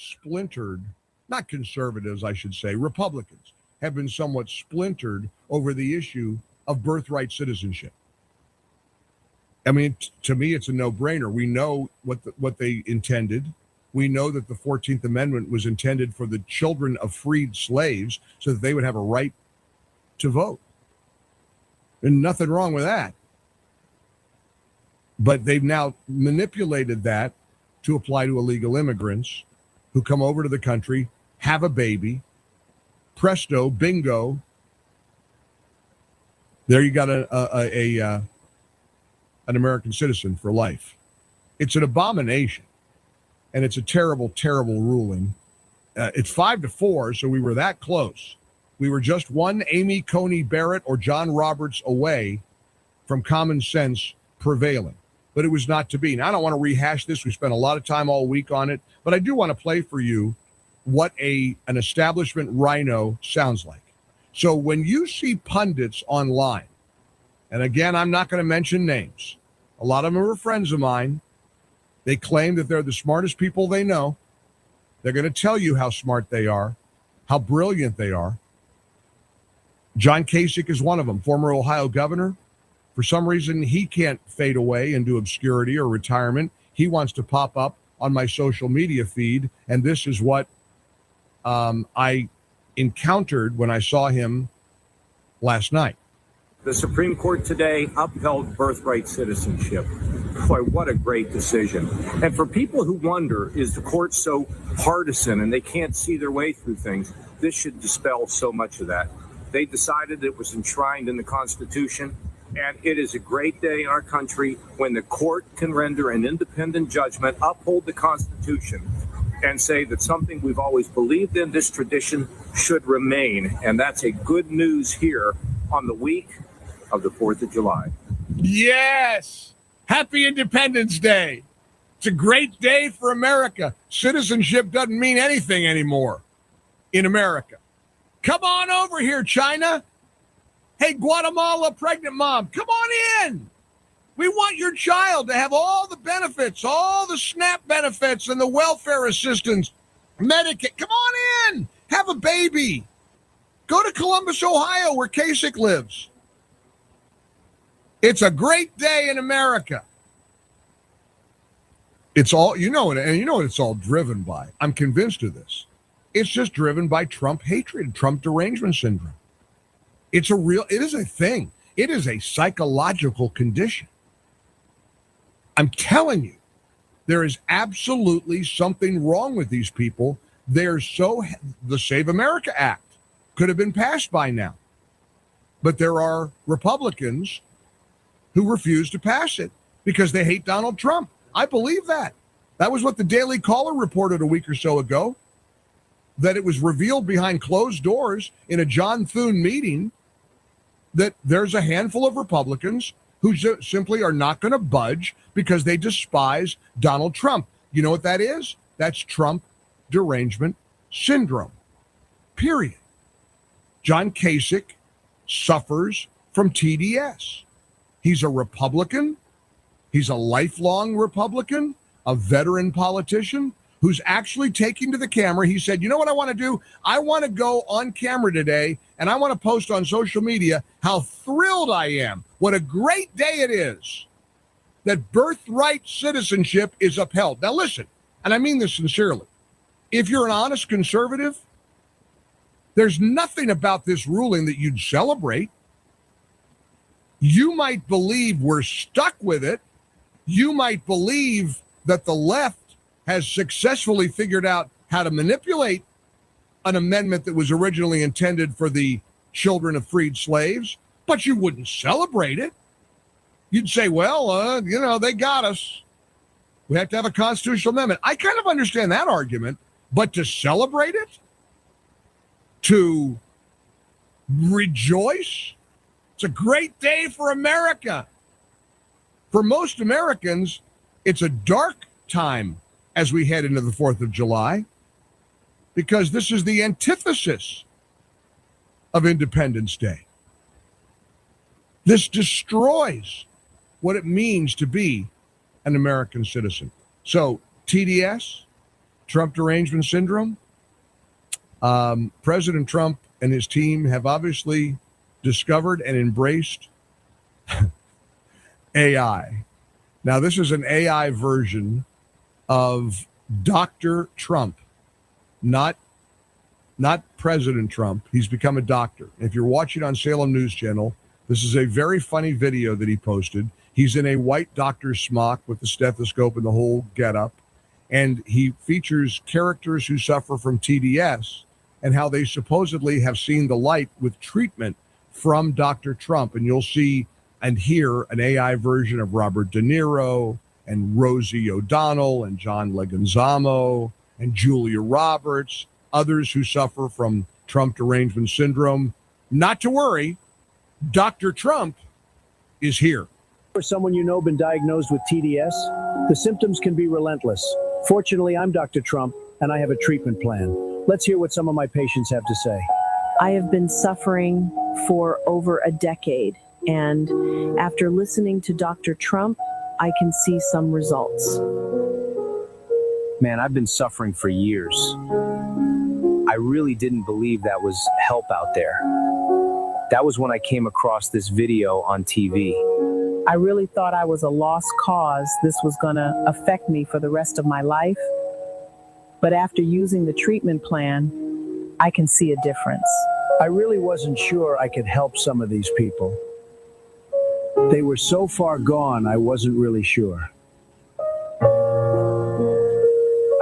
splintered, not conservatives, I should say, Republicans have been somewhat splintered over the issue of birthright citizenship. I mean, to me, it's a no-brainer. We know what they intended. We know that the 14th Amendment was intended for the children of freed slaves so that they would have a right to vote. And nothing wrong with that. But they've now manipulated that to apply to illegal immigrants who come over to the country, have a baby, presto, bingo. There you got an American citizen for life. It's an abomination, and it's a terrible, terrible ruling. It's 5-4, so we were that close. We were just one Amy Coney Barrett or John Roberts away from common sense prevailing, but it was not to be. Now, I don't want to rehash this. We spent a lot of time all week on it, but I do want to play for you what an establishment rhino sounds like. So when you see pundits online, and again, I'm not going to mention names. A lot of them are friends of mine. They claim that they're the smartest people they know. They're going to tell you how smart they are, how brilliant they are. John Kasich is one of them, former Ohio governor. For some reason, he can't fade away into obscurity or retirement. He wants to pop up on my social media feed, and this is what I encountered when I saw him last night. The Supreme Court today upheld birthright citizenship. Boy, what a great decision. And for people who wonder, is the court so partisan and they can't see their way through things, this should dispel so much of that. They decided it was enshrined in the Constitution, and it is a great day in our country when the court can render an independent judgment, uphold the Constitution, and say that something we've always believed in, this tradition, should remain. And that's a good news here on the week of the 4th of July. Yes! Happy Independence Day. It's a great day for America. Citizenship doesn't mean anything anymore in America. Come on over here, China. Hey, Guatemala pregnant mom, come on in. We want your child to have all the benefits, all the SNAP benefits and the welfare assistance, Medicaid. Come on in. Have a baby. Go to Columbus, Ohio, where Kasich lives. It's a great day in America. It's all, and you know what it's all driven by. I'm convinced of this. It's just driven by Trump hatred, Trump derangement syndrome. It is a thing. It is a psychological condition. I'm telling you, there is absolutely something wrong with these people. The Save America Act could have been passed by now. But there are Republicans who refuse to pass it because they hate Donald Trump. I believe that. That was what the Daily Caller reported a week or so ago, that it was revealed behind closed doors in a John Thune meeting that there's a handful of Republicans who simply are not going to budge because they despise Donald Trump. You know what that is? That's Trump derangement syndrome. Period. John Kasich suffers from TDS. He's a Republican. He's a lifelong Republican, a veteran politician who's actually taking to the camera. He said, you know what I want to do? I want to go on camera today, and I want to post on social media how thrilled I am. What a great day it is that birthright citizenship is upheld. Now listen, and I mean this sincerely. If you're an honest conservative, there's nothing about this ruling that you'd celebrate. You might believe we're stuck with it. You might believe that the left has successfully figured out how to manipulate an amendment that was originally intended for the children of freed slaves, but you wouldn't celebrate it. You'd say, well, they got us. We have to have a constitutional amendment. I kind of understand that argument, but to celebrate it, to rejoice, it's a great day for America. For most Americans, it's a dark time as we head into the 4th of July, because this is the antithesis of Independence Day. This destroys what it means to be an American citizen. So TDS, Trump derangement syndrome? President Trump and his team have obviously discovered and embraced AI. Now, this is an AI version of Dr. Trump, not President Trump. He's become a doctor. If you're watching on Salem News Channel, this is a very funny video that he posted. He's in a white doctor's smock with the stethoscope and the whole getup, and he features characters who suffer from TDS and how they supposedly have seen the light with treatment from Dr. Trump. And you'll see and hear an AI version of Robert De Niro and Rosie O'Donnell and John Leguizamo and Julia Roberts, others who suffer from Trump derangement syndrome. Not to worry, Dr. Trump is here. For someone you know been diagnosed with TDS, the symptoms can be relentless. Fortunately, I'm Dr. Trump, and I have a treatment plan. Let's hear what some of my patients have to say. I have been suffering for over a decade, and after listening to Dr. Trump, I can see some results. Man, I've been suffering for years. I really didn't believe that was help out there. That was when I came across this video on TV. I really thought I was a lost cause. This was going to affect me for the rest of my life. But after using the treatment plan, I can see a difference. I really wasn't sure I could help some of these people. They were so far gone, I wasn't really sure.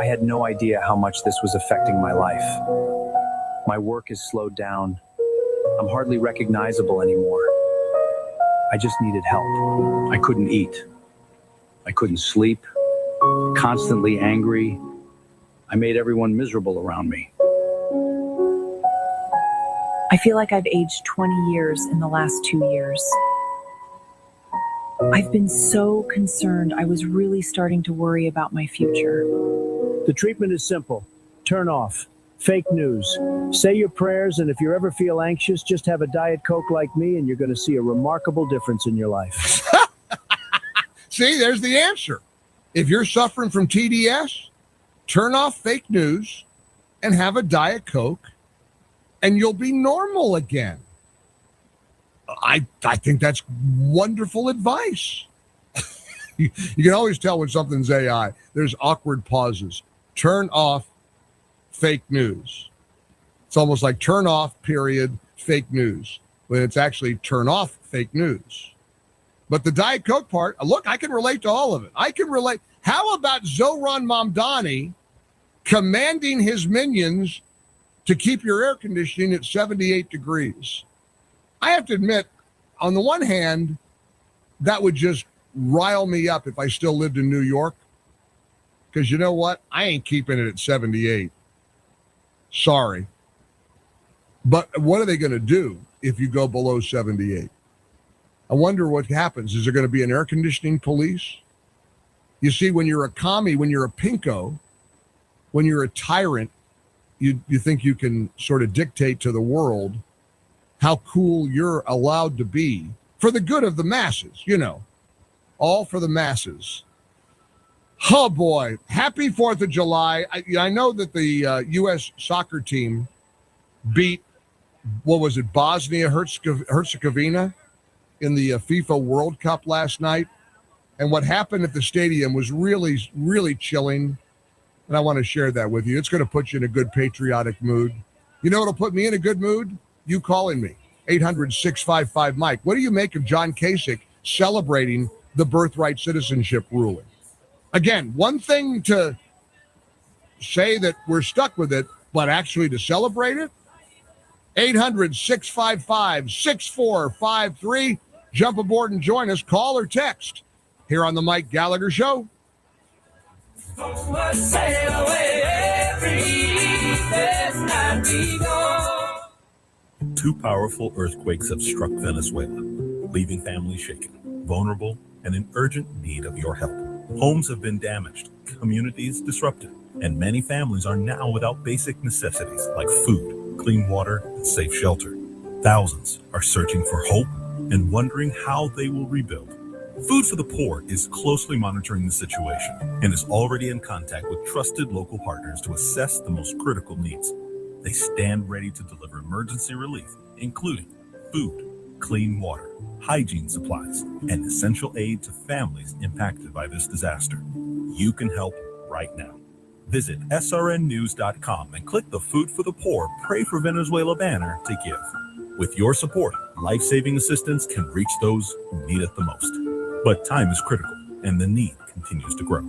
I had no idea how much this was affecting my life. My work is slowed down. I'm hardly recognizable anymore. I just needed help. I couldn't eat. I couldn't sleep. Constantly angry. I made everyone miserable around me. I feel like I've aged 20 years in the last 2 years. I've been so concerned. I was really starting to worry about my future. The treatment is simple. Turn off. Fake news. Say your prayers, and if you ever feel anxious, just have a Diet Coke like me, and you're going to see a remarkable difference in your life. See, there's the answer. If you're suffering from TDS, turn off fake news and have a Diet Coke, and you'll be normal again. I think that's wonderful advice. You can always tell when something's AI. There's awkward pauses. Turn off fake news. It's almost like turn off, period, fake news, when it's actually turn off fake news. But the Diet Coke part, look, I can relate to all of it. I can relate. How about Zohran Mamdani commanding his minions to keep your air conditioning at 78 degrees? I have to admit, on the one hand, that would just rile me up if I still lived in New York. Because you know what? I ain't keeping it at 78. Sorry. But what are they going to do if you go below 78? I wonder what happens. Is there going to be an air conditioning police? You see, when you're a commie, when you're a pinko, when you're a tyrant, you think you can sort of dictate to the world how cool you're allowed to be for the good of the masses, you know, all for the masses. Oh, boy. Happy 4th of July. I know that the U.S. soccer team beat, what was it, Bosnia-Herzegovina in the FIFA World Cup last night. And what happened at the stadium was really, really chilling. And I want to share that with you. It's going to put you in a good patriotic mood. You know what'll put me in a good mood? You calling me. 800-655-MIKE. What do you make of John Kasich celebrating the birthright citizenship ruling? Again, one thing to say that we're stuck with it, but actually to celebrate it? 800-655-6453. Jump aboard and join us. Call or text here on the Mike Gallagher Show. Two powerful earthquakes have struck Venezuela, leaving families shaken, vulnerable, and in urgent need of your help. Homes have been damaged, communities disrupted, and many families are now without basic necessities like food, clean water, and safe shelter. Thousands are searching for hope and wondering how they will rebuild. Food for the Poor is closely monitoring the situation and is already in contact with trusted local partners to assess the most critical needs. They stand ready to deliver emergency relief, including food, clean water, hygiene supplies, and essential aid to families impacted by this disaster. You can help right now. Visit srnnews.com and click the Food for the Poor Pray for Venezuela banner to give. With your support, life-saving assistance can reach those who need it the most. But time is critical, and the need continues to grow.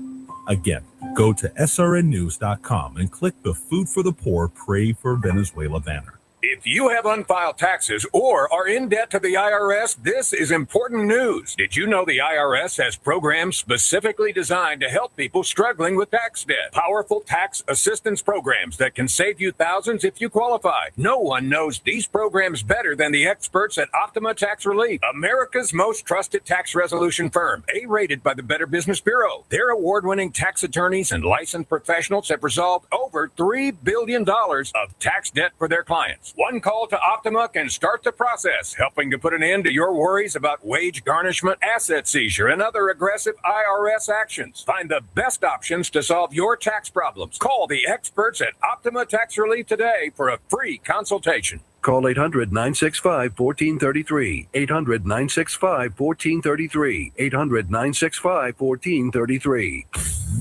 Again, go to srnnews.com and click the Food for the Poor Pray for Venezuela banner. If you have unfiled taxes or are in debt to the IRS, this is important news. Did you know the IRS has programs specifically designed to help people struggling with tax debt? Powerful tax assistance programs that can save you thousands if you qualify. No one knows these programs better than the experts at Optima Tax Relief, America's most trusted tax resolution firm, A-rated by the Better Business Bureau. Their award-winning tax attorneys and licensed professionals have resolved over $3 billion of tax debt for their clients. One call to Optima can start the process, helping to put an end to your worries about wage garnishment, asset seizure, and other aggressive IRS actions. Find the best options to solve your tax problems. Call the experts at Optima Tax Relief today for a free consultation. Call 800-965-1433. 800-965-1433. 800-965-1433.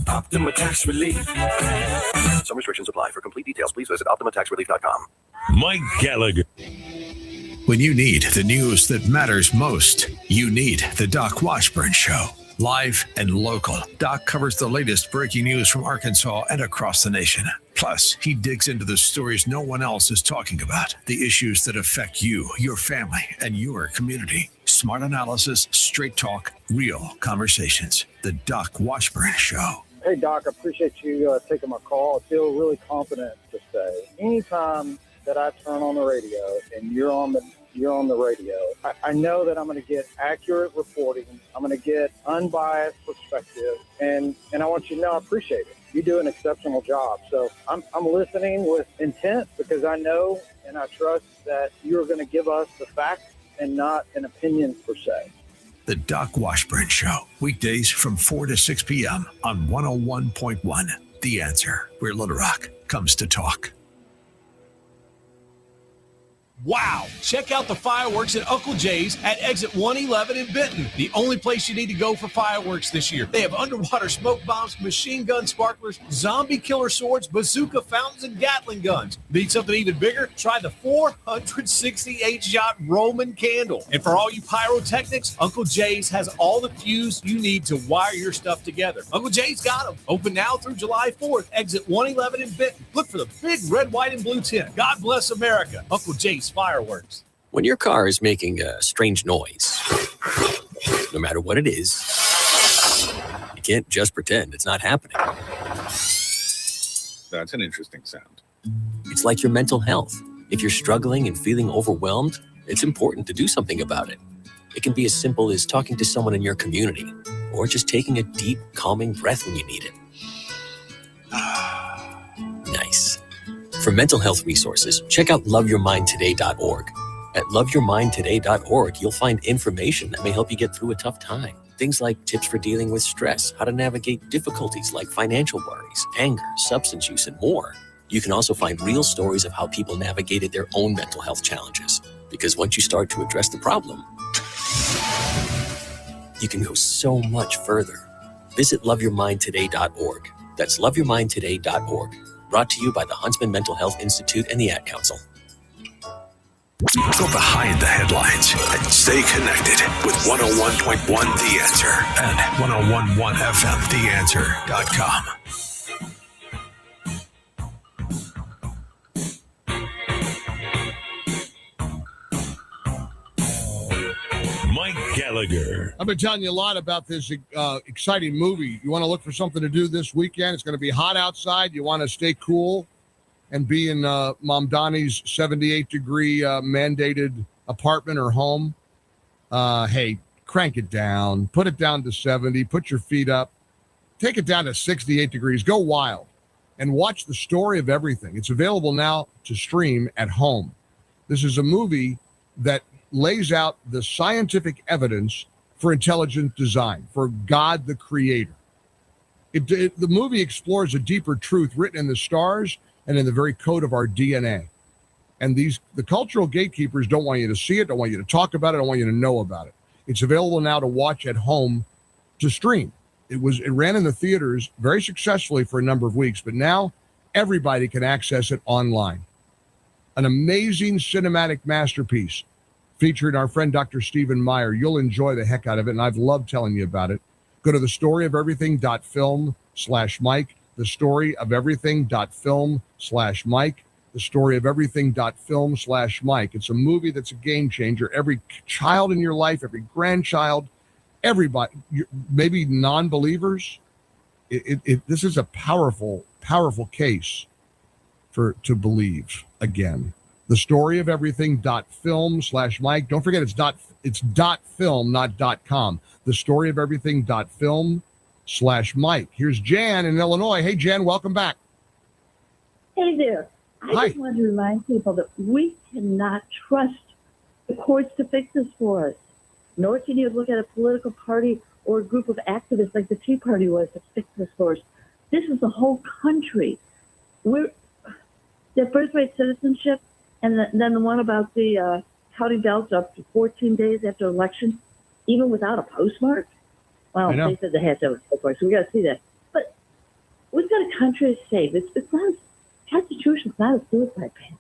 Optima Tax Relief. Some restrictions apply. For complete details, please visit OptimaTaxRelief.com. Mike Gallagher. When you need the news that matters most, you need the Doc Washburn Show. Live and local, Doc covers the latest breaking news from Arkansas and across the nation. Plus, he digs into the stories no one else is talking about, the issues that affect you, your family, and your community. Smart analysis, straight talk, real conversations. The Doc Washburn Show. Hey, Doc, I appreciate you taking my call. I feel really confident to say anytime that I turn on the radio and you're on the radio, I know that I'm going to get accurate reporting. I'm going to get unbiased perspective, and I want you to know I appreciate it. You do an exceptional job. So I'm listening with intent because I know and I trust that you're going to give us the facts and not an opinion per se. The Doc Washburn Show, weekdays from 4 to 6 p.m. on 101.1. The Answer, where Little Rock comes to talk. Wow! Check out the fireworks at Uncle Jay's at exit 111 in Benton. The only place you need to go for fireworks this year. They have underwater smoke bombs, machine gun sparklers, zombie killer swords, bazooka fountains, and Gatling guns. Need something even bigger? Try the 468-shot Roman candle. And for all you pyrotechnics, Uncle Jay's has all the fuse you need to wire your stuff together. Uncle Jay's got them. Open now through July 4th. Exit 111 in Benton. Look for the big red, white, and blue tent. God bless America. Uncle Jay's fireworks. When your car is making a strange noise, no matter what it is, you can't just pretend it's not happening. That's an interesting sound. It's like your mental health. If you're struggling and feeling overwhelmed, it's important to do something about it. It can be as simple as talking to someone in your community, or just taking a deep, calming breath when you need it. Nice. For mental health resources, check out loveyourmindtoday.org. At loveyourmindtoday.org, you'll find information that may help you get through a tough time. Things like tips for dealing with stress, how to navigate difficulties like financial worries, anger, substance use, and more. You can also find real stories of how people navigated their own mental health challenges. Because once you start to address the problem, you can go so much further. Visit loveyourmindtoday.org. That's loveyourmindtoday.org. Brought to you by the Huntsman Mental Health Institute and the Ad Council. Go behind the headlines and stay connected with 101.1 The Answer and 101.1 FM TheAnswer.com. Mike Gallagher. I've been telling you a lot about this exciting movie. You want to look for something to do this weekend? It's going to be hot outside. You want to stay cool and be in Mom Donnie's 78-degree mandated apartment or home. Hey, crank it down. Put it down to 70. Put your feet up. Take it down to 68 degrees. Go wild and watch The Story of Everything. It's available now to stream at home. This is a movie that lays out the scientific evidence for intelligent design, for God the Creator. The movie explores a deeper truth written in the stars and in the very code of our DNA. And the cultural gatekeepers don't want you to see it, don't want you to talk about it, don't want you to know about it. It's available now to watch at home to stream. It ran in the theaters very successfully for a number of weeks, but now everybody can access it online. An amazing cinematic masterpiece featuring our friend Dr. Stephen Meyer. You'll enjoy the heck out of it, and I've loved telling you about it. Go to thestoryofeverything.film/Mike, thestoryofeverything.film/Mike, thestoryofeverything.film/Mike. It's a movie that's a game changer. Every child in your life, every grandchild, everybody, maybe non-believers, this is a powerful, powerful case to believe again. The story of everything.film/Mike. Don't forget it's .film, not .com. The story of everything.film/Mike. Here's Jan in Illinois. Hey, Jan, welcome back. Hey there. I just want to remind people that we cannot trust the courts to fix this for us. Nor can you look at a political party or a group of activists like the Tea Party was to fix this for us. This is the whole country. The birthright citizenship, and then the one about the counting ballots up to 14 days after election, even without a postmark. Well, they said they had to have a postmark, so we got to see that. But we've got a country to save. It's not Constitution. It's not a suicide pact.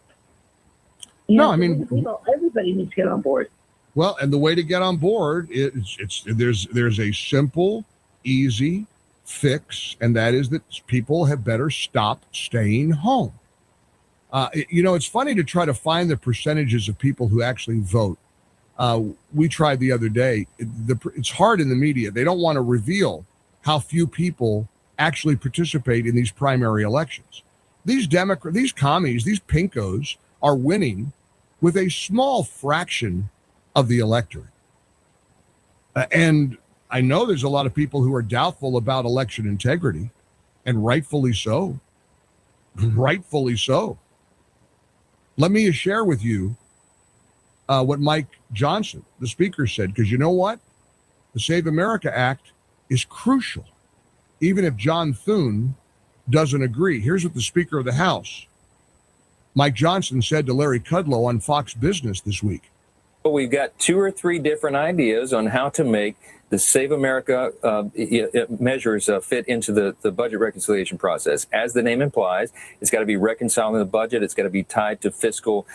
Everybody needs to get on board. Well, and the way to get on board is there's a simple, easy fix, and that is that people have better stop staying home. It's funny to try to find the percentages of people who actually vote. We tried the other day. It's hard in the media. They don't want to reveal how few people actually participate in these primary elections. These commies, these pinkos are winning with a small fraction of the electorate. And I know there's a lot of people who are doubtful about election integrity, and rightfully so. Rightfully so. Let me share with you what Mike Johnson, the speaker, said, because you know what? The Save America Act is crucial, even if John Thune doesn't agree. Here's what the Speaker of the House, Mike Johnson, said to Larry Kudlow on Fox Business this week. Well, we've got 2 or 3 different ideas on how to make the Save America measures fit into the budget reconciliation process. As the name implies, it's got to be reconciling the budget. It's got to be tied to fiscal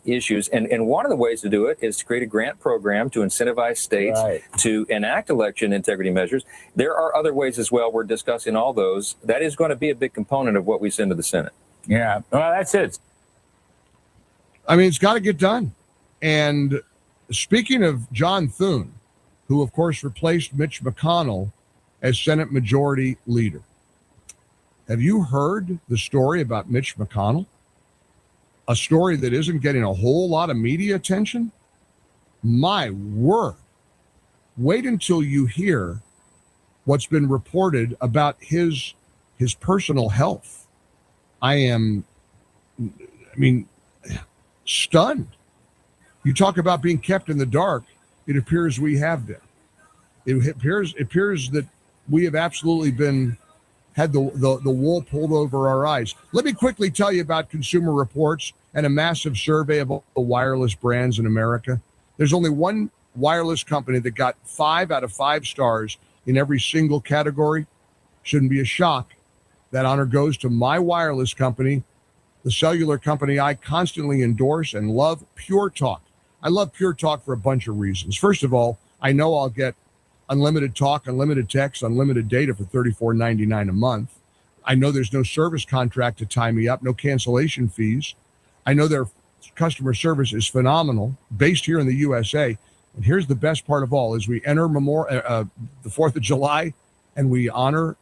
issues. And one of the ways to do it is to create a grant program to incentivize states to enact election integrity measures. There are other ways as well. We're discussing all those. That is going to be a big component of what we send to the Senate. Yeah, well, that's it. I mean, it's got to get done. And speaking of John Thune, who, of course, replaced Mitch McConnell as Senate Majority Leader. Have you heard the story about Mitch McConnell? A story that isn't getting a whole lot of media attention? My word. Wait until you hear what's been reported about his personal health. I mean, stunned. You talk about being kept in the dark. It appears we have been. It appears that we have absolutely had the wool pulled over our eyes. Let me quickly tell you about Consumer Reports and a massive survey of all the wireless brands in America. There's only one wireless company that got 5 out of 5 stars in every single category. Shouldn't be a shock. That honor goes to my wireless company, the cellular company I constantly endorse and love, Pure Talk. I love Pure Talk for a bunch of reasons. First of all, I know I'll get unlimited talk, unlimited text, unlimited data for $34.99 a month. I know there's no service contract to tie me up, no cancellation fees. I know their customer service is phenomenal, based here in the USA. And here's the best part of all, as we enter the 4th of July and we honor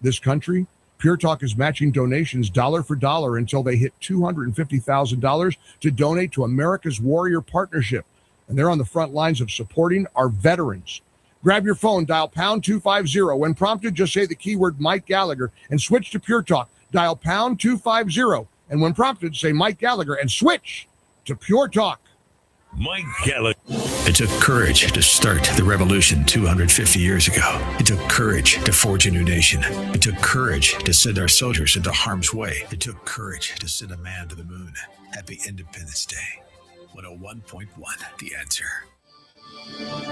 this country, Pure Talk is matching donations dollar for dollar until they hit $250,000 to donate to America's Warrior Partnership. And they're on the front lines of supporting our veterans. Grab your phone, dial pound 250. When prompted, just say the keyword Mike Gallagher and switch to Pure Talk. Dial pound 250. And when prompted, say Mike Gallagher and switch to Pure Talk. Mike Gallagher. It took courage to start the revolution 250 years ago. It took courage to forge a new nation. It took courage to send our soldiers into harm's way. It took courage to send a man to the moon. Happy Independence Day. 101.1, The Answer.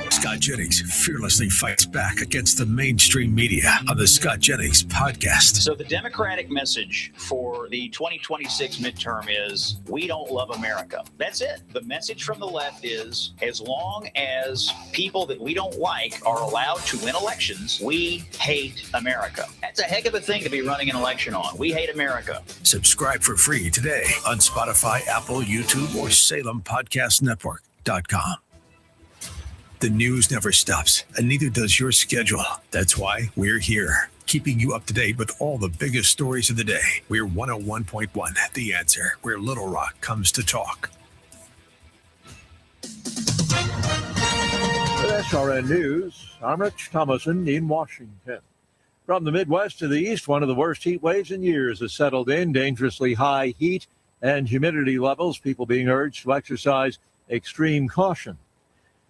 Scott Jennings fearlessly fights back against the mainstream media on the Scott Jennings podcast. So the Democratic message for the 2026 midterm is, we don't love America. That's it. The message from the left is, as long as people that we don't like are allowed to win elections, we hate America. That's a heck of a thing to be running an election on. We hate America. Subscribe for free today on Spotify, Apple, YouTube, or SalemPodcastNetwork.com. The news never stops, and neither does your schedule. That's why we're here, keeping you up to date with all the biggest stories of the day. We're 101.1, The Answer, where Little Rock comes to talk. With SRN News, I'm Rich Thomason in Washington. From the Midwest to the East, one of the worst heat waves in years has settled in. Dangerously high heat and humidity levels, people being urged to exercise extreme caution.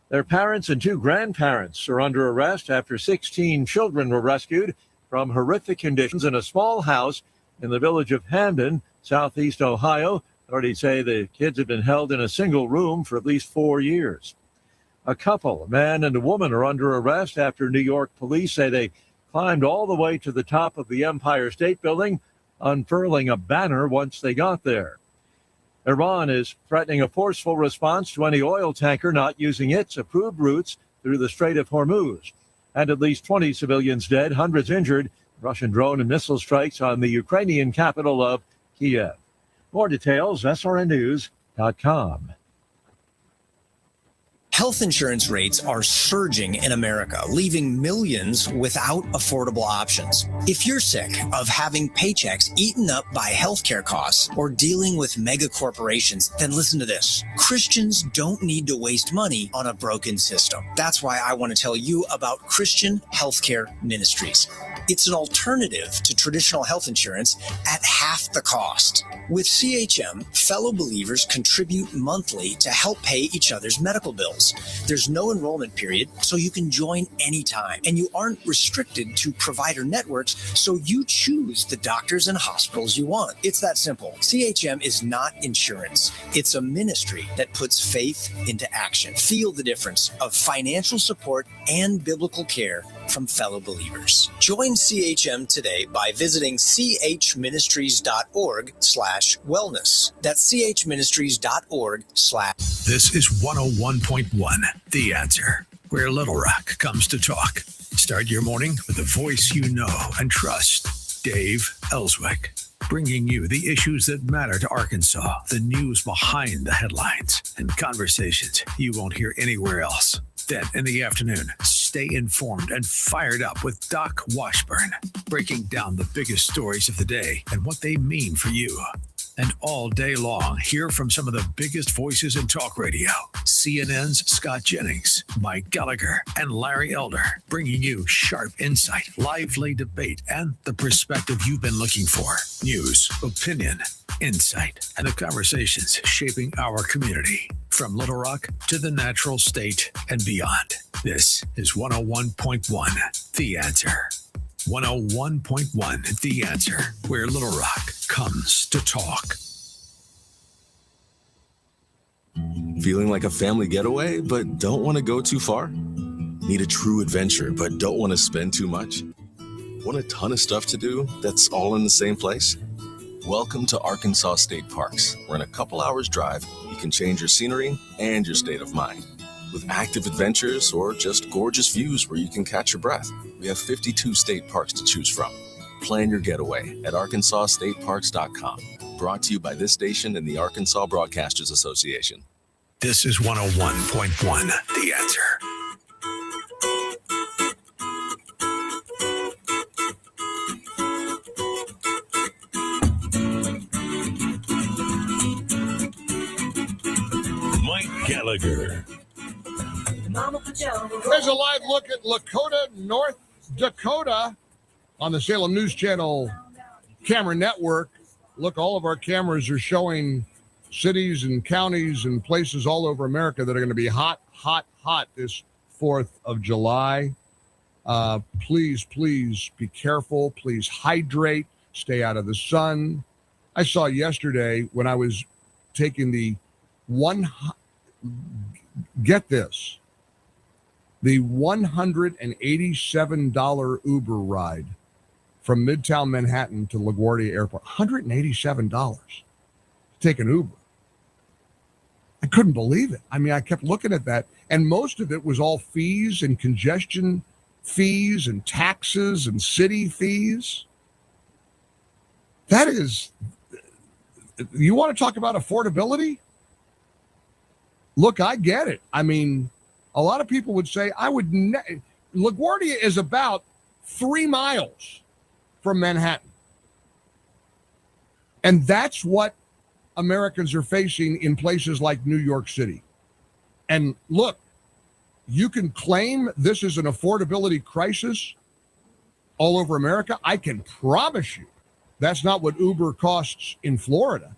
Their parents and 2 grandparents are under arrest after 16 children were rescued from horrific conditions in a small house in the village of Hamden, southeast Ohio. Authorities say the kids have been held in a single room for at least 4 years. A couple, a man and a woman, are under arrest after New York police say they climbed all the way to the top of the Empire State Building, unfurling a banner once they got there. Iran is threatening a forceful response to any oil tanker not using its approved routes through the Strait of Hormuz. And at least 20 civilians dead, hundreds injured. Russian drone and missile strikes on the Ukrainian capital of Kiev. More details, srnnews.com. Health insurance rates are surging in America, leaving millions without affordable options. If you're sick of having paychecks eaten up by healthcare costs or dealing with mega corporations, then listen to this. Christians don't need to waste money on a broken system. That's why I want to tell you about Christian Healthcare Ministries. It's an alternative to traditional health insurance at half the cost. With CHM, fellow believers contribute monthly to help pay each other's medical bills. There's no enrollment period, so you can join anytime. And you aren't restricted to provider networks, so you choose the doctors and hospitals you want. It's that simple. CHM is not insurance. It's a ministry that puts faith into action. Feel the difference of financial support and biblical care from fellow believers. Join CHM today by visiting chministries.org/wellness. That's chministries.org/. This is 101.1, The Answer, where Little Rock comes to talk. Start your morning with the voice you know and trust, Dave Elswick, bringing you the issues that matter to Arkansas, the news behind the headlines, and conversations you won't hear anywhere else. Then in the afternoon, stay informed and fired up with Doc Washburn, breaking down the biggest stories of the day and what they mean for you. And all day long, hear from some of the biggest voices in talk radio. CNN's Scott Jennings, Mike Gallagher, and Larry Elder, bringing you sharp insight, lively debate, and the perspective you've been looking for. News, opinion, insight, and the conversations shaping our community. From Little Rock to the natural state and beyond. This is 101.1, The Answer. 101.1, The Answer, where Little Rock comes to talk. Feeling like a family getaway, but don't want to go too far? Need a true adventure, but don't want to spend too much? Want a ton of stuff to do that's all in the same place? Welcome to Arkansas State Parks, where in a couple hours drive, you can change your scenery and your state of mind. With active adventures or just gorgeous views where you can catch your breath. We have 52 state parks to choose from. Plan your getaway at arkansasstateparks.com. Brought to you by this station and the Arkansas Broadcasters Association. This is 101.1, The Answer. Mike Gallagher. There's a live look at Lakota, North Dakota on the Salem News Channel camera network. Look, all of our cameras are showing cities and counties and places all over America that are going to be hot, hot, hot this 4th of July. Please be careful. Please hydrate. Stay out of the sun. I saw yesterday when I was taking the $187 Uber ride from Midtown Manhattan to LaGuardia Airport. $187 to take an Uber. I couldn't believe it. I mean, I kept looking at that, and most of it was all fees and congestion fees and taxes and city fees. That is, you want to talk about affordability? Look, I get it. I mean, a lot of people would say LaGuardia is about 3 miles from Manhattan. And that's what Americans are facing in places like New York City. And look, you can claim this is an affordability crisis all over America. I can promise you that's not what Uber costs in Florida.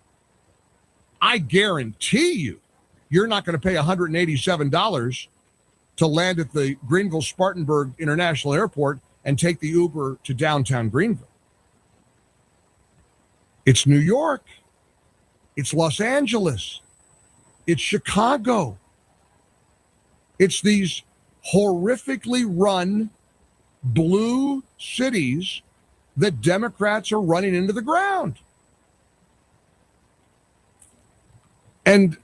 I guarantee you're not going to pay $187 to land at the Greenville-Spartanburg International Airport and take the Uber to downtown Greenville. It's New York. It's Los Angeles. It's Chicago. It's these horrifically run blue cities that Democrats are running into the ground. And,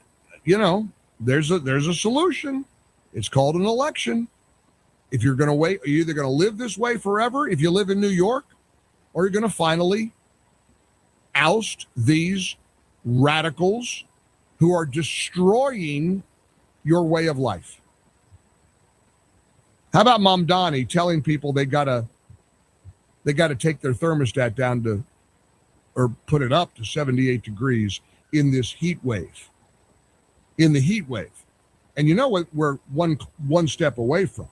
you know, there's a solution. It's called an election. If you're going to wait, you're either going to live this way forever if you live in New York, or you're going to finally oust these radicals who are destroying your way of life. How about Mamdani telling people they gotta take their thermostat down to, or put it up to 78 degrees in this heat wave? In the heat wave. And you know what we're one step away from?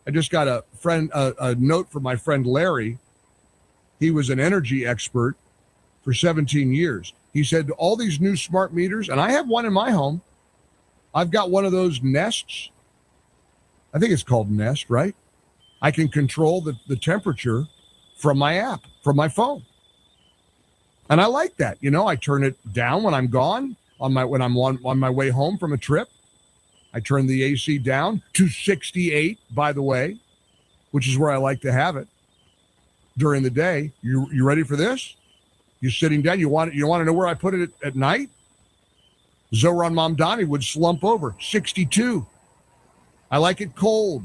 I just got a note from my friend Larry. He was an energy expert for 17 years. He said all these new smart meters, and I have one in my home. I've got one of those Nests. I think it's called Nest, right? I can control the temperature from my app, from my phone. And I like that. You know, I turn it down when I'm gone, when I'm on my way home from a trip. I turn the AC down to 68, by the way, which is where I like to have it during the day. You ready for this? You sitting down? You want to know where I put it at night? Zohran Mamdani would slump over 62. I like it cold.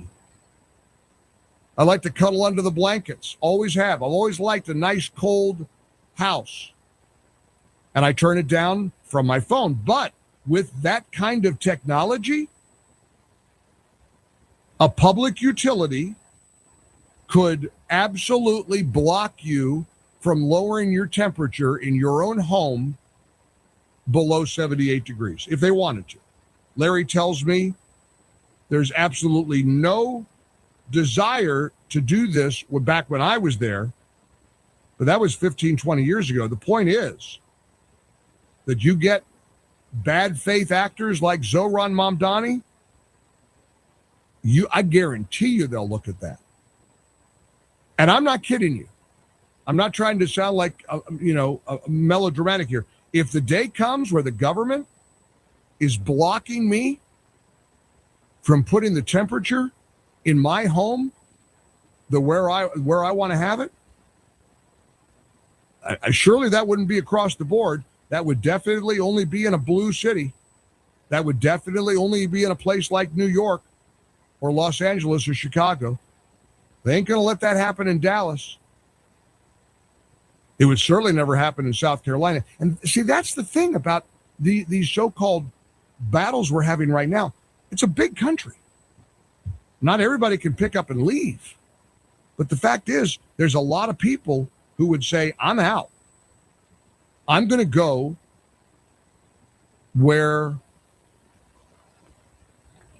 I like to cuddle under the blankets. Always have. I've always liked a nice cold house. And I turn it down from my phone. But with that kind of technology, a public utility could absolutely block you from lowering your temperature in your own home below 78 degrees if they wanted to. Larry tells me there's absolutely no desire to do this back when I was there, but that was 15, 20 years ago. The point is that you get bad faith actors like Zohran Mamdani, I guarantee you they'll look at that. And I'm not kidding you. I'm not trying to sound like, melodramatic here. If the day comes where the government is blocking me from putting the temperature in my home where I want to have it, surely that wouldn't be across the board. That would definitely only be in a blue city. That would definitely only be in a place like New York or Los Angeles or Chicago. They ain't going to let that happen in Dallas. It would certainly never happen in South Carolina. And see, that's the thing about these so-called battles we're having right now. It's a big country. Not everybody can pick up and leave. But the fact is, there's a lot of people who would say, I'm out. I'm going to go where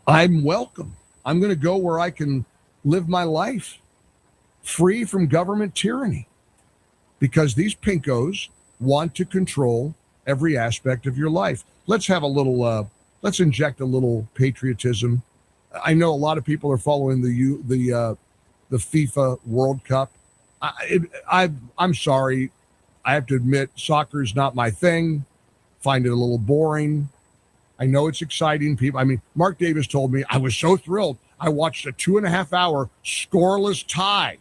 I'm welcome. I'm going to go where I can live my life free from government tyranny, because these pinkos want to control every aspect of your life. Let's have a little, let's inject a little patriotism. I know a lot of people are following the FIFA World Cup. I'm sorry. I have to admit, soccer is not my thing. Find it a little boring. I know it's exciting. People, I mean, Mark Davis told me I was so thrilled. I watched a 2.5-hour scoreless tie.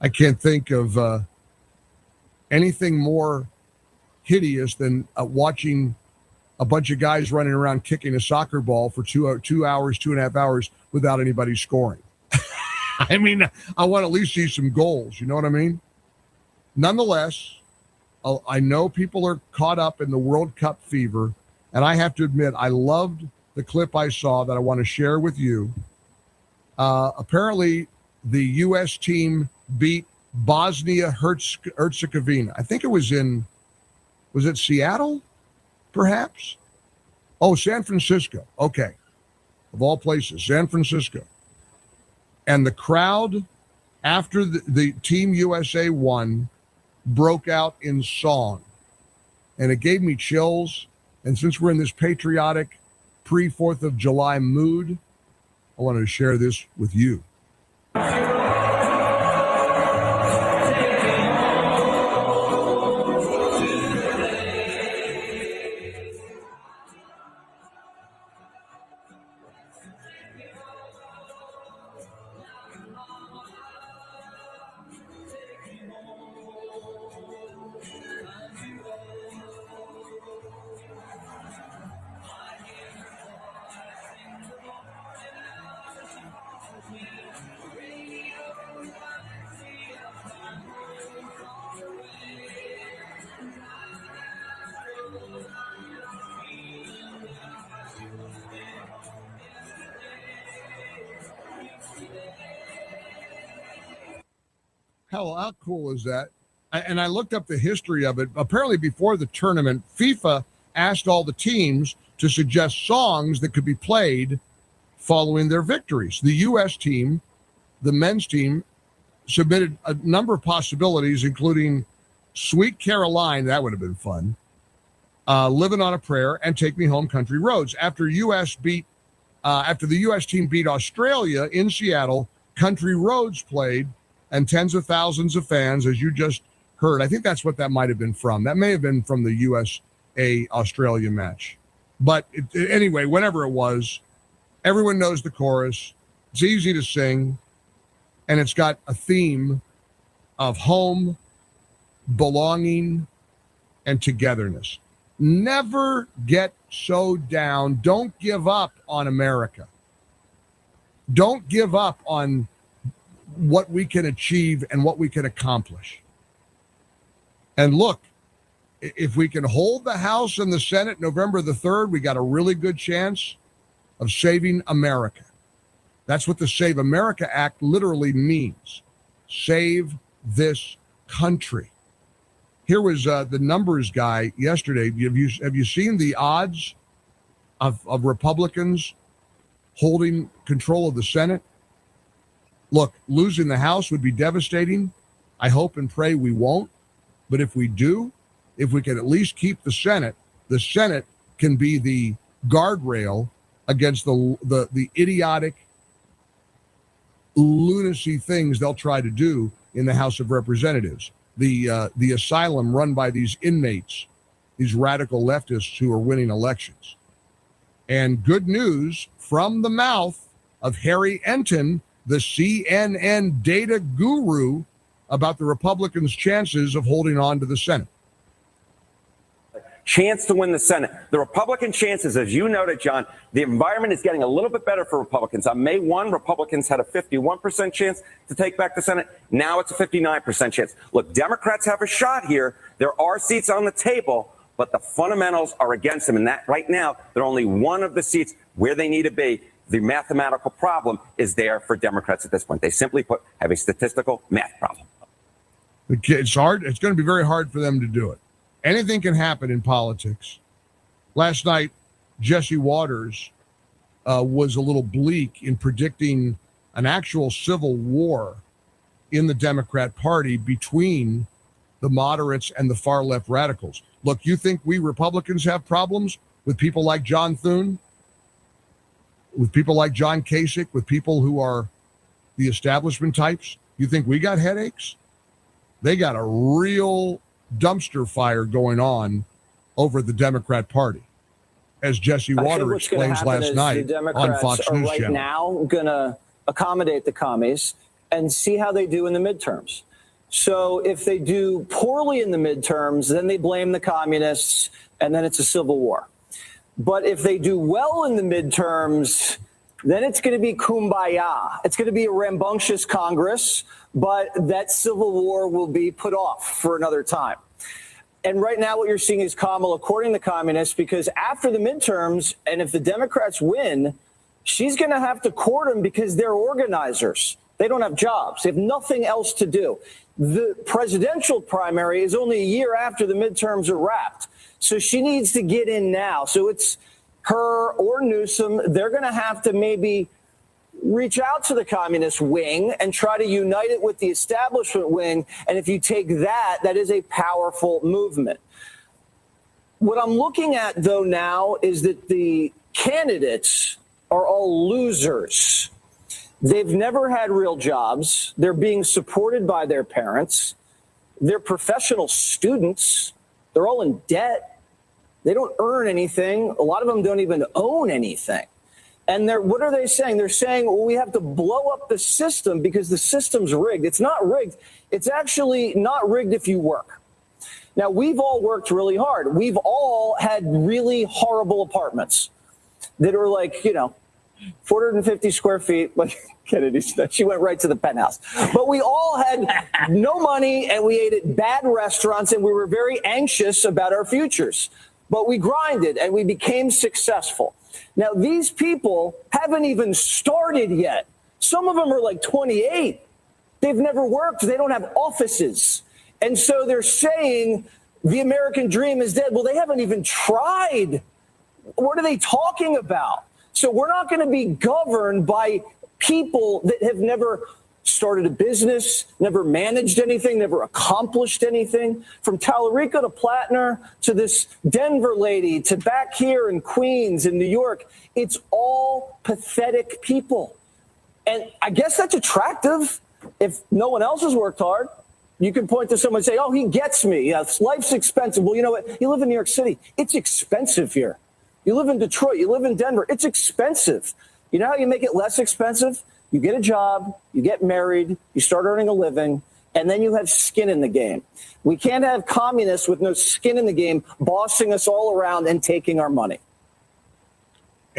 I can't think of anything more hideous than watching a bunch of guys running around kicking a soccer ball for 2 hours, 2.5 hours without anybody scoring. I mean, I want to at least see some goals. You know what I mean? Nonetheless, I know people are caught up in the World Cup fever, and I have to admit, I loved the clip I saw that I want to share with you. Apparently, the U.S. team beat Bosnia-Herzegovina. I think it was it Seattle, perhaps? Oh, San Francisco. Okay. Of all places, San Francisco. And the crowd, after the Team USA won, broke out in song. And it gave me chills. And since we're in this patriotic pre-4th of July mood, I wanted to share this with you. How cool is that? And I looked up the history of it. Apparently, before the tournament, FIFA asked all the teams to suggest songs that could be played following their victories. The U.S. team, the men's team, submitted a number of possibilities, including Sweet Caroline, that would have been fun, Living on a Prayer, and Take Me Home Country Roads. After the U.S. team beat Australia in Seattle, Country Roads played, and tens of thousands of fans, as you just heard. I think that's what that might have been from. That may have been from the USA-Australia match. But anyway, whenever it was, everyone knows the chorus. It's easy to sing, and it's got a theme of home, belonging, and togetherness. Never get so down. Don't give up on America. Don't give up on what we can achieve and what we can accomplish. And look, if we can hold the House and the Senate November the 3rd, we got a really good chance of saving America. That's what the Save America Act literally means. Save this country. Here was the numbers guy yesterday. Have you seen the odds of Republicans holding control of the Senate? Look, losing the House would be devastating. I hope and pray we won't. But if we do, if we can at least keep the Senate can be the guardrail against the idiotic lunacy things they'll try to do in the House of Representatives. The asylum run by these inmates, these radical leftists who are winning elections. And good news from the mouth of Harry Enton, the CNN data guru, about the Republicans' chances of holding on to the Senate. Chance to win the Senate. The Republican chances, as you noted, John, the environment is getting a little bit better for Republicans. On May 1, Republicans had a 51% chance to take back the Senate. Now it's a 59% chance. Look, Democrats have a shot here. There are seats on the table, but the fundamentals are against them. And that right now, they're only one of the seats where they need to be. The mathematical problem is there for Democrats at this point. They simply have a statistical math problem. It's hard. It's going to be very hard for them to do it. Anything can happen in politics. Last night, Jesse Waters was a little bleak in predicting an actual civil war in the Democrat Party between the moderates and the far left radicals. Look, you think we Republicans have problems with people like John Thune, with people like John Kasich, with people who are the establishment types? You think we got headaches? They got a real dumpster fire going on over the Democrat Party, as Jesse Water explains last night on Fox News right Channel. Now going to accommodate the commies and see how they do in the midterms. So if they do poorly in the midterms, then they blame the communists, and then it's a civil war. But if they do well in the midterms, then it's going to be kumbaya. It's going to be a rambunctious Congress, but that civil war will be put off for another time. And right now what you're seeing is Kamala courting the communists, because after the midterms, and if the Democrats win, she's going to have to court them because they're organizers. They don't have jobs. They have nothing else to do. The presidential primary is only a year after the midterms are wrapped. So she needs to get in now. So it's her or Newsom. They're going to have to maybe reach out to the communist wing and try to unite it with the establishment wing. And if you take that, that is a powerful movement. What I'm looking at, though, now is that the candidates are all losers. They've never had real jobs. They're being supported by their parents. They're professional students. They're all in debt. They don't earn anything. A lot of them don't even own anything. And what are they saying? They're saying, well, we have to blow up the system because the system's rigged. It's not rigged. It's actually not rigged if you work. Now, we've all worked really hard. We've all had really horrible apartments that are like, 450 square feet. Like Kennedy said, she went right to the penthouse. But we all had no money, and we ate at bad restaurants, and we were very anxious about our futures. But we grinded, and we became successful. Now, these people haven't even started yet. Some of them are like 28. They've never worked. They don't have offices. And so they're saying the American dream is dead. Well, they haven't even tried. What are they talking about? So we're not going to be governed by people that have never started a business, never managed anything, never accomplished anything. From Tallarico to Platner to this Denver lady to back here in Queens in New York, it's all pathetic people. And I guess that's attractive if no one else has worked hard. You can point to someone and say, oh, he gets me. Life's expensive. Well, you know what? You live in New York City. It's expensive here. You live in Detroit. You live in Denver. It's expensive. You know how you make it less expensive? You get a job, you get married, you start earning a living, and then you have skin in the game. We can't have communists with no skin in the game bossing us all around and taking our money.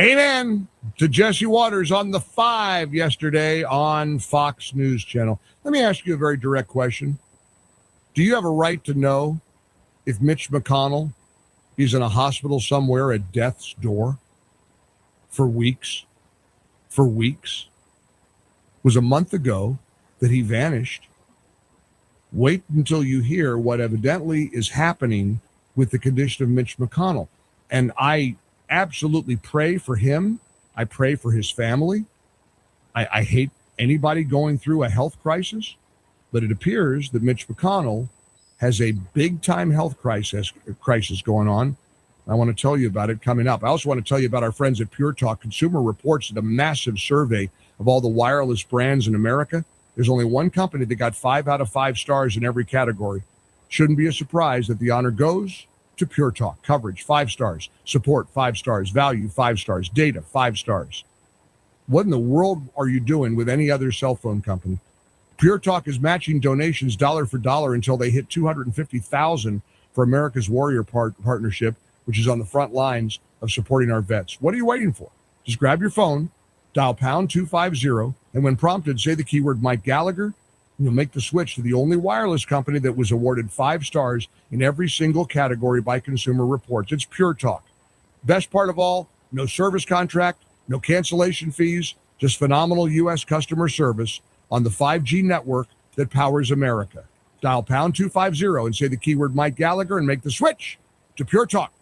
Amen to Jesse Waters on the 5 yesterday on Fox News Channel. Let me ask you a very direct question. Do you have a right to know if Mitch McConnell is in a hospital somewhere at death's door for weeks? For weeks? It was a month ago that he vanished. Wait until you hear what evidently is happening with the condition of Mitch McConnell. And I absolutely pray for him. I pray for his family. I hate anybody going through a health crisis, but it appears that Mitch McConnell has a big-time health crisis going on. I want to tell you about it coming up. I also want to tell you about our friends at Pure Talk. Consumer Reports did a massive survey of all the wireless brands in America. There's only one company that got 5 out of 5 stars in every category. Shouldn't be a surprise that the honor goes to Pure Talk. Coverage, 5 stars. Support, 5 stars. Value, 5 stars. Data, 5 stars. What in the world are you doing with any other cell phone company? Pure Talk is matching donations dollar for dollar until they hit $250,000 for America's Warrior Partnership, which is on the front lines of supporting our vets. What are you waiting for? Just grab your phone, dial pound 250, and when prompted, say the keyword Mike Gallagher, and you'll make the switch to the only wireless company that was awarded 5 stars in every single category by Consumer Reports. It's Pure Talk. Best part of all, no service contract, no cancellation fees, just phenomenal U.S. customer service on the 5G network that powers America. Dial pound 250 and say the keyword Mike Gallagher and make the switch to Pure Talk.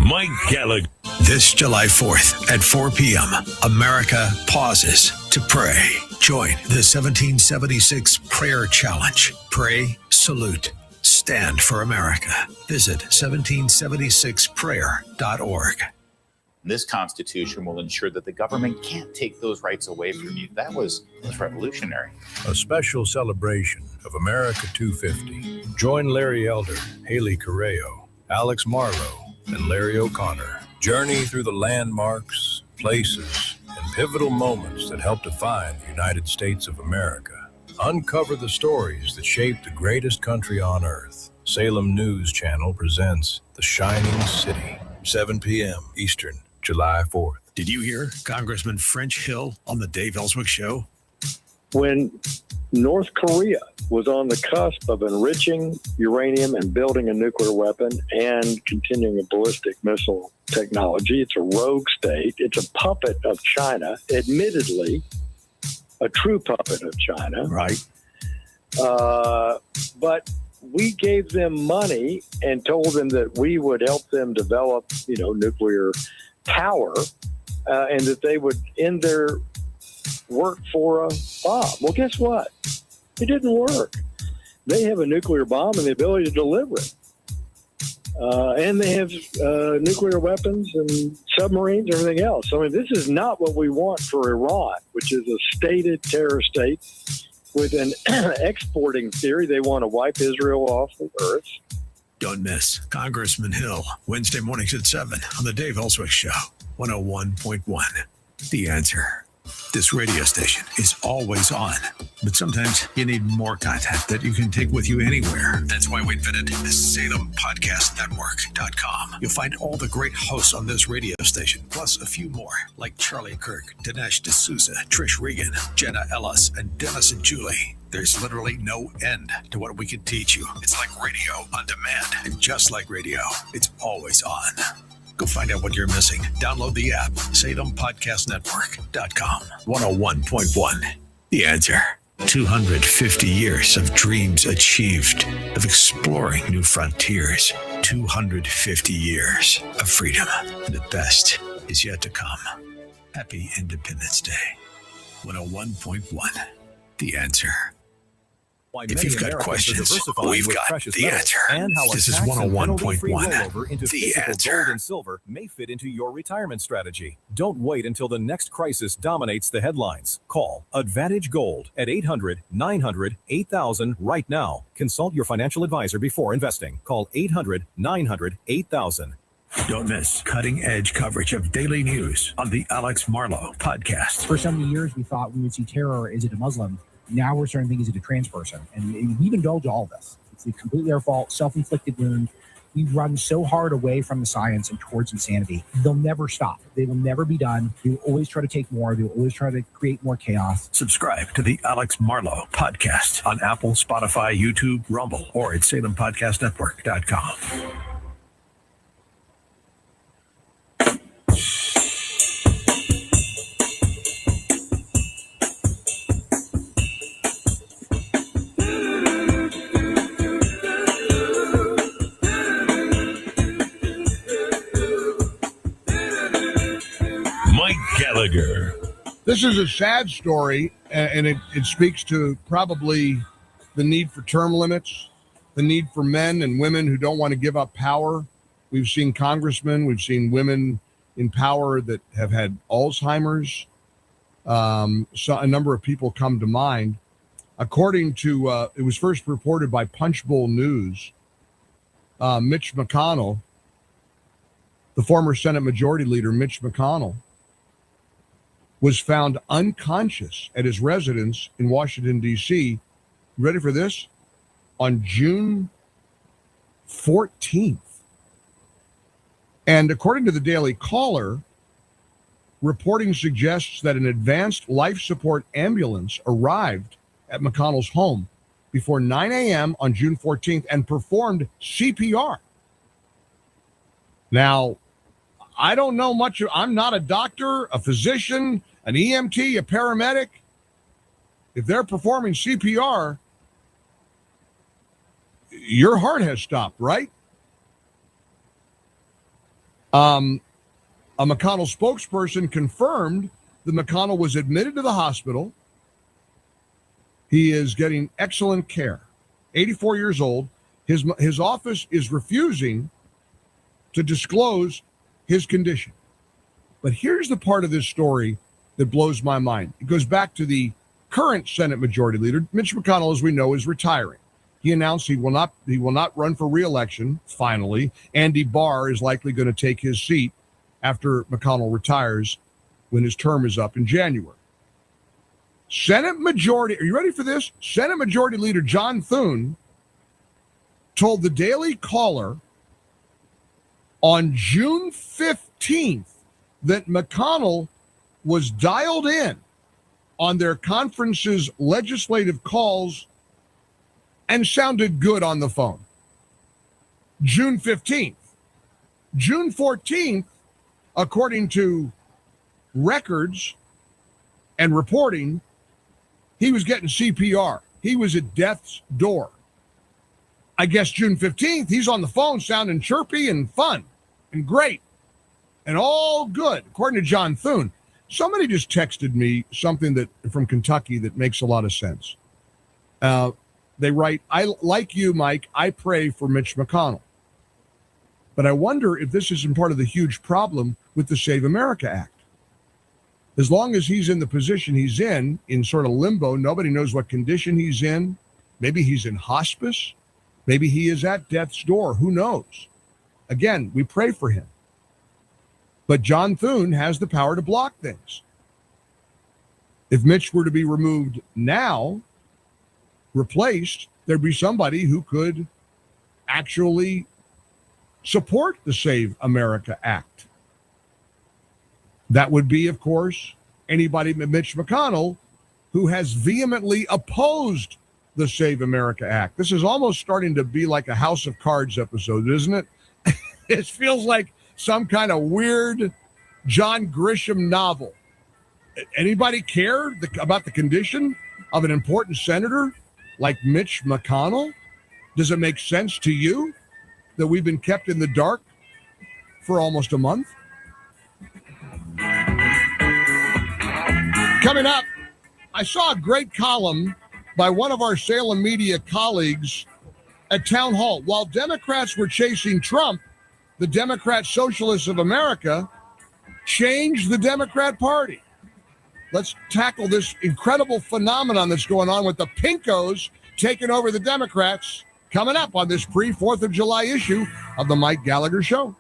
Mike Gallagher. This July 4th at 4 p.m., America pauses to pray. Join the 1776 Prayer Challenge. Pray, salute, stand for America. Visit 1776prayer.org. This Constitution will ensure that the government can't take those rights away from you. That's revolutionary. A special celebration of America 250. Join Larry Elder, Haley Correo, Alex Marlowe, and Larry O'Connor. Journey through the landmarks, places, and pivotal moments that help define the United States of America. Uncover the stories that shaped the greatest country on earth. Salem News Channel presents The Shining City, 7 p.m. Eastern, July 4th. Did you hear Congressman French Hill on the Dave Elswick Show? When North Korea was on the cusp of enriching uranium and building a nuclear weapon and continuing a ballistic missile technology, it's a rogue state. It's a puppet of China, admittedly, a true puppet of China. Right. But we gave them money and told them that we would help them develop, nuclear power, and that they would end their work for a bomb. Well, guess what? It didn't work. They have a nuclear bomb and the ability to deliver it. And they have nuclear weapons and submarines and everything else. I mean, this is not what we want for Iran, which is a stated terror state with an exporting theory. They want to wipe Israel off the earth. Don't miss Congressman Hill, Wednesday mornings at 7 on the Dave Elswick Show, 101.1. The Answer. This radio station is always on, but sometimes you need more content that you can take with you anywhere. That's why we invented the SalemPodcastNetwork.com. You'll find all the great hosts on this radio station, plus a few more, like Charlie Kirk, Dinesh D'Souza, Trish Regan, Jenna Ellis, and Dennis and Julie. There's literally no end to what we can teach you. It's like radio on demand, and just like radio, it's always on. Go find out what you're missing. Download the app, SalemPodcastNetwork.com. 101.1. The Answer. 250 years of dreams achieved, of exploring new frontiers. 250 years of freedom. The best is yet to come. Happy Independence Day. 101.1. The Answer. If you've got questions, we've got the answer. This is 101.1. The Answer. Gold and silver may fit into your retirement strategy. Don't wait until the next crisis dominates the headlines. Call Advantage Gold at 800-900-8000 right now. Consult your financial advisor before investing. Call 800-900-8000. Don't miss cutting-edge coverage of daily news on the Alex Marlowe podcast. For so many years, we thought we would see terror. Is it a Muslim? Now we're starting to think, is it a trans person? And we've indulged all of this. It's completely our fault, self-inflicted wound. We've run so hard away from the science and towards insanity. They'll never stop. They will never be done. They will always try to take more. They will always try to create more chaos. Subscribe to the Alex Marlowe podcast on Apple, Spotify, YouTube, Rumble, or at SalemPodcastNetwork.com. Gallagher. This is a sad story, and it speaks to probably the need for term limits, the need for men and women who don't want to give up power. We've seen congressmen, we've seen women in power that have had Alzheimer's. So a number of people come to mind. According to, it was first reported by Punchbowl News, Mitch McConnell, the former Senate Majority Leader, Mitch McConnell, was found unconscious at his residence in Washington, D.C. Ready for this? On June 14th. And according to the Daily Caller, reporting suggests that an advanced life support ambulance arrived at McConnell's home before 9 a.m. on June 14th and performed CPR. Now, I don't know much. I'm not a doctor, a physician, an EMT, a paramedic. If they're performing CPR, your heart has stopped, right? A McConnell spokesperson confirmed that McConnell was admitted to the hospital. He is getting excellent care 84 years old. His office is refusing to disclose his condition. But here's the part of this story that blows my mind. It goes back to the current Senate Majority Leader. Mitch McConnell, as we know, is retiring. He announced he will not run for re-election, finally. Andy Barr is likely going to take his seat after McConnell retires when his term is up in January. Senate Majority, are you ready for this? Senate Majority Leader John Thune told the Daily Caller on June 15th that McConnell was dialed in on their conference's legislative calls and sounded good on the phone. June 15th. June 14th, according to records and reporting, he was getting CPR. He was at death's door. I guess June 15th, he's on the phone sounding chirpy and fun and great and all good, according to John Thune. Somebody just texted me something that from Kentucky that makes a lot of sense. They write, I like you, Mike, I pray for Mitch McConnell. But I wonder if this isn't part of the huge problem with the Save America Act. As long as he's in the position he's in sort of limbo, nobody knows what condition he's in. Maybe he's in hospice. Maybe he is at death's door. Who knows? Again, we pray for him. But John Thune has the power to block things. If Mitch were to be removed now, replaced, there'd be somebody who could actually support the Save America Act. That would be, of course, anybody but Mitch McConnell, who has vehemently opposed the Save America Act. This is almost starting to be like a House of Cards episode, isn't it? It feels like some kind of weird John Grisham novel. Anybody care about the condition of an important senator like Mitch McConnell? Does it make sense to you that we've been kept in the dark for almost a month? Coming up, I saw a great column by one of our Salem media colleagues at Town Hall. While Democrats were chasing Trump, the Democrat Socialists of America changed the Democrat Party. Let's tackle this incredible phenomenon that's going on with the Pinkos taking over the Democrats, coming up on this pre-4th of July issue of the Mike Gallagher Show.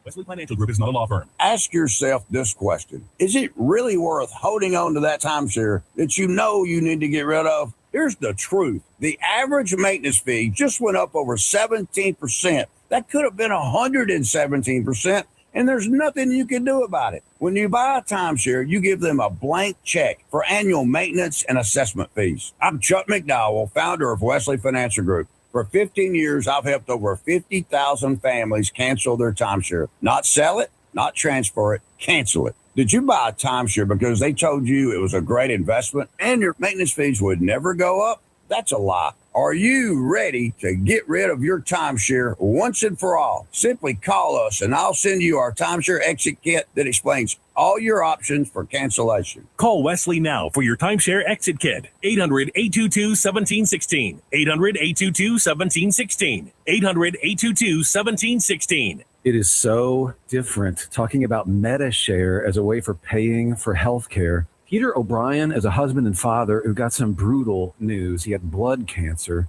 Wesley Financial Group is not a law firm. Ask yourself this question. Is it really worth holding on to that timeshare that you know you need to get rid of? Here's the truth. The average maintenance fee just went up over 17%. That could have been 117%, and there's nothing you can do about it. When you buy a timeshare, you give them a blank check for annual maintenance and assessment fees. I'm Chuck McDowell, founder of Wesley Financial Group. For 15 years, I've helped over 50,000 families cancel their timeshare. Not sell it, not transfer it, cancel it. Did you buy a timeshare because they told you it was a great investment and your maintenance fees would never go up? That's a lie. Are you ready to get rid of your timeshare once and for all? Simply call us and I'll send you our timeshare exit kit that explains all your options for cancellation. Call Wesley now for your timeshare exit kit. 800-822-1716. 800-822-1716. 800-822-1716. It is so different talking about MediShare as a way for paying for health care. Peter O'Brien is a husband and father who got some brutal news. He had blood cancer,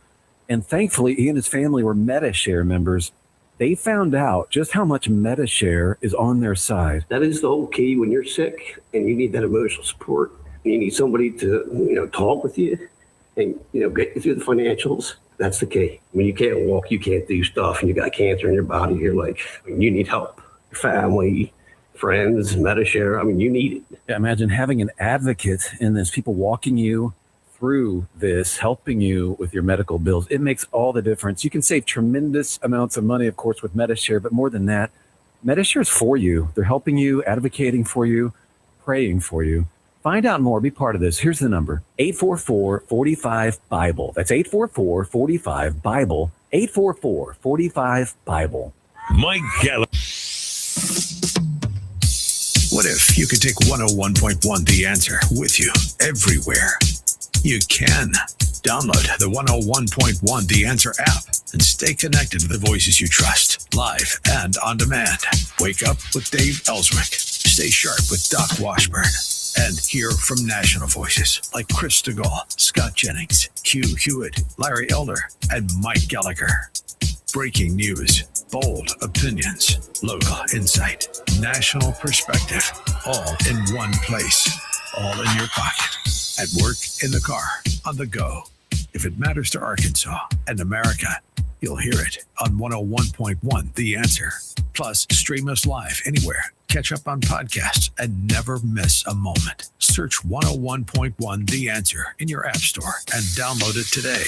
and thankfully he and his family were MediShare members. They found out just how much MediShare is on their side. That is the whole key when you're sick and you need that emotional support. You need somebody to, talk with you and, get you through the financials. That's the key. When you can't walk, you can't do stuff, and you got cancer in your body, you're like, you need help. Your family, friends, MediShare, you need it. Yeah, imagine having an advocate in this, people walking you through this, helping you with your medical bills. It makes all the difference. You can save tremendous amounts of money, of course, with MediShare, but more than that, MediShare is for you. They're helping you, advocating for you, praying for you. Find out more. Be part of this. Here's the number, 844-45-BIBLE. That's 844-45-BIBLE, 844-45-BIBLE. Mike Gallagher. What if you could take 101.1 The Answer with you everywhere? You can. Download the 101.1 The Answer app and stay connected to the voices you trust, live and on demand. Wake up with Dave Elswick. Stay sharp with Doc Washburn. And hear from national voices like Chris DeGaulle, Scott Jennings, Hugh Hewitt, Larry Elder, and Mike Gallagher. Breaking news, bold opinions, local insight, national perspective, all in one place, all in your pocket, at work, in the car, on the go. If it matters to Arkansas and America, you'll hear it on 101.1 The Answer. Plus, stream us live anywhere. Catch up on podcasts and never miss a moment. Search 101.1 The Answer in your app store and download it today.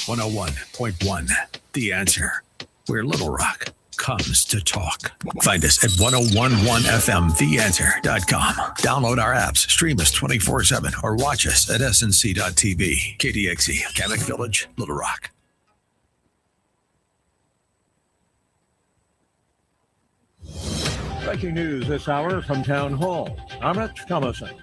101.1 The Answer, where Little Rock comes to talk. Find us at 1011fmtheanswer.com. Download our apps, stream us 24/7, or watch us at snc.tv. KDXE, Kamek Village, Little Rock. Breaking news this hour from Town Hall. I'm Rich Thomason.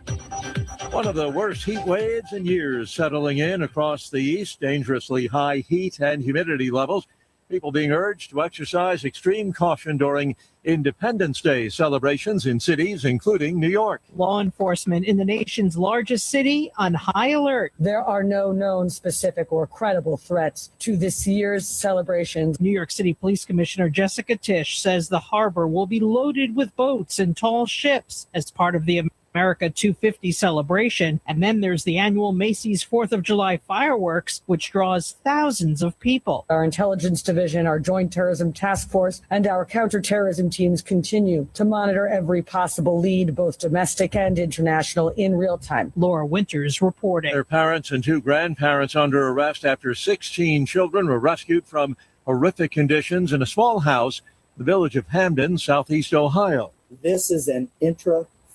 One of the worst heat waves in years settling in across the east. Dangerously high heat and humidity levels. People being urged to exercise extreme caution during Independence Day celebrations in cities, including New York. Law enforcement in the nation's largest city on high alert. There are no known specific or credible threats to this year's celebrations. New York City Police Commissioner Jessica Tisch says the harbor will be loaded with boats and tall ships as part of the America 250 celebration. And then there's the annual Macy's 4th of July fireworks, which draws thousands of people. Our intelligence division, our joint terrorism task force, and our counterterrorism teams continue to monitor every possible lead, both domestic and international, in real time. Laura Winters reporting. Their parents and two grandparents under arrest after 16 children were rescued from horrific conditions in a small house in the village of Hamden, southeast Ohio. This is an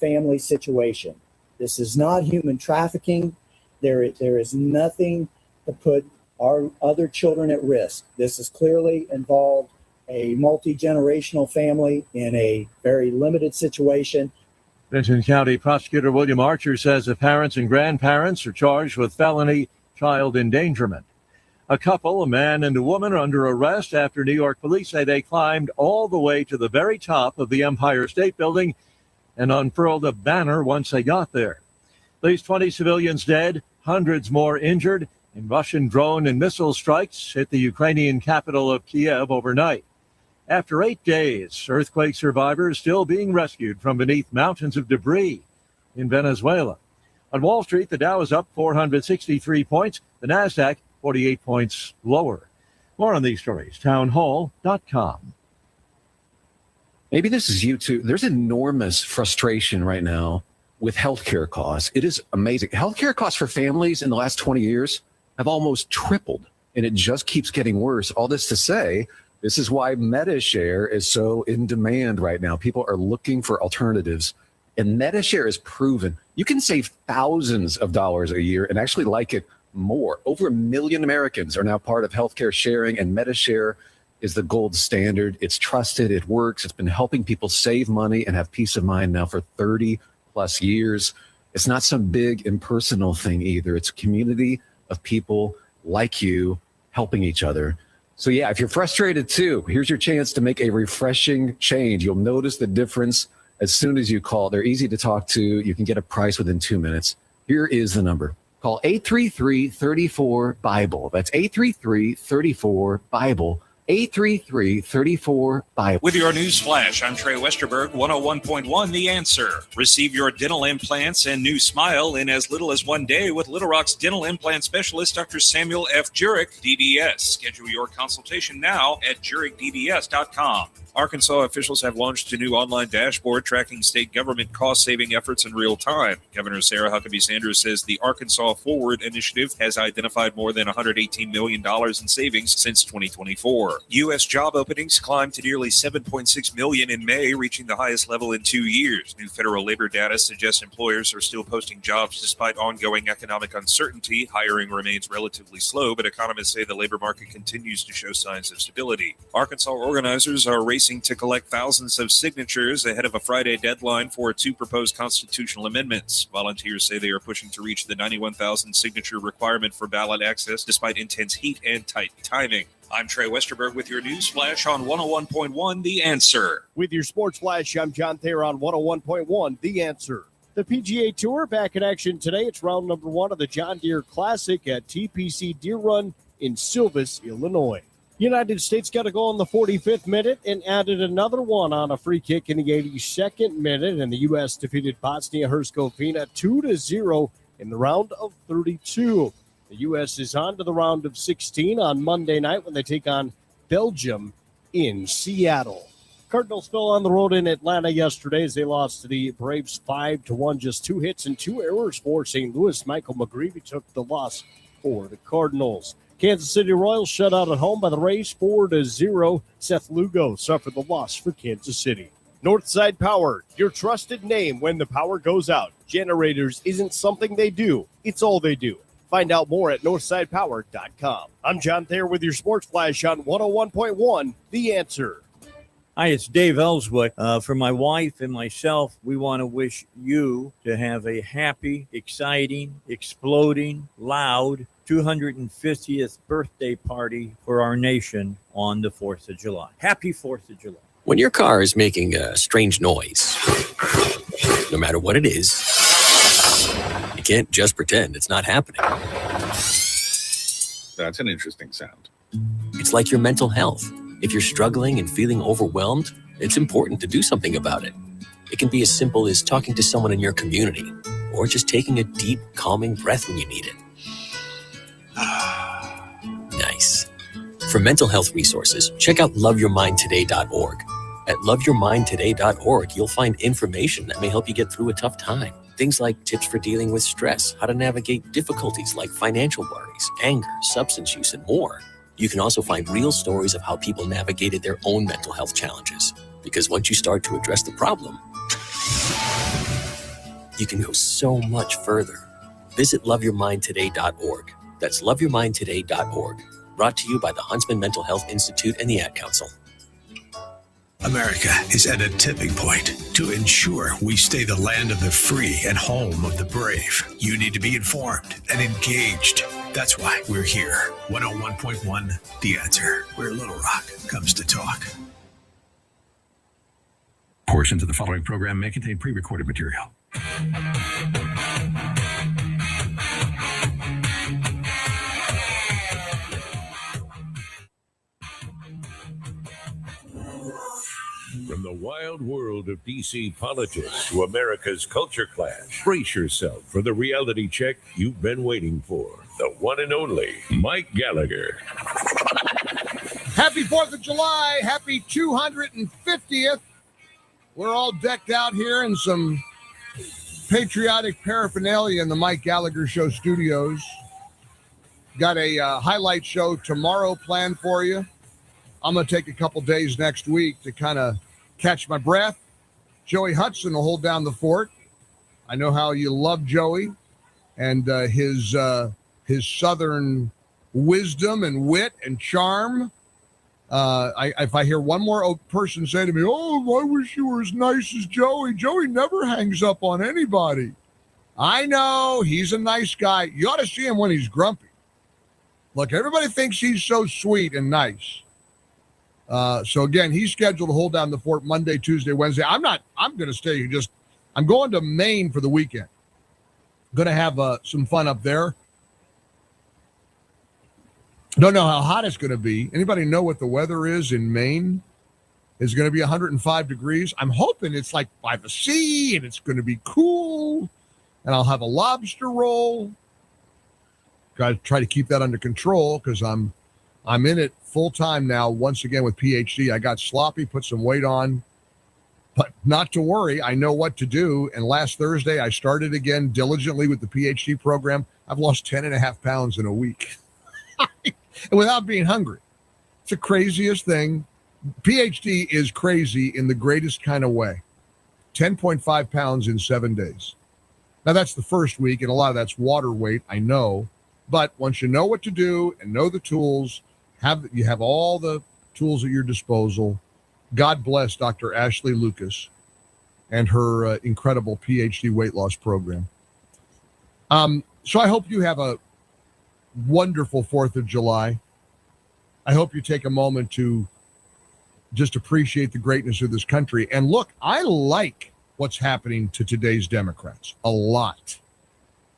family situation. This is not human trafficking. There is nothing to put our other children at risk. This is clearly involved a multi-generational family in a very limited situation. Benton County Prosecutor William Archer says the parents and grandparents are charged with felony child endangerment. A couple, a man and a woman, are under arrest after New York police say they climbed all the way to the very top of the Empire State Building and unfurled a banner once they got there. At least 20 civilians dead, hundreds more injured, and Russian drone and missile strikes hit the Ukrainian capital of Kiev overnight. After 8 days, earthquake survivors still being rescued from beneath mountains of debris in Venezuela. On Wall Street, the Dow is up 463 points, the Nasdaq 48 points lower. More on these stories, townhall.com. Maybe this is you too. There's enormous frustration right now with healthcare costs. It is amazing. Healthcare costs for families in the last 20 years have almost tripled, and it just keeps getting worse. All this to say, this is why MediShare is so in demand right now. People are looking for alternatives, and MediShare is proven. You can save thousands of dollars a year and actually like it more. Over 1 million Americans are now part of healthcare sharing, and MediShare is the gold standard. It's trusted. It works. It's been helping people save money and have peace of mind now for 30 plus years. It's not some big impersonal thing either. It's a community of people like you helping each other. So yeah, if you're frustrated too, here's your chance to make a refreshing change. You'll notice the difference as soon as you call. They're easy to talk to. You can get a price within 2 minutes. Here is the number. Call 833-34-BIBLE. That's 833-34-BIBLE. 833-34-BIBLE. With your news flash, I'm Trey Westerberg, 101.1 The Answer. Receive your dental implants and new smile in as little as 1 day with Little Rock's dental implant specialist, Dr. Samuel F. Jurek, DDS. Schedule your consultation now at JurekDDS.com. Arkansas officials have launched a new online dashboard tracking state government cost-saving efforts in real time. Governor Sarah Huckabee Sanders says the Arkansas Forward initiative has identified more than $118 million in savings since 2024. U.S. job openings climbed to nearly 7.6 million in May, reaching the highest level in 2 years. New federal labor data suggests employers are still posting jobs despite ongoing economic uncertainty. Hiring remains relatively slow, but economists say the labor market continues to show signs of stability. Arkansas organizers are racing racing to collect thousands of signatures ahead of a Friday deadline for 2 proposed constitutional amendments. Volunteers say they are pushing to reach the 91,000 signature requirement for ballot access despite intense heat and tight timing. I'm Trey Westerberg with your news flash on 101.1 The Answer. With your sports flash, I'm John Thayer on 101.1 The Answer. The PGA Tour back in action today. It's round number 1 of the John Deere Classic at TPC Deer Run in Silvis, Illinois. United States got a goal in the 45th minute and added another one on a free kick in the 82nd minute, and the U.S. defeated Bosnia-Herzegovina 2-0 in the round of 32. The U.S. is on to the round of 16 on Monday night when they take on Belgium in Seattle. Cardinals fell on the road in Atlanta yesterday as they lost to the Braves 5-1. Just 2 hits and 2 errors for St. Louis. Michael McGreevy took the loss for the Cardinals. Kansas City Royals shut out at home by the Rays 4-0. Seth Lugo suffered the loss for Kansas City. Northside Power, your trusted name when the power goes out. Generators isn't something they do, it's all they do. Find out more at northsidepower.com. I'm John Thayer with your Sports Flash on 101.1 The Answer. Hi, it's Dave Elswick. For my wife and myself, we want to wish you to have a happy, exciting, exploding, loud 250th birthday party for our nation on the 4th of July. Happy 4th of July. When your car is making a strange noise, no matter what it is, you can't just pretend it's not happening. That's an interesting sound. It's like your mental health. If you're struggling and feeling overwhelmed, it's important to do something about it. It can be as simple as talking to someone in your community or just taking a deep, calming breath when you need it. Nice. For mental health resources, check out loveyourmindtoday.org. At loveyourmindtoday.org, you'll find information that may help you get through a tough time. Things like tips for dealing with stress, how to navigate difficulties like financial worries, anger, substance use, and more. You can also find real stories of how people navigated their own mental health challenges. Because once you start to address the problem, you can go so much further. Visit loveyourmindtoday.org. That's loveyourmindtoday.org. Brought to you by the Huntsman Mental Health Institute and the Ad Council. America is at a tipping point. To ensure we stay the land of the free and home of the brave, you need to be informed and engaged. That's why we're here. 101.1 The Answer, where Little Rock comes to talk. Portions of the following program may contain pre-recorded material. From the wild world of DC politics to America's culture clash, brace yourself for the reality check you've been waiting for. The one and only Mike Gallagher. Happy 4th of July. Happy 250th. We're all decked out here in some patriotic paraphernalia in the Mike Gallagher Show studios. Got a highlight show tomorrow planned for you. I'm going to take a couple days next week to kind of catch my breath. Joey Hudson will hold down the fort. I know how you love Joey and his Southern wisdom and wit and charm. If I hear one more person say to me, "Oh, I wish you were as nice as Joey." Joey never hangs up on anybody. I know he's a nice guy. You ought to see him when he's grumpy. Look, everybody thinks he's so sweet and nice. So again, he's scheduled to hold down the fort Monday, Tuesday, Wednesday. I'm going to stay. I'm going to Maine for the weekend. Going to have some fun up there. Don't know how hot it's going to be. Anybody know what the weather is in Maine? It's going to be 105 degrees. I'm hoping it's like by the sea and it's going to be cool. And I'll have a lobster roll. Got to try to keep that under control because I'm in it full time now. Once again with PhD, I got sloppy, put some weight on, but not to worry. I know what to do. And last Thursday, I started again diligently with the PhD program. I've lost 10.5 pounds in a week. And without being hungry. It's the craziest thing. PhD is crazy in the greatest kind of way. 10.5 pounds in 7 days. Now, that's the first week, and a lot of that's water weight, I know. But once you know what to do and know the tools, you have all the tools at your disposal, God bless Dr. Ashley Lucas and her incredible PhD weight loss program. So I hope you have a wonderful 4th of July. I hope you take a moment to just appreciate the greatness of this country. And look, I like what's happening to today's Democrats a lot,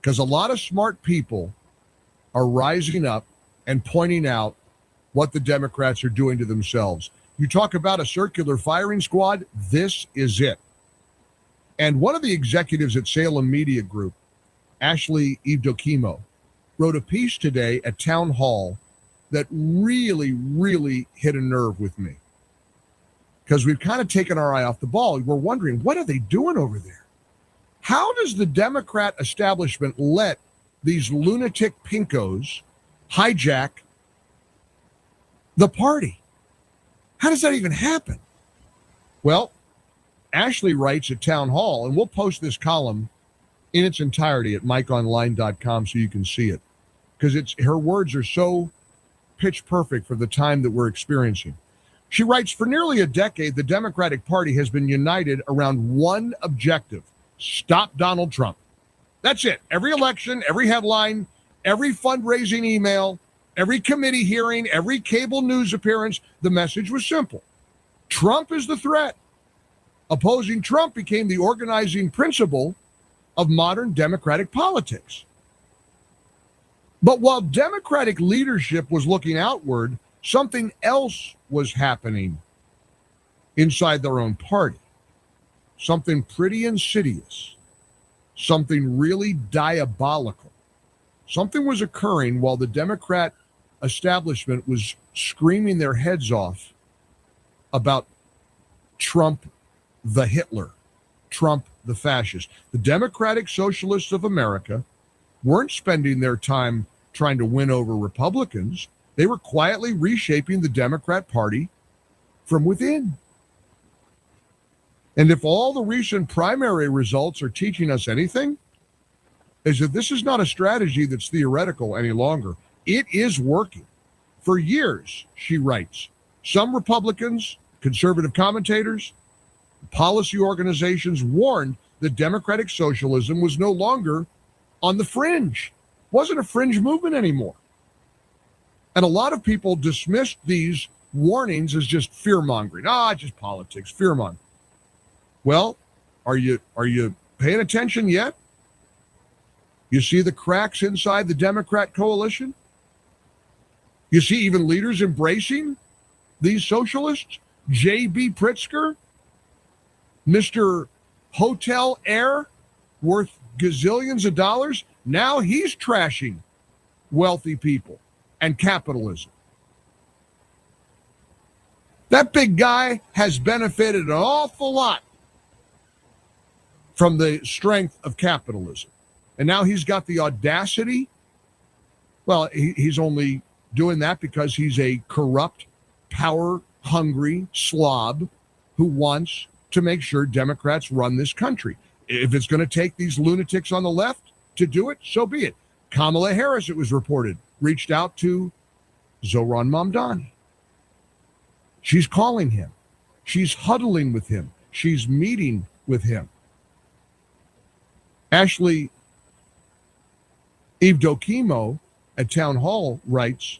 because a lot of smart people are rising up and pointing out what the Democrats are doing to themselves. You talk about a circular firing squad, this is it. And one of the executives at Salem Media Group, Ashley Evdokimo, wrote a piece today at Town Hall that really, really hit a nerve with me. Because we've kind of taken our eye off the ball. We're wondering, what are they doing over there? How does the Democrat establishment let these lunatic pinkos hijack the party? How does that even happen? Well, Ashley writes at Town Hall, and we'll post this column in its entirety at mikeonline.com so you can see it, because her words are so pitch perfect for the time that we're experiencing. She writes, for nearly a decade, the Democratic Party has been united around one objective: stop Donald Trump. That's it. Every election, every headline, every fundraising email, every committee hearing, every cable news appearance, the message was simple: Trump is the threat. Opposing Trump became the organizing principle of modern Democratic politics. But while Democratic leadership was looking outward, something else was happening inside their own party. Something pretty insidious. Something really diabolical. Something was occurring while the Democrat establishment was screaming their heads off about Trump the Hitler, Trump the fascist. The Democratic Socialists of America weren't spending their time trying to win over Republicans. They were quietly reshaping the Democrat Party from within. And if all the recent primary results are teaching us anything, is that this is not a strategy that's theoretical any longer. It is working. For years, she writes, some Republicans, conservative commentators, policy organizations warned that democratic socialism was no longer on the fringe. It wasn't a fringe movement anymore. And a lot of people dismissed these warnings as just fear-mongering. Just politics, fear-mongering. Well, are you paying attention yet? You see the cracks inside the Democrat coalition? You see even leaders embracing these socialists? J.B. Pritzker, Mr. Hotel Air, worth gazillions of dollars, now he's trashing wealthy people and capitalism. That big guy has benefited an awful lot from the strength of capitalism. And now he's got the audacity. Well, he's only doing that because he's a corrupt, power-hungry slob who wants to make sure Democrats run this country. If it's going to take these lunatics on the left to do it, so be it. Kamala Harris, it was reported, reached out to Zohran Mamdani. She's calling him. She's huddling with him. She's meeting with him. Ashley Evdokimo at Town Hall writes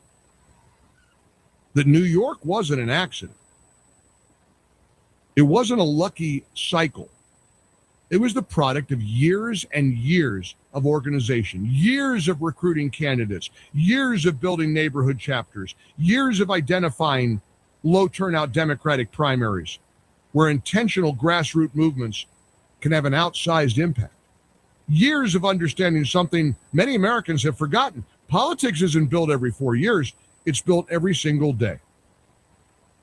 that New York wasn't an accident. It wasn't a lucky cycle. It was the product of years and years of organization, years of recruiting candidates, years of building neighborhood chapters, years of identifying low turnout Democratic primaries where intentional grassroots movements can have an outsized impact. Years of understanding something many Americans have forgotten. Politics isn't built every 4 years. It's built every single day.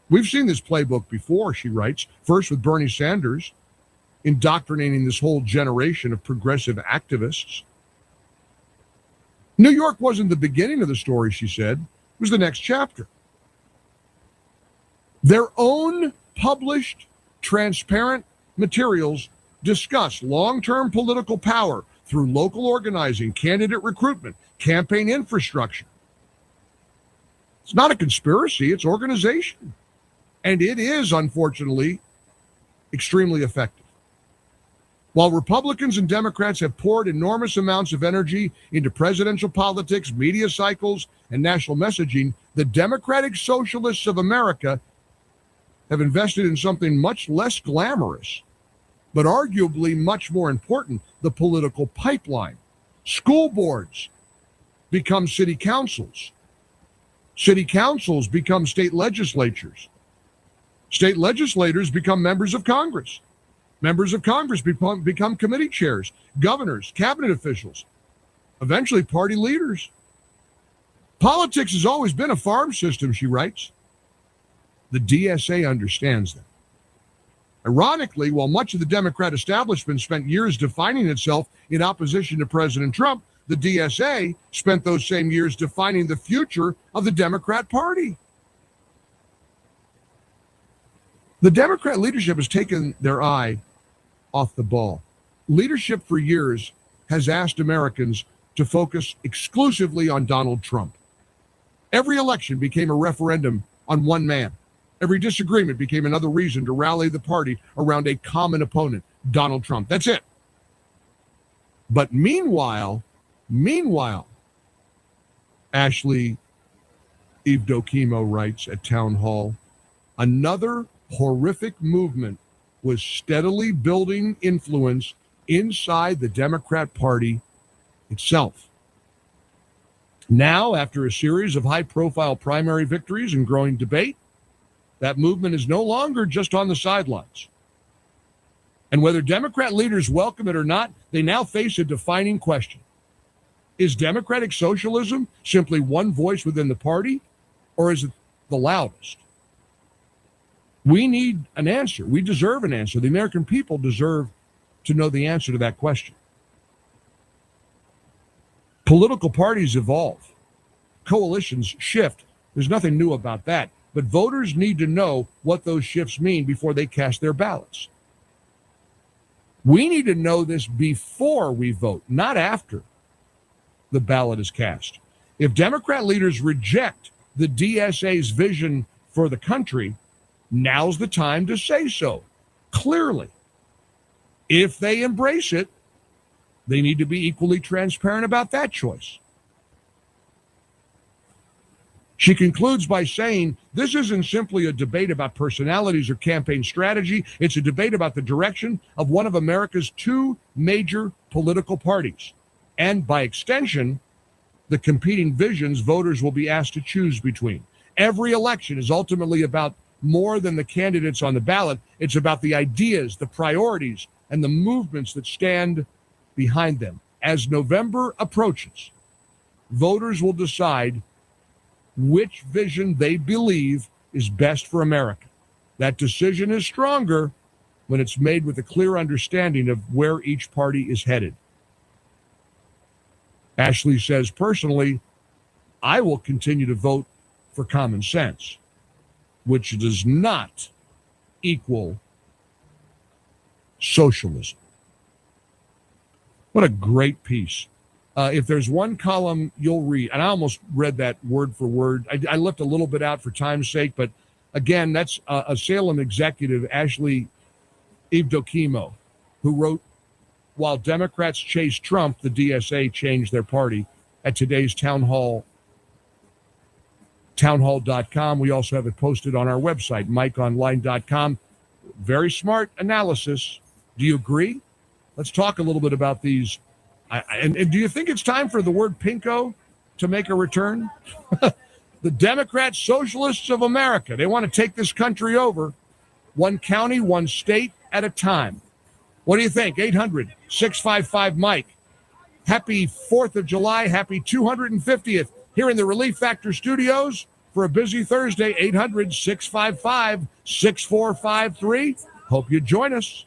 We've seen this playbook before, she writes, first with Bernie Sanders, indoctrinating this whole generation of progressive activists. New York wasn't the beginning of the story, she said. It was the next chapter. Their own published, transparent materials discuss long-term political power through local organizing, candidate recruitment, campaign infrastructure. It's not a conspiracy, it's organization. And it is, unfortunately, extremely effective. While Republicans and Democrats have poured enormous amounts of energy into presidential politics, media cycles, and national messaging, the Democratic Socialists of America have invested in something much less glamorous, but arguably much more important, the political pipeline. School boards become city councils. City councils become state legislatures. State legislators become members of Congress. Members of Congress become committee chairs, governors, cabinet officials, eventually party leaders. Politics has always been a farm system, she writes. The DSA understands that. Ironically, while much of the Democrat establishment spent years defining itself in opposition to President Trump, the DSA spent those same years defining the future of the Democrat Party. The Democrat leadership has taken their eye off the ball. Leadership for years has asked Americans to focus exclusively on Donald Trump. Every election became a referendum on one man. Every disagreement became another reason to rally the party around a common opponent, Donald Trump. That's it. But meanwhile, Ashley Evdokimo writes at Town Hall, another horrific movement was steadily building influence inside the Democrat Party itself. Now, after a series of high-profile primary victories and growing debate, that movement is no longer just on the sidelines. And whether Democrat leaders welcome it or not, they now face a defining question. Is democratic socialism simply one voice within the party, or is it the loudest? We need an answer. We deserve an answer. The American people deserve to know the answer to that question. Political parties evolve. Coalitions shift. There's nothing new about that. But voters need to know what those shifts mean before they cast their ballots. We need to know this before we vote, not after the ballot is cast. If Democrat leaders reject the DSA's vision for the country, now's the time to say so, clearly. If they embrace it, they need to be equally transparent about that choice. She concludes by saying, this isn't simply a debate about personalities or campaign strategy. It's a debate about the direction of one of America's two major political parties. And by extension, the competing visions voters will be asked to choose between. Every election is ultimately about more than the candidates on the ballot. It's about the ideas, the priorities, and the movements that stand behind them. As November approaches, voters will decide which vision they believe is best for America. That decision is stronger when it's made with a clear understanding of where each party is headed. Ashley says, personally, I will continue to vote for common sense, which does not equal socialism. What a great piece. If there's one column you'll read, and I almost read that word for word. I left a little bit out for time's sake, but again, that's a Salem executive, Ashley Evdokimo, who wrote, while Democrats chase Trump, the DSA changed their party, at today's Town Hall, townhall.com. We also have it posted on our website, mikeonline.com. Very smart analysis. Do you agree? Let's talk a little bit about these. And do you think it's time for the word pinko to make a return? The Democrat Socialists of America, they want to take this country over, one county, one state at a time. What do you think? 800-655-MIKE. Happy 4th of July. Happy 250th here in the Relief Factor studios for a busy Thursday. 800-655-6453. Hope you join us.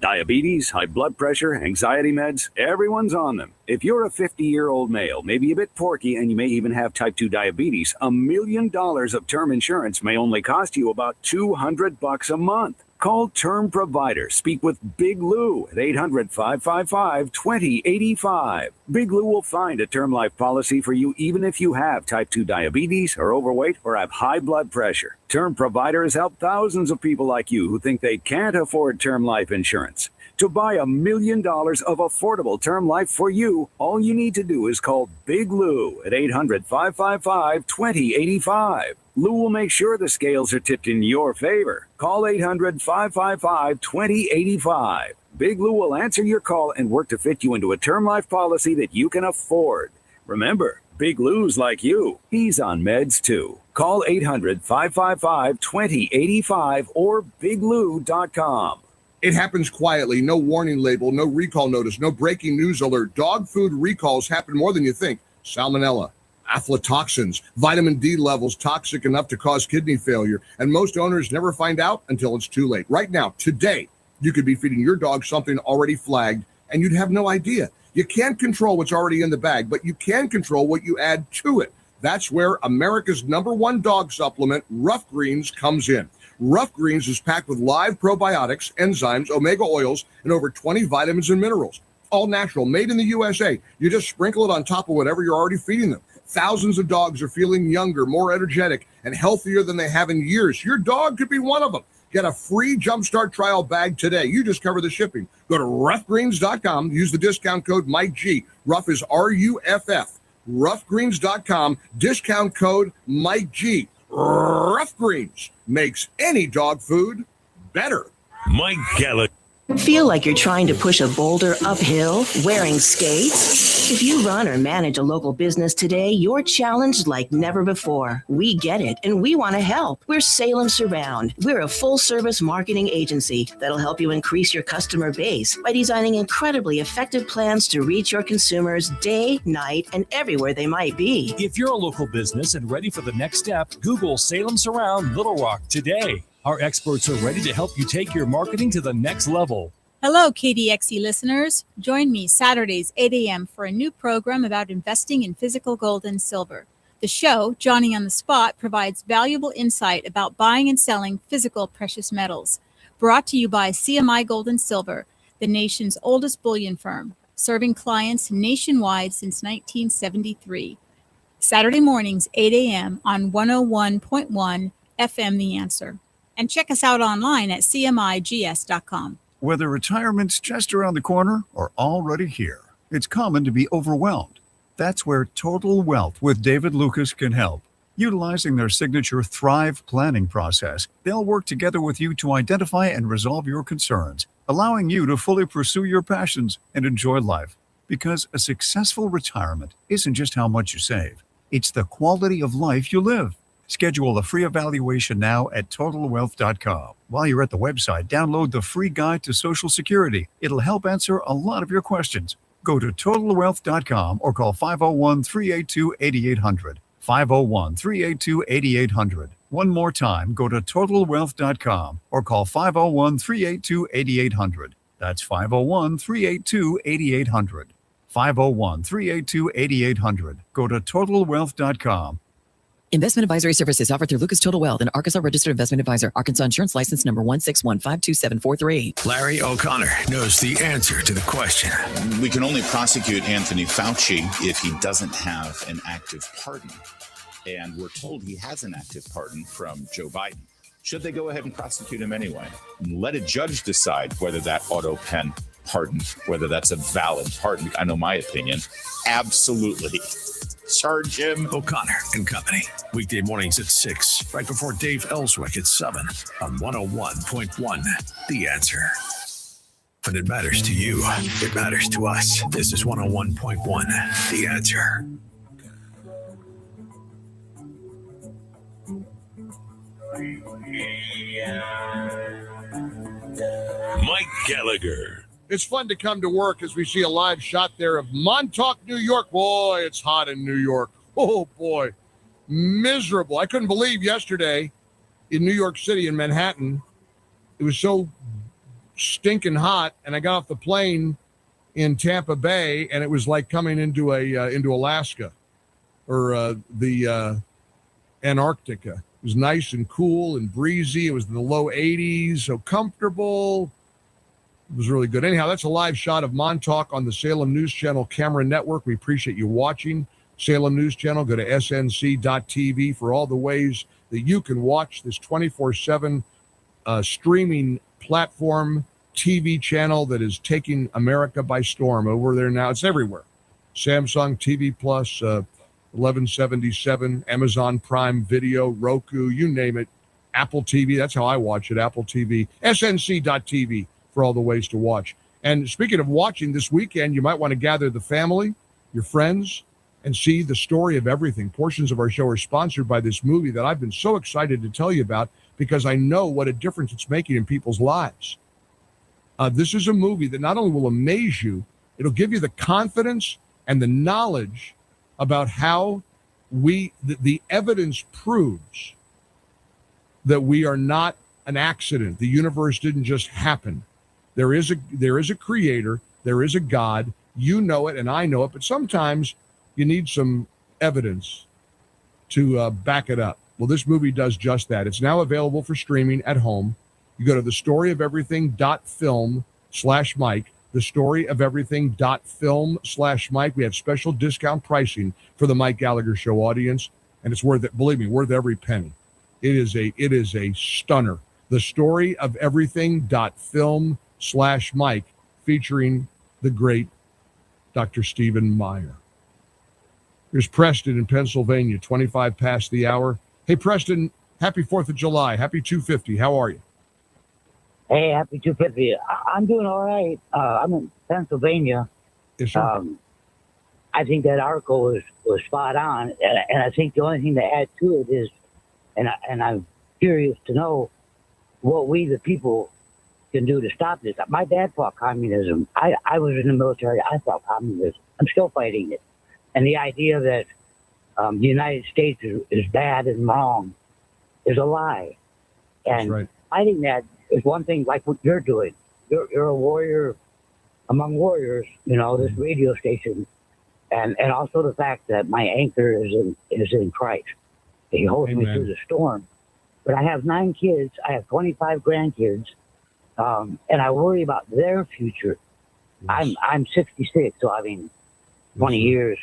Diabetes, high blood pressure, anxiety meds, everyone's on them. If you're a 50-year-old male, maybe a bit porky, and you may even have type 2 diabetes, $1 million of term insurance may only cost you about $200 a month. Call Term Provider. Speak with Big Lou at 800-555-2085. Big Lou will find a term life policy for you even if you have type 2 diabetes, are overweight, or have high blood pressure. Term Provider has helped thousands of people like you who think they can't afford term life insurance. To buy $1 million of affordable term life for you, all you need to do is call Big Lou at 800-555-2085. Lou will make sure the scales are tipped in your favor. Call 800-555-2085. Big Lou will answer your call and work to fit you into a term life policy that you can afford. Remember, Big Lou's like you. He's on meds too. Call 800-555-2085 or biglou.com. It happens quietly. No warning label, no recall notice, no breaking news alert. Dog food recalls happen more than you think. Salmonella, aflatoxins, vitamin D levels toxic enough to cause kidney failure. And most owners never find out until it's too late. Right now, today, you could be feeding your dog something already flagged and you'd have no idea. You can't control what's already in the bag, but you can control what you add to it. That's where America's #1 dog supplement, Rough Greens, comes in. Rough Greens is packed with live probiotics, enzymes, omega oils, and over 20 vitamins and minerals. All natural, made in the USA. You just sprinkle it on top of whatever you're already feeding them. Thousands of dogs are feeling younger, more energetic, and healthier than they have in years. Your dog could be one of them. Get a free Jumpstart trial bag today. You just cover the shipping. Go to roughgreens.com. Use the discount code MikeG. Rough is RUFF. Roughgreens.com. Discount code MikeG. Rough Greens makes any dog food better. Mike Gallagher. Feel like you're trying to push a boulder uphill wearing skates? If you run or manage a local business today, you're challenged like never before. We get it, and we want to help. We're Salem Surround. We're a full-service marketing agency that'll help you increase your customer base by designing incredibly effective plans to reach your consumers day, night, and everywhere they might be. If you're a local business and ready for the next step, Google Salem Surround Little Rock today. Our experts are ready to help you take your marketing to the next level. Hello, KDXE listeners. Join me Saturdays, 8 a.m. for a new program about investing in physical gold and silver. The show, Johnny on the Spot, provides valuable insight about buying and selling physical precious metals. Brought to you by CMI Gold and Silver, the nation's oldest bullion firm, serving clients nationwide since 1973. Saturday mornings, 8 a.m. on 101.1 FM The Answer. And check us out online at cmigs.com. Whether retirement's just around the corner or already here, it's common to be overwhelmed. That's where Total Wealth with David Lucas can help. Utilizing their signature Thrive planning process, they'll work together with you to identify and resolve your concerns, allowing you to fully pursue your passions and enjoy life. Because a successful retirement isn't just how much you save, it's the quality of life you live. Schedule a free evaluation now at TotalWealth.com. While you're at the website, download the free guide to Social Security. It'll help answer a lot of your questions. Go to TotalWealth.com or call 501-382-8800. 501-382-8800. One more time, go to TotalWealth.com or call 501-382-8800. That's 501-382-8800. 501-382-8800. Go to TotalWealth.com. Investment advisory services offered through Lucas Total Wealth, an Arkansas registered investment advisor. Arkansas Insurance License number 161527438. Larry O'Connor knows the answer to the question. We can only prosecute Anthony Fauci if he doesn't have an active pardon. And we're told he has an active pardon from Joe Biden. Should they go ahead and prosecute him anyway? And let a judge decide whether that auto pen pardon, whether that's a valid pardon. I know my opinion. Absolutely. Charge him. O'Connor and Company. Weekday mornings at 6, right before Dave Elswick at 7 on 101.1. The Answer. When it matters to you, it matters to us. This is 101.1. The Answer. Mike Gallagher. It's fun to come to work as we see a live shot there of Montauk, New York. Boy, it's hot in New York. Oh, boy. Miserable. I couldn't believe yesterday in New York City, in Manhattan, it was so stinking hot, and I got off the plane in Tampa Bay, and it was like coming into Alaska or the Antarctica. was nice and cool and breezy. It was in the low 80s, so comfortable. It was really good. Anyhow, that's a live shot of Montauk on the Salem News Channel camera network. We appreciate you watching Salem News Channel. Go to snc.tv for all the ways that you can watch this 24/7 streaming platform TV channel that is taking America by storm. Over there now, it's everywhere. Samsung TV Plus, 1177, Amazon Prime Video, Roku, you name it. Apple TV, that's how I watch it, Apple TV. snc.tv for all the ways to watch. And speaking of watching, this weekend, you might want to gather the family, your friends, and see The Story of Everything. Portions of our show are sponsored by this movie that I've been so excited to tell you about because I know what a difference it's making in people's lives. This is a movie that not only will amaze you, it'll give you the confidence and the knowledge about how the evidence proves that we are not an accident. The universe didn't just happen. There is a creator, there is a God. You know it and I know it, but sometimes you need some evidence to back it up. Well, this movie does just that. It's now available for streaming at home. You go to thestoryofelverything.film/Mike, thestoryofelverything.film/Mike. We have special discount pricing for the Mike Gallagher Show audience, and it's worth it. Believe me, worth every penny. It is a stunner. Thestoryofelverything.film/Mike, featuring the great Dr. Stephen Meyer. Here's Preston in Pennsylvania, 25 past the hour. Hey, Preston, happy 4th of July. Happy 250. How are you? Hey, happy 250. I'm doing all right. I'm in Pennsylvania. Yes, sir. I think that article was spot on. And I think the only thing to add to it is, and I'm curious to know what we, the people, can do to stop this. My dad fought communism. I was in the military. I fought communism. I'm still fighting it. And the idea that the United States is bad and wrong is a lie. And right. Fighting that is one thing, like what you're doing. You're a warrior among warriors, this radio station. And also the fact that my anchor is in Christ. He holds Amen. me through the storm. But I have 9 kids. I have 25 grandkids. And I worry about their future. Yes. I'm 66, so 20 years.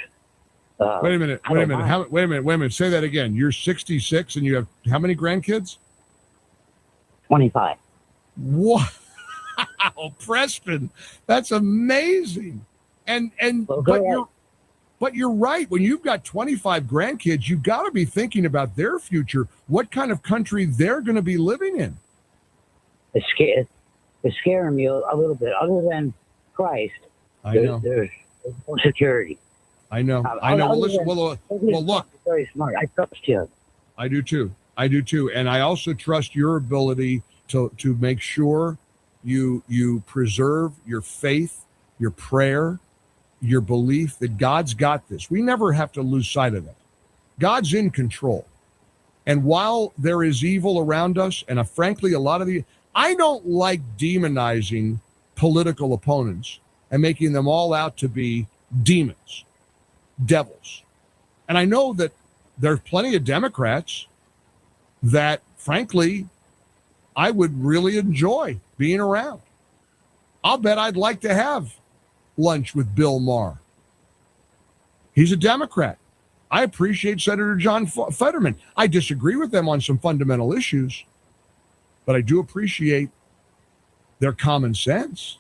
Wait a minute. Wait a minute. Say that again. You're 66 and you have how many grandkids? 25. Wow, Preston, that's amazing. But you're right. When you've got 25 grandkids, you've got to be thinking about their future. What kind of country they're going to be living in? It's scaring me a little bit. Other than Christ, there's no security. I know. Well, listen. Well, look. Very smart. I trust you. I do too. And I also trust your ability to make sure you preserve your faith, your prayer, your belief that God's got this. We never have to lose sight of that. God's in control. And while there is evil around us, and frankly, a lot of I don't like demonizing political opponents and making them all out to be demons, devils. And I know that there's plenty of Democrats that, frankly, I would really enjoy being around. I'll bet I'd like to have lunch with Bill Maher. He's a Democrat. I appreciate Senator John Fetterman. I disagree with them on some fundamental issues, but I do appreciate their common sense.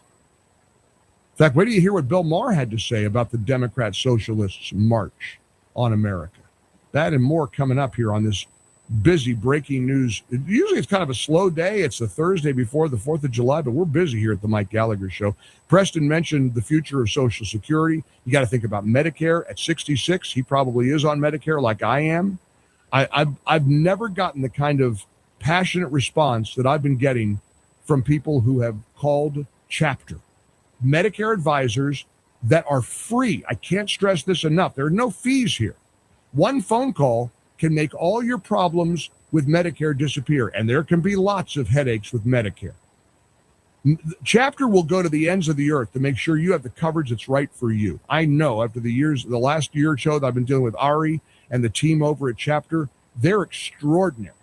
In fact, wait till you hear what Bill Maher had to say about the Democrat Socialists' march on America. That and more coming up here on this busy breaking news. Usually it's kind of a slow day. It's the Thursday before the 4th of July, but we're busy here at the Mike Gallagher Show. Preston mentioned the future of Social Security. You got to think about Medicare at 66. He probably is on Medicare like I am. I've never gotten the kind of passionate response that I've been getting from people who have called Chapter. Medicare advisors that are free. I can't stress this enough. There are no fees here. One phone call can make all your problems with Medicare disappear, and there can be lots of headaches with Medicare. Chapter will go to the ends of the earth to make sure you have the coverage that's right for you. I know after the last year or so that I've been dealing with Ari and the team over at Chapter, they're extraordinary.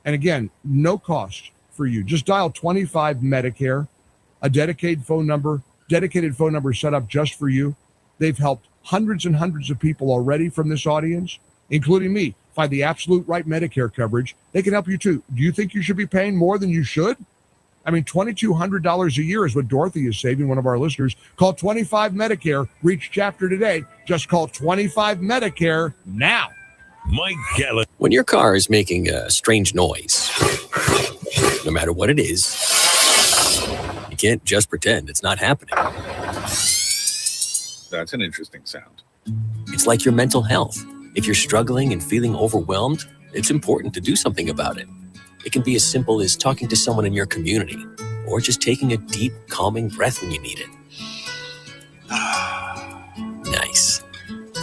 And again, no cost for you. Just dial 25 Medicare, a dedicated phone number set up just for you. They've helped hundreds and hundreds of people already from this audience, including me, find the absolute right Medicare coverage. They can help you too. Do you think you should be paying more than you should? I mean, $2,200 a year is what Dorothy is saving, one of our listeners. Call 25 Medicare. Reach chapter today. Just call 25 Medicare now. Mike Gallup. When your car is making a strange noise, no matter what it is, you can't just pretend it's not happening. That's an interesting sound. It's like your mental health. If you're struggling and feeling overwhelmed, it's important to do something about it. It can be as simple as talking to someone in your community, or just taking a deep, calming breath when you need it. Nice.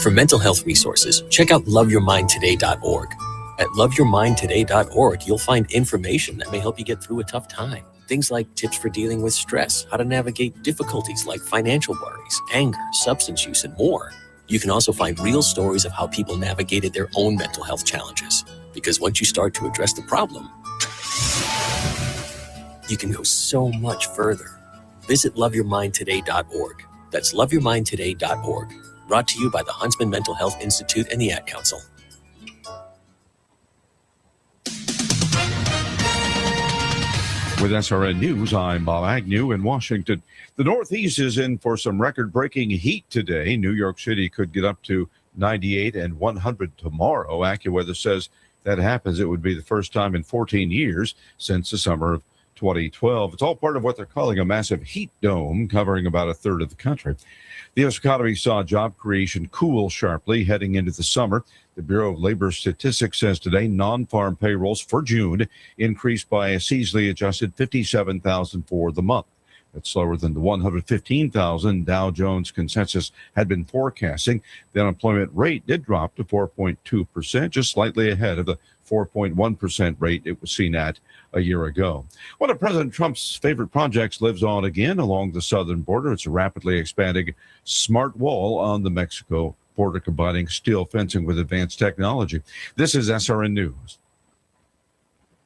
For mental health resources, check out loveyourmindtoday.org. At loveyourmindtoday.org, you'll find information that may help you get through a tough time. Things like tips for dealing with stress, how to navigate difficulties like financial worries, anger, substance use, and more. You can also find real stories of how people navigated their own mental health challenges. Because once you start to address the problem, you can go so much further. Visit loveyourmindtoday.org. That's loveyourmindtoday.org. Brought to you by the Huntsman Mental Health Institute and the Ad Council. With SRN News, I'm Bob Agnew in Washington. The Northeast is in for some record-breaking heat today. New York City could get up to 98 and 100 tomorrow. AccuWeather says that happens, it would be the first time in 14 years since the summer of 2012. It's all part of what they're calling a massive heat dome covering about a third of the country. The U.S. economy saw job creation cool sharply heading into the summer. The Bureau of Labor Statistics says today non-farm payrolls for June increased by a seasonally adjusted 57,000 for the month. That's slower than the 115,000 Dow Jones consensus had been forecasting. The unemployment rate did drop to 4.2%, just slightly ahead of the 4.1% rate it was seen at a year ago. One of President Trump's favorite projects lives on again along the southern border. It's a rapidly expanding smart wall on the Mexico border, combining steel fencing with advanced technology. This is SRN News.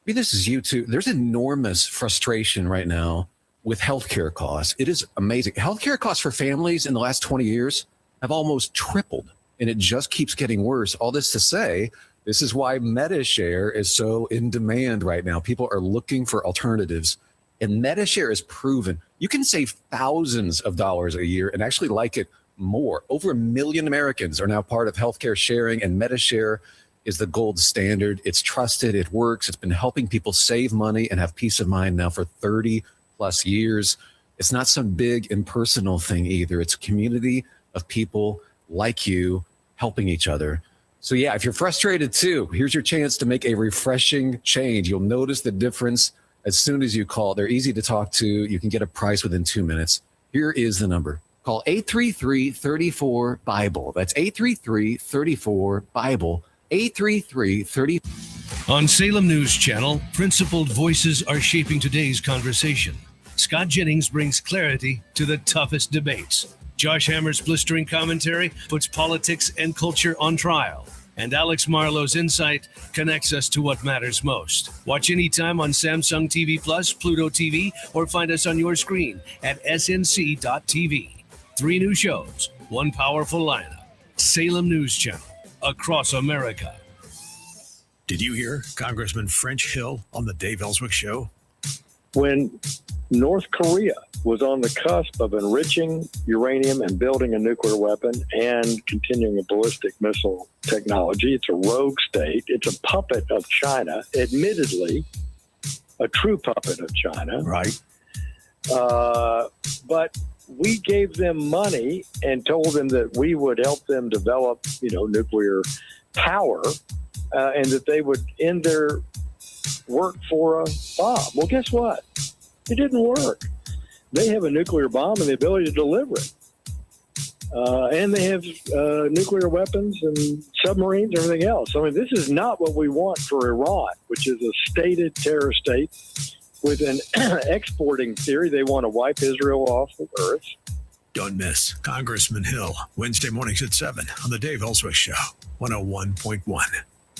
Maybe this is you too. There's enormous frustration right now with healthcare costs. It is amazing. Healthcare costs for families in the last 20 years have almost tripled, and it just keeps getting worse. All this to say, this is why MediShare is so in demand right now. People are looking for alternatives, and MediShare is proven you can save thousands of dollars a year and actually like it more. Over 1 million Americans are now part of healthcare sharing, and MediShare is the gold standard. It's trusted. It works. It's been helping people save money and have peace of mind now for 30 plus years. It's not some big impersonal thing either. It's a community of people like you helping each other. So yeah, if you're frustrated too, here's your chance to make a refreshing change. You'll notice the difference as soon as you call. They're easy to talk to. You can get a price within 2 minutes. Here is the number. Call 833-34-BIBLE. That's 833-34-BIBLE. 833-30. On Salem News Channel, principled voices are shaping today's conversation. Scott Jennings brings clarity to the toughest debates. Josh Hammer's blistering commentary puts politics and culture on trial. And Alex Marlowe's insight connects us to what matters most. Watch anytime on Samsung TV Plus, Pluto TV, or find us on your screen at snc.tv. 3 new shows, 1 powerful lineup. Salem News Channel, across America. Did you hear Congressman French Hill on the Dave Elswick Show? When North Korea was on the cusp of enriching uranium and building a nuclear weapon and continuing a ballistic missile technology, it's a rogue state. It's a puppet of China, admittedly, a true puppet of China. Right. But we gave them money and told them that we would help them develop, nuclear power, and that they would end their work for a bomb. Well, guess what? It didn't work. They have a nuclear bomb and the ability to deliver it. And they have nuclear weapons and submarines and everything else. I mean, this is not what we want for Iran, which is a stated terror state with an exporting theory. They want to wipe Israel off the earth. Don't miss Congressman Hill, Wednesday mornings at 7 on the Dave Elswick Show, 101.1.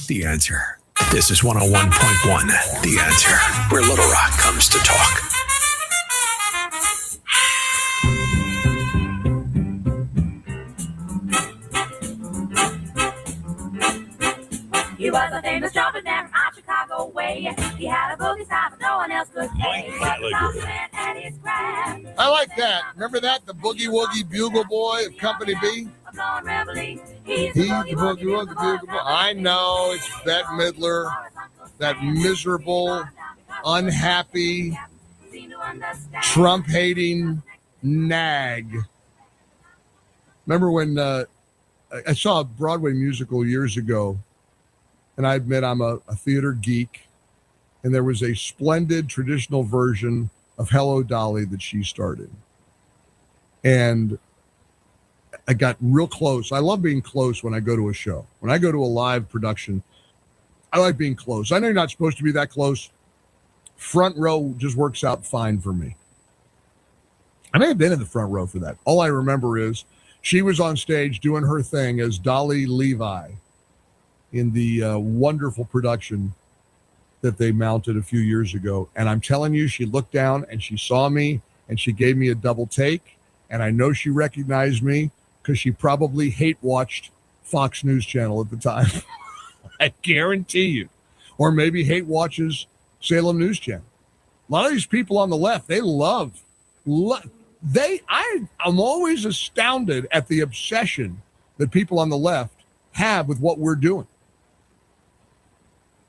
The Answer. This is 101.1, The Answer, where Little Rock comes to talk. He was a famous trumpet man from Chicago way. He had a boogie style that no one else could play. I like that. Remember that? The Boogie Woogie Bugle Boy of Company B? He's the Boogie Woogie Bugle Boy. I know. It's Bette Midler, that miserable, unhappy, Trump-hating nag. Remember when I saw a Broadway musical years ago, and I admit I'm a theater geek, and there was a splendid traditional version of Hello, Dolly that she started. And I got real close. I love being close when I go to a show. When I go to a live production, I like being close. I know you're not supposed to be that close. Front row just works out fine for me. I may have been in the front row for that. All I remember is she was on stage doing her thing as Dolly Levi in the wonderful production that they mounted a few years ago. And I'm telling you, she looked down and she saw me and she gave me a double take. And I know she recognized me because she probably hate watched Fox News Channel at the time. I guarantee you. Or maybe hate watches Salem News Channel. A lot of these people on the left, they I'm always astounded at the obsession that people on the left have with what we're doing.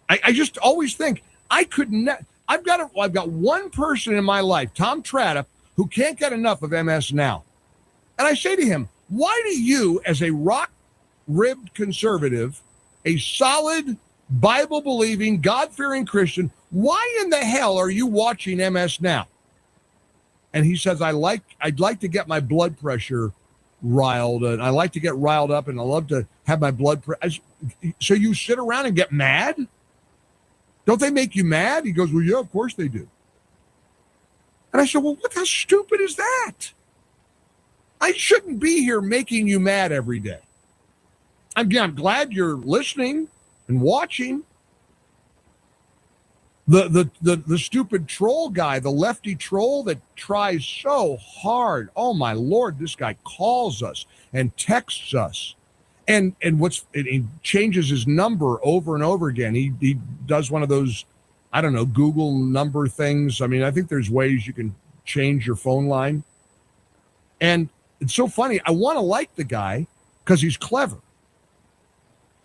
I just always think I've got one person in my life, Tom Tradipp, who can't get enough of MS Now. And I say to him, why do you, as a rock-ribbed conservative, a solid, Bible-believing, God-fearing Christian, why in the hell are you watching MS Now? And he says, I'd like to get my blood pressure riled, and I like to get riled up, and I love to have my blood pressure. So you sit around and get mad? Don't they make you mad? He goes, well, yeah, of course they do. And I said, well, how stupid is that? I shouldn't be here making you mad every day. I'm glad you're listening and watching. The stupid troll guy, the lefty troll that tries so hard. Oh my Lord, this guy calls us and texts us. And he changes his number over and over again. He does one of those, I don't know, Google number things. I mean, I think there's ways you can change your phone line. And it's so funny. I want to like the guy because he's clever.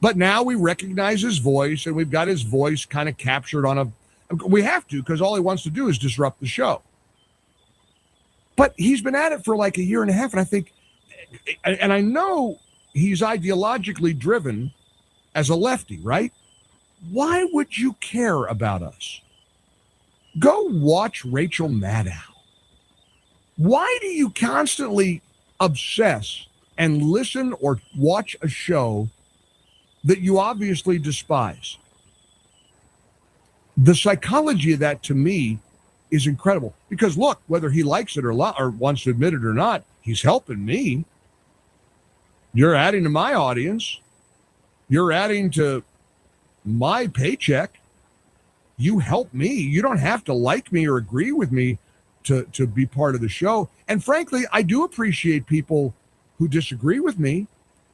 But now we recognize his voice, and we've got his voice kind of captured on we have to, because all he wants to do is disrupt the show. But he's been at it for like a year and a half, and I think, and I know he's ideologically driven as a lefty, right? Why would you care about us? Go watch Rachel Maddow. Why do you constantly obsess and listen or watch a show that you obviously despise? The psychology of that, to me, is incredible. Because look, whether he likes it or wants to admit it or not, he's helping me. You're adding to my audience. You're adding to my paycheck. You help me. You don't have to like me or agree with me to be part of the show. And frankly, I do appreciate people who disagree with me.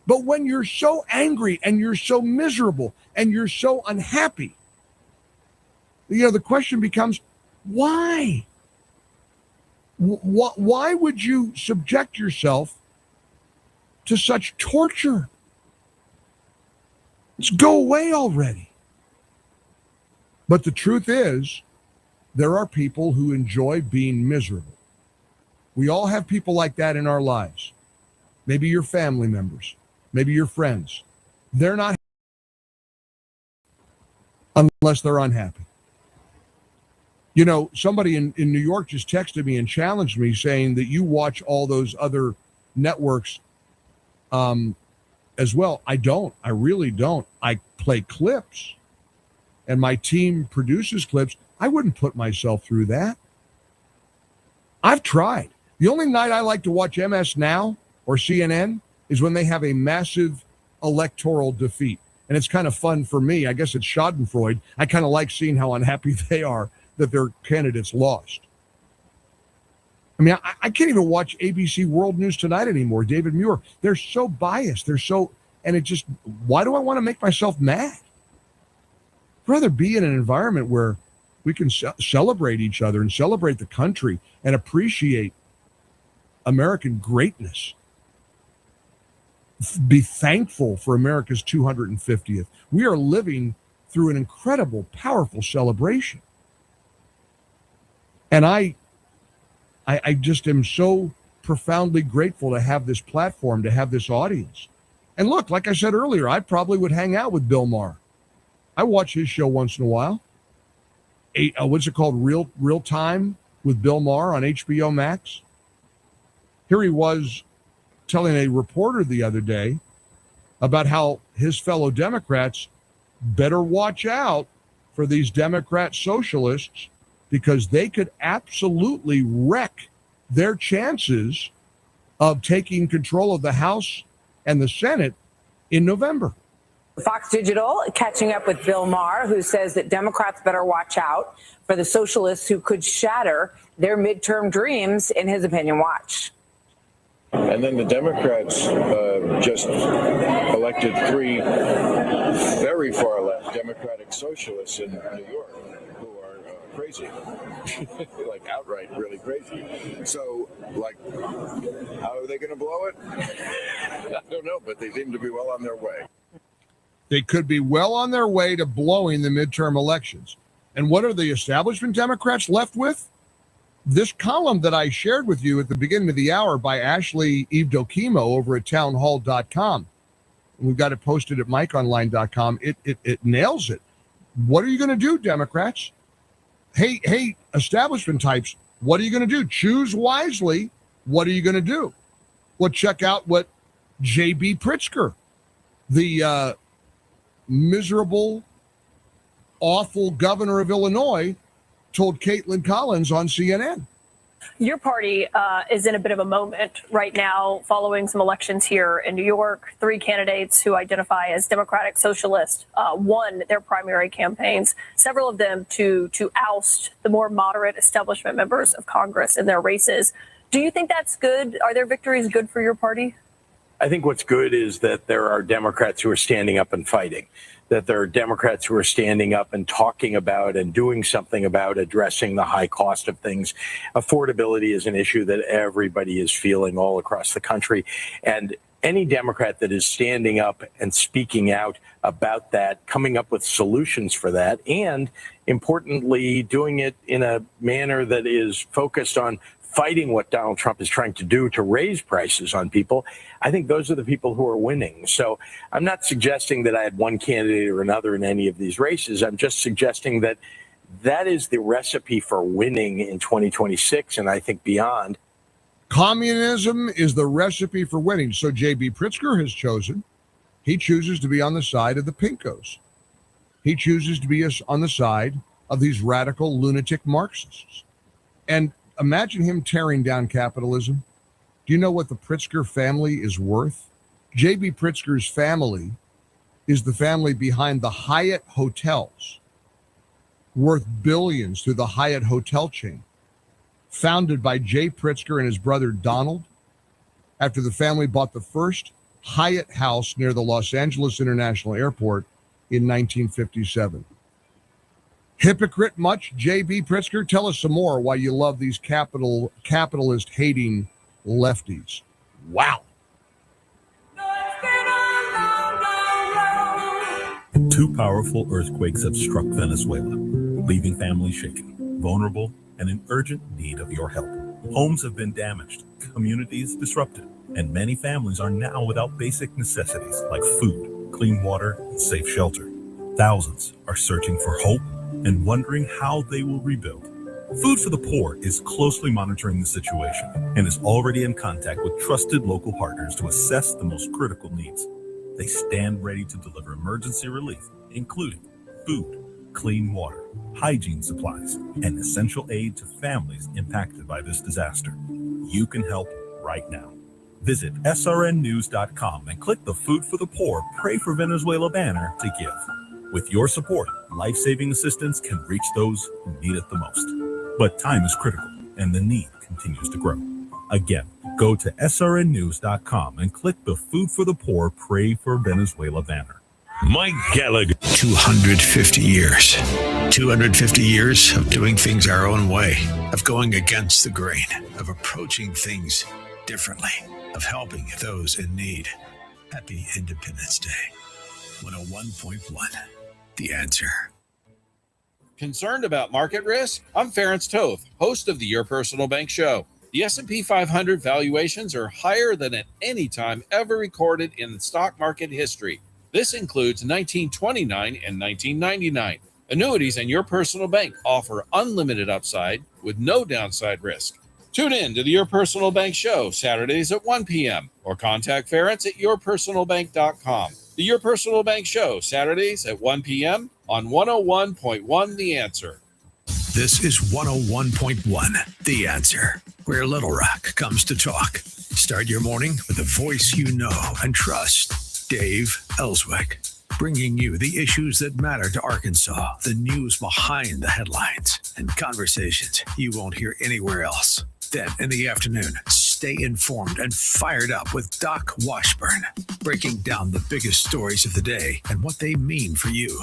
But when you're so angry and you're so miserable and you're so unhappy, the question becomes, why? Why would you subject yourself to such torture? Let's go away already. But the truth is, there are people who enjoy being miserable. We all have people like that in our lives. Maybe your family members, maybe your friends. They're not unless they're unhappy. Somebody in New York just texted me and challenged me saying that you watch all those other networks as well. I don't. I really don't. I play clips and my team produces clips. I wouldn't put myself through that. I've tried. The only night I like to watch MS Now or CNN is when they have a massive electoral defeat. And it's kind of fun for me. I guess it's schadenfreude. I kind of like seeing how unhappy they are that their candidates lost. I mean, I can't even watch ABC World News Tonight anymore. David Muir, they're so biased. And it just, why do I want to make myself mad? I'd rather be in an environment where we can celebrate each other and celebrate the country and appreciate American greatness. Be thankful for America's 250th. We are living through an incredible, powerful celebration. And I just am so profoundly grateful to have this platform, to have this audience. And look, like I said earlier, I probably would hang out with Bill Maher. I watch his show once in a while. What's it called? Real Time with Bill Maher on HBO Max. Here he was telling a reporter the other day about how his fellow Democrats better watch out for these Democrat socialists because they could absolutely wreck their chances of taking control of the House and the Senate in November. Fox Digital catching up with Bill Maher, who says that Democrats better watch out for the socialists who could shatter their midterm dreams, in his opinion. Watch. And then the Democrats just elected 3 very far left Democratic socialists in New York who are crazy, like outright really crazy. So, like, how are they going to blow it? I don't know, but they seem to be well on their way. They could be well on their way to blowing the midterm elections. And what are the establishment Democrats left with? This column that I shared with you at the beginning of the hour by Ashley Evdokimo over at townhall.com. We've got it posted at mikeonline.com. It nails it. What are you going to do, Democrats? Hey, establishment types, what are you going to do? Choose wisely. What are you going to do? Well, check out what J.B. Pritzker, the miserable, awful governor of Illinois, told Caitlin Collins on CNN. Your party is in a bit of a moment right now following some elections here in New York. 3 candidates who identify as Democratic Socialist won their primary campaigns, several of them to oust the more moderate establishment members of Congress in their races. Do you think that's good? Are their victories good for your party? I think what's good is that there are Democrats who are standing up and fighting, that there are Democrats who are standing up and talking about and doing something about addressing the high cost of things. Affordability is an issue that everybody is feeling all across the country. And any Democrat that is standing up and speaking out about that, coming up with solutions for that, and importantly, doing it in a manner that is focused on fighting what Donald Trump is trying to do to raise prices on people, I think those are the people who are winning. So I'm not suggesting that I had one candidate or another in any of these races. I'm just suggesting that that is the recipe for winning in 2026 and I think beyond. Communism is the recipe for winning. So J.B. Pritzker has chosen. He chooses to be on the side of the pinkos. He chooses to be on the side of these radical lunatic Marxists. And imagine him tearing down capitalism. Do you know what the Pritzker family is worth? J.B. Pritzker's family is the family behind the Hyatt hotels, worth billions through the Hyatt hotel chain, founded by Jay Pritzker and his brother Donald, after the family bought the first Hyatt house near the Los Angeles International Airport in 1957. Hypocrite much, J.B. Pritzker? Tell us some more why you love these capitalist-hating lefties. Wow. 2 powerful earthquakes have struck Venezuela, leaving families shaken, vulnerable, and in urgent need of your help. Homes have been damaged, communities disrupted, and many families are now without basic necessities like food, clean water, and safe shelter. Thousands are searching for hope and wondering how they will rebuild. Food for the Poor is closely monitoring the situation and is already in contact with trusted local partners to assess the most critical needs. They stand ready to deliver emergency relief, including food, clean water, hygiene supplies, and essential aid to families impacted by this disaster. You can help right now. Visit srnnews.com and click the Food for the Poor, Pray for Venezuela banner to give. With your support, life-saving assistance can reach those who need it the most. But time is critical, and the need continues to grow. Again, go to srnnews.com and click the Food for the Poor, Pray for Venezuela banner. Mike Gallagher. 250 years. 250 years of doing things our own way, of going against the grain, of approaching things differently, of helping those in need. Happy Independence Day. 101.1. The Answer. Concerned about market risk? I'm Ference Toth, host of the Your Personal Bank Show. The S&P 500 valuations are higher than at any time ever recorded in stock market history. This includes 1929 and 1999. Annuities and Your Personal Bank offer unlimited upside with no downside risk. Tune in to the Your Personal Bank Show Saturdays at 1 p.m. or contact Ference at yourpersonalbank.com. The Your Personal Bank Show Saturdays at 1 p.m. on 101.1 The Answer. This is 101.1 The Answer, where Little Rock comes to talk. Start your morning with a voice you know and trust. Dave Elswick, bringing you the issues that matter to Arkansas, the news behind the headlines, and conversations you won't hear anywhere else. Then in the afternoon, stay informed and fired up with Doc Washburn, breaking down the biggest stories of the day and what they mean for you.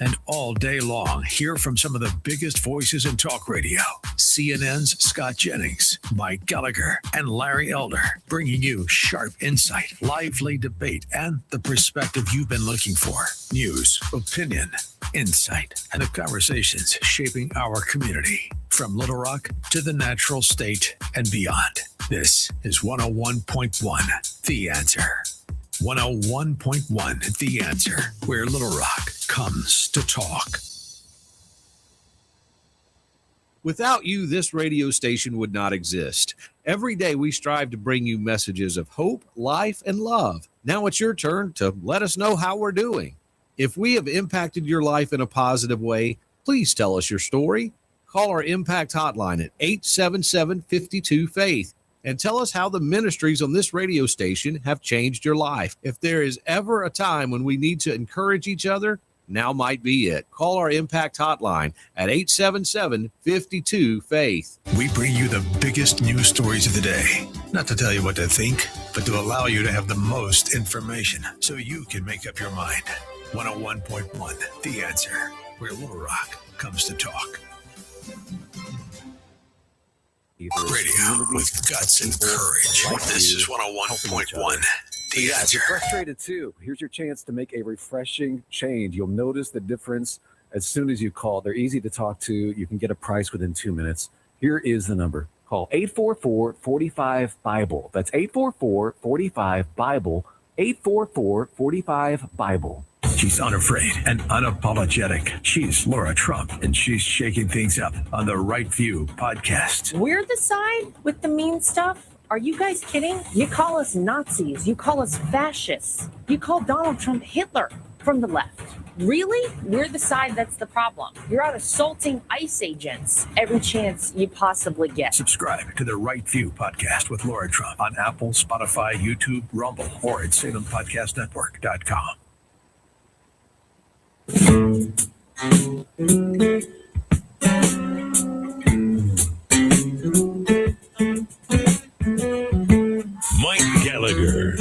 And all day long, hear from some of the biggest voices in talk radio. CNN's Scott Jennings, Mike Gallagher, and Larry Elder, bringing you sharp insight, lively debate, and the perspective you've been looking for. News, opinion, insight, and the conversations shaping our community. From Little Rock to the natural state and beyond. This is 101.1 The Answer. 101.1 The Answer, where Little Rock comes to talk. Without you, this radio station would not exist. Every day we strive to bring you messages of hope, life, and love. Now it's your turn to let us know how we're doing. If we have impacted your life in a positive way, please tell us your story. Call our Impact Hotline at 877-52-FAITH. And tell us how the ministries on this radio station have changed your life. If there is ever a time when we need to encourage each other, now might be it. Call our Impact Hotline at 877-52-FAITH. We bring you the biggest news stories of the day. Not to tell you what to think, but to allow you to have the most information so you can make up your mind. 101.1 The Answer, where Little Rock comes to talk. Radio with guts and courage. This is 101.1 The Answer. You're frustrated too. Here's your chance to make a refreshing change. You'll notice the difference as soon as you call. They're easy to talk to. You can get a price within 2 minutes. Here is the number. Call 844-45-BIBLE. That's 844-45-BIBLE. 844-45-BIBLE. She's unafraid and unapologetic. She's Laura Trump, and she's shaking things up on the Right View podcast. We're the side with the mean stuff? Are you guys kidding? You call us Nazis. You call us fascists. You call Donald Trump Hitler from the left. Really? We're the side that's the problem. You're out assaulting ICE agents every chance you possibly get. Subscribe to the Right View podcast with Laura Trump on Apple, Spotify, YouTube, Rumble, or at SalemPodcastNetwork.com. Mike Gallagher.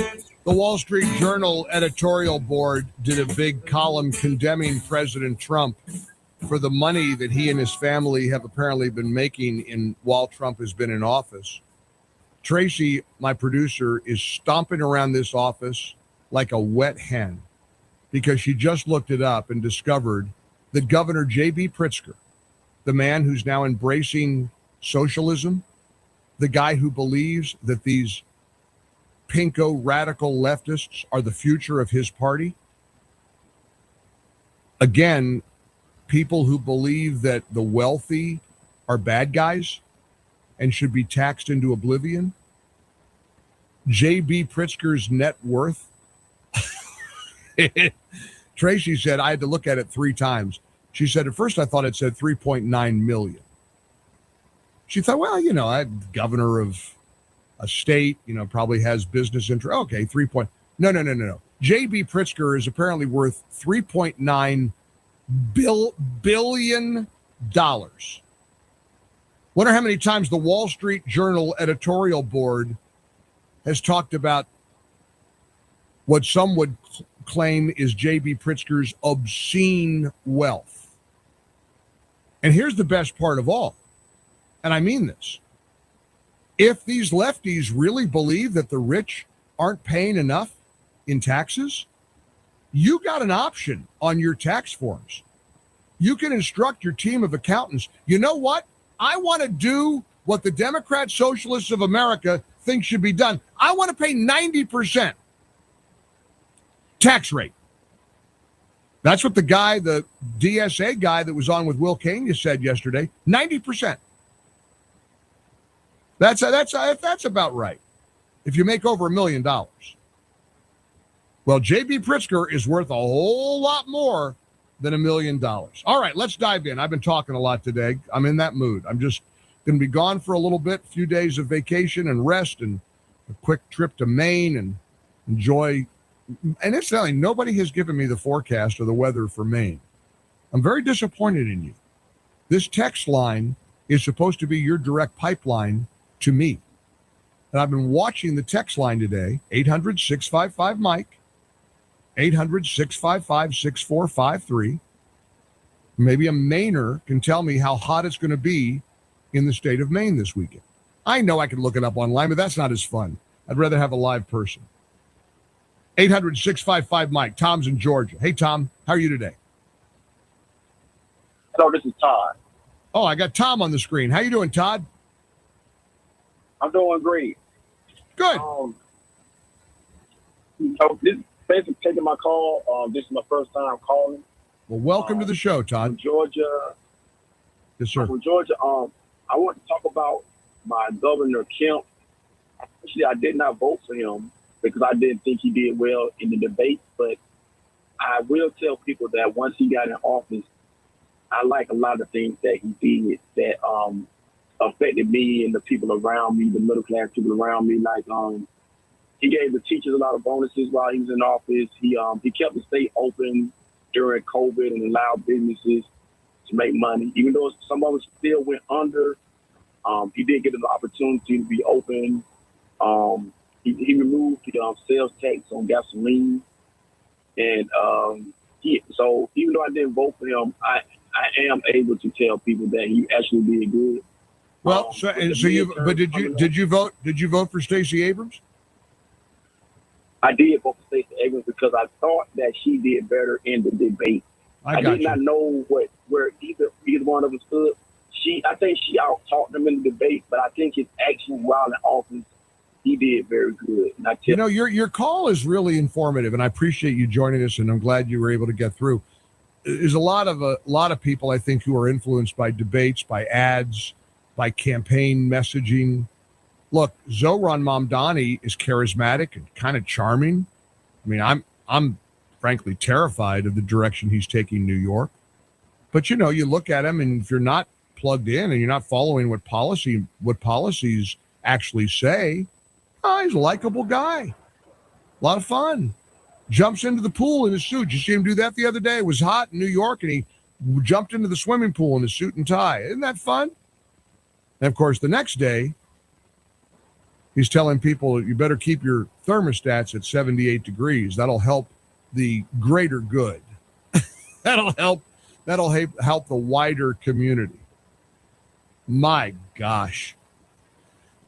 The Wall Street Journal editorial board did a big column condemning President Trump for the money that he and his family have apparently been making while Trump has been in office. Tracy, my producer, is stomping around this office like a wet hen because she just looked it up and discovered that Governor J.B. Pritzker, the man who's now embracing socialism, the guy who believes that these pinko radical leftists are the future of his party. Again, people who believe that the wealthy are bad guys and should be taxed into oblivion. J.B. Pritzker's net worth. Tracy said, I had to look at it 3 times. She said, at first I thought it said 3.9 million. She thought, well, I'm governor of a state, probably has business interest. Okay, No. J.B. Pritzker is apparently worth $3.9 billion. Wonder how many times the Wall Street Journal editorial board has talked about what some would claim is J.B. Pritzker's obscene wealth. And here's the best part of all, and I mean this. If these lefties really believe that the rich aren't paying enough in taxes, you got an option on your tax forms. You can instruct your team of accountants. You know what? I want to do what the Democrat Socialists of America think should be done. I want to pay 90% tax rate. That's what the DSA guy that was on with Will Kane said yesterday. 90%. That's about right. If you make over $1 million. Well, J.B. Pritzker is worth a whole lot more than $1 million. All right, let's dive in. I've been talking a lot today. I'm in that mood. I'm just going to be gone for a little bit, a few days of vacation and rest and a quick trip to Maine and enjoy. And incidentally, nobody has given me the forecast or the weather for Maine. I'm very disappointed in you. This text line is supposed to be your direct pipeline to me. And I've been watching the text line today, 800-655-MIKE, 800-655-6453. Maybe a Mainer can tell me how hot it's going to be in the state of Maine this weekend. I know I can look it up online, but that's not as fun. I'd rather have a live person. 800-655-MIKE. Tom's in Georgia. Hey, Tom, how are you today? Hello, this is Todd. Oh, I got Tom on the screen. How you doing, Todd? I'm doing great. Good. So this is basically taking my call. This is my first time calling. Well, welcome to the show, Todd. From Georgia. Yes, sir. From Georgia. I want to talk about my Governor Kemp. Actually, I did not vote for him because I didn't think he did well in the debate. But I will tell people that once he got in office, I like a lot of things that he did that affected me and the people around me, the middle class people around me. Like he gave the teachers a lot of bonuses while he was in office. He kept the state open during COVID and allowed businesses to make money, even though some of us still went under. He did get an opportunity to be open. He removed the sales tax on gasoline, and so even though I didn't vote for him, I am able to tell people that he actually did good. Well, did you vote for Stacey Abrams? I did vote for Stacey Abrams because I thought that she did better in the debate. I did not know where either one of them stood. I think she out-talked him in the debate, but I think his actions while in office, he did very good. And your call is really informative, and I appreciate you joining us, and I'm glad you were able to get through. There's a lot of people, I think, who are influenced by debates, by ads, by campaign messaging. Look, Zohran Mamdani is charismatic and kind of charming. I mean, I'm frankly terrified of the direction he's taking New York. But you look at him, and if you're not plugged in and you're not following what policies actually say, he's a likable guy. A lot of fun. Jumps into the pool in his suit. You see him do that the other day? It was hot in New York, and he jumped into the swimming pool in his suit and tie. Isn't that fun? And, of course, the next day, he's telling people you better keep your thermostats at 78 degrees. That'll help the greater good. That'll help the wider community. My gosh.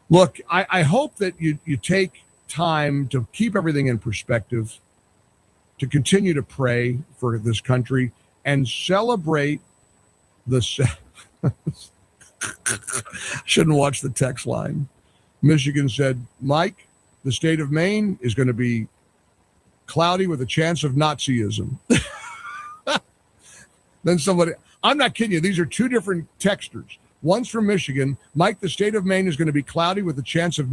Look, I hope that you take time to keep everything in perspective, to continue to pray for this country and celebrate shouldn't watch the text line. Michigan said, Mike, the state of Maine is going to be cloudy with a chance of Nazism. Then somebody, I'm not kidding you, these are two different texters. One's from Michigan. Mike, the state of Maine is going to be cloudy with a chance of